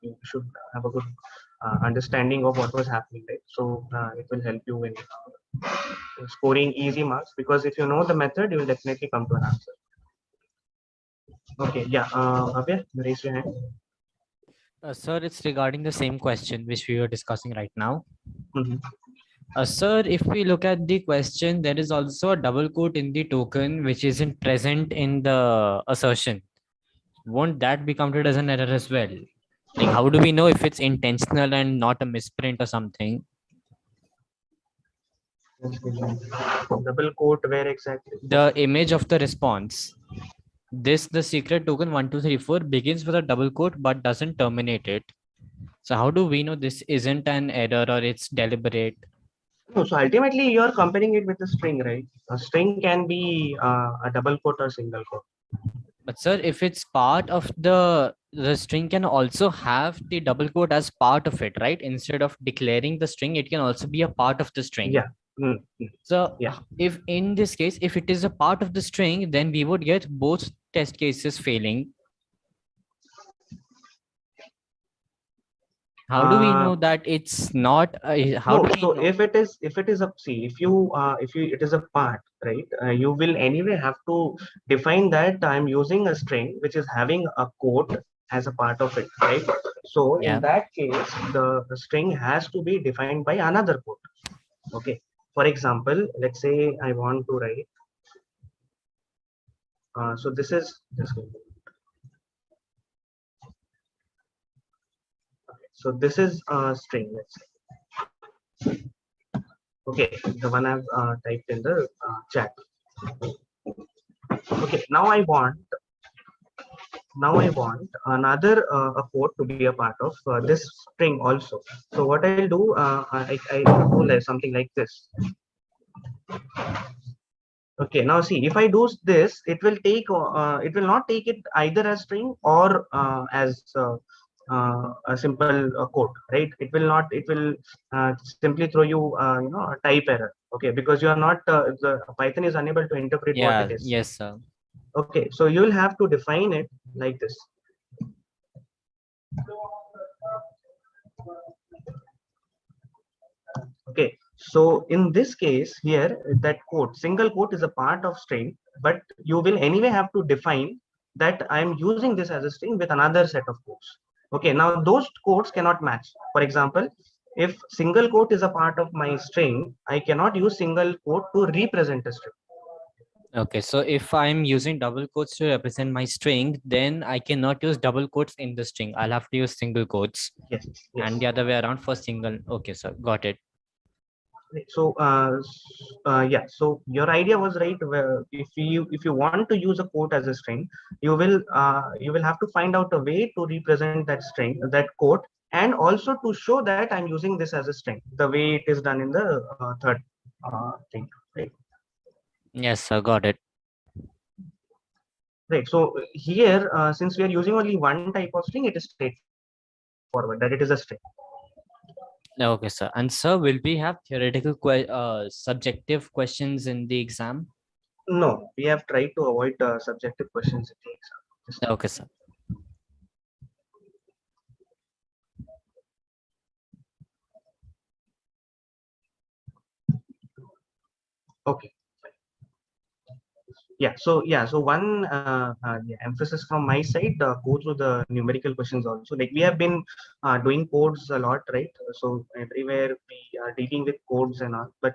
you should have a good understanding of what was happening, right? So it will help you in scoring easy marks, because if you know the method, you will definitely come to an answer. Okay, yeah, Bhavya, raise your hand. Sir, it's regarding the same question which we were discussing right now. Mhm. Sir, if we look at the question, there is also a double quote in the token which isn't present in the assertion. Won't that be counted as an error as well? Like, how do we know if it's intentional and not a misprint or something? Double quote where exactly? The image of the response. The secret token 1234 begins with a double quote but doesn't terminate it. So how do we know this isn't an error or it's deliberate? No, so ultimately you are comparing it with a string, right? A string can be a double quote or single quote. But sir, if it's part of the string can also have the double quote as part of it, right? Instead of declaring the string, it can also be a part of the string. Yeah. So yeah. if in this case, if it is a part of the string, then we would get both test cases failing. How do we know that it's not? How no, do we so know? if it is a see, if it is a part, right? You will anyway have to define that I'm using a string which is having a quote as a part of it, right? So Yeah. in that case, the string has to be defined by another quote. Okay. For example, let's say I want to write. So this is this. So this is a string, let's say. Okay, the one I've typed in the chat. Okay, now I want another a quote to be a part of this string also. So what I'll do, I do like something like this. Okay, now see, if I do this, it will not take it either as string or as a simple quote, right? It will simply throw you a type error. Okay, because you are not the Python is unable to interpret what it is. Yes, sir. Okay, so you will have to define it like this. Okay, so in this case here, that quote, single quote is a part of string, but you will anyway have to define that I'm using this as a string with another set of quotes. Okay, now those quotes cannot match. For example, if single quote is a part of my string, I cannot use single quote to represent a string. Okay, so if I'm using double quotes to represent my string, then I cannot use double quotes in the string. I'll have to use single quotes. Yes. And the other way around for single. Okay, sir, got it. So yeah, so your idea was right. Where if you want to use a quote as a string, you will have to find out a way to represent that string, that quote, and also to show that I'm using this as a string, the way it is done in the third thing, right? Yes, sir, got it. Right. So here, since we are using only one type of string, it is straightforward that it is a string. Okay, sir. And sir, will we have theoretical subjective questions in the exam? No, we have tried to avoid subjective questions in the exam. Okay, sir. Okay. So one emphasis from my side, go through the numerical questions also. Like we have been doing codes a lot, right? So everywhere we are dealing with codes and all, but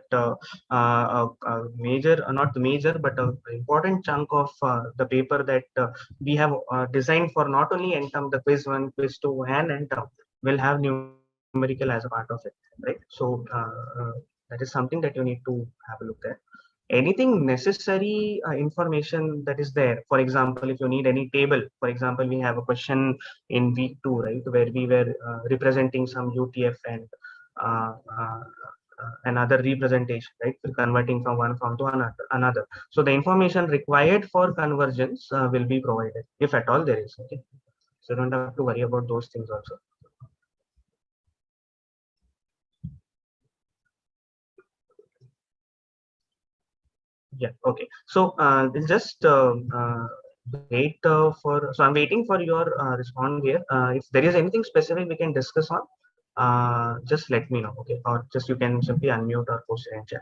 major, not the major, but an important chunk of the paper that we have designed for not only end term, the quiz 1, quiz 2, and end term will have numerical numerical as a part of it, right? So that is something that you need to have a look at. Anything necessary information that is there. For example, if you need any table, for example, we have a question in week 2, right, where we were representing some UTF and another representation, right, converting from one form to another. So the information required for convergence will be provided, if at all there is. Okay, so you don't have to worry about those things also. Yeah, okay. So we'll just wait for, so I'm waiting for your response here. If there is anything specific we can discuss on, just let me know, okay? Or just you can simply unmute or post it in chat.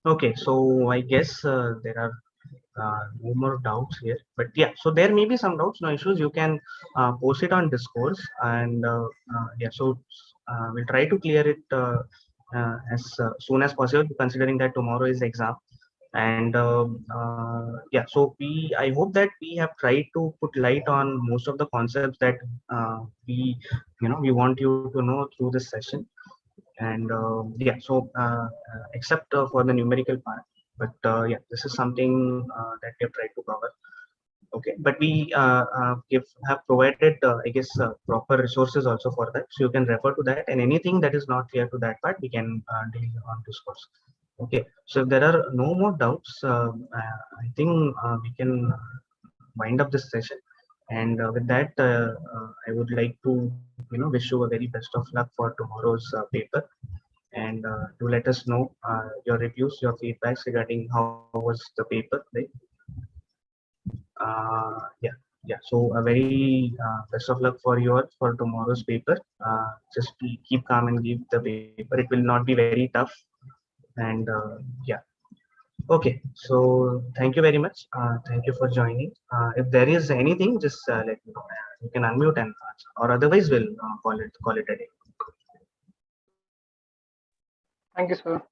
Okay, so I guess there are no more doubts here, but yeah, so there may be some doubts, no issues. You can post it on discourse, and yeah, so we'll try to clear it as soon as possible, considering that tomorrow is exam. And yeah, so I hope that we have tried to put light on most of the concepts that we want you to know through this session. And yeah, so except for the numerical part, but yeah, this is something that we have tried to cover. Okay, but we have provided I guess proper resources also for that, so you can refer to that, and anything that is not clear to that part we can deal on discourse. Okay, so if there are no more doubts, I think we can wind up this session. And with that, I would like to wish you a very best of luck for tomorrow's paper. And do let us know your reviews, your feedbacks regarding how was the paper, right? Yeah, yeah. So a very best of luck for tomorrow's paper. Just keep calm and give the paper. It will not be very tough. And yeah. Okay. So thank you very much. Thank you for joining. If there is anything, just let me know. You can unmute and answer, or otherwise we'll call it a day. Thank you, sir.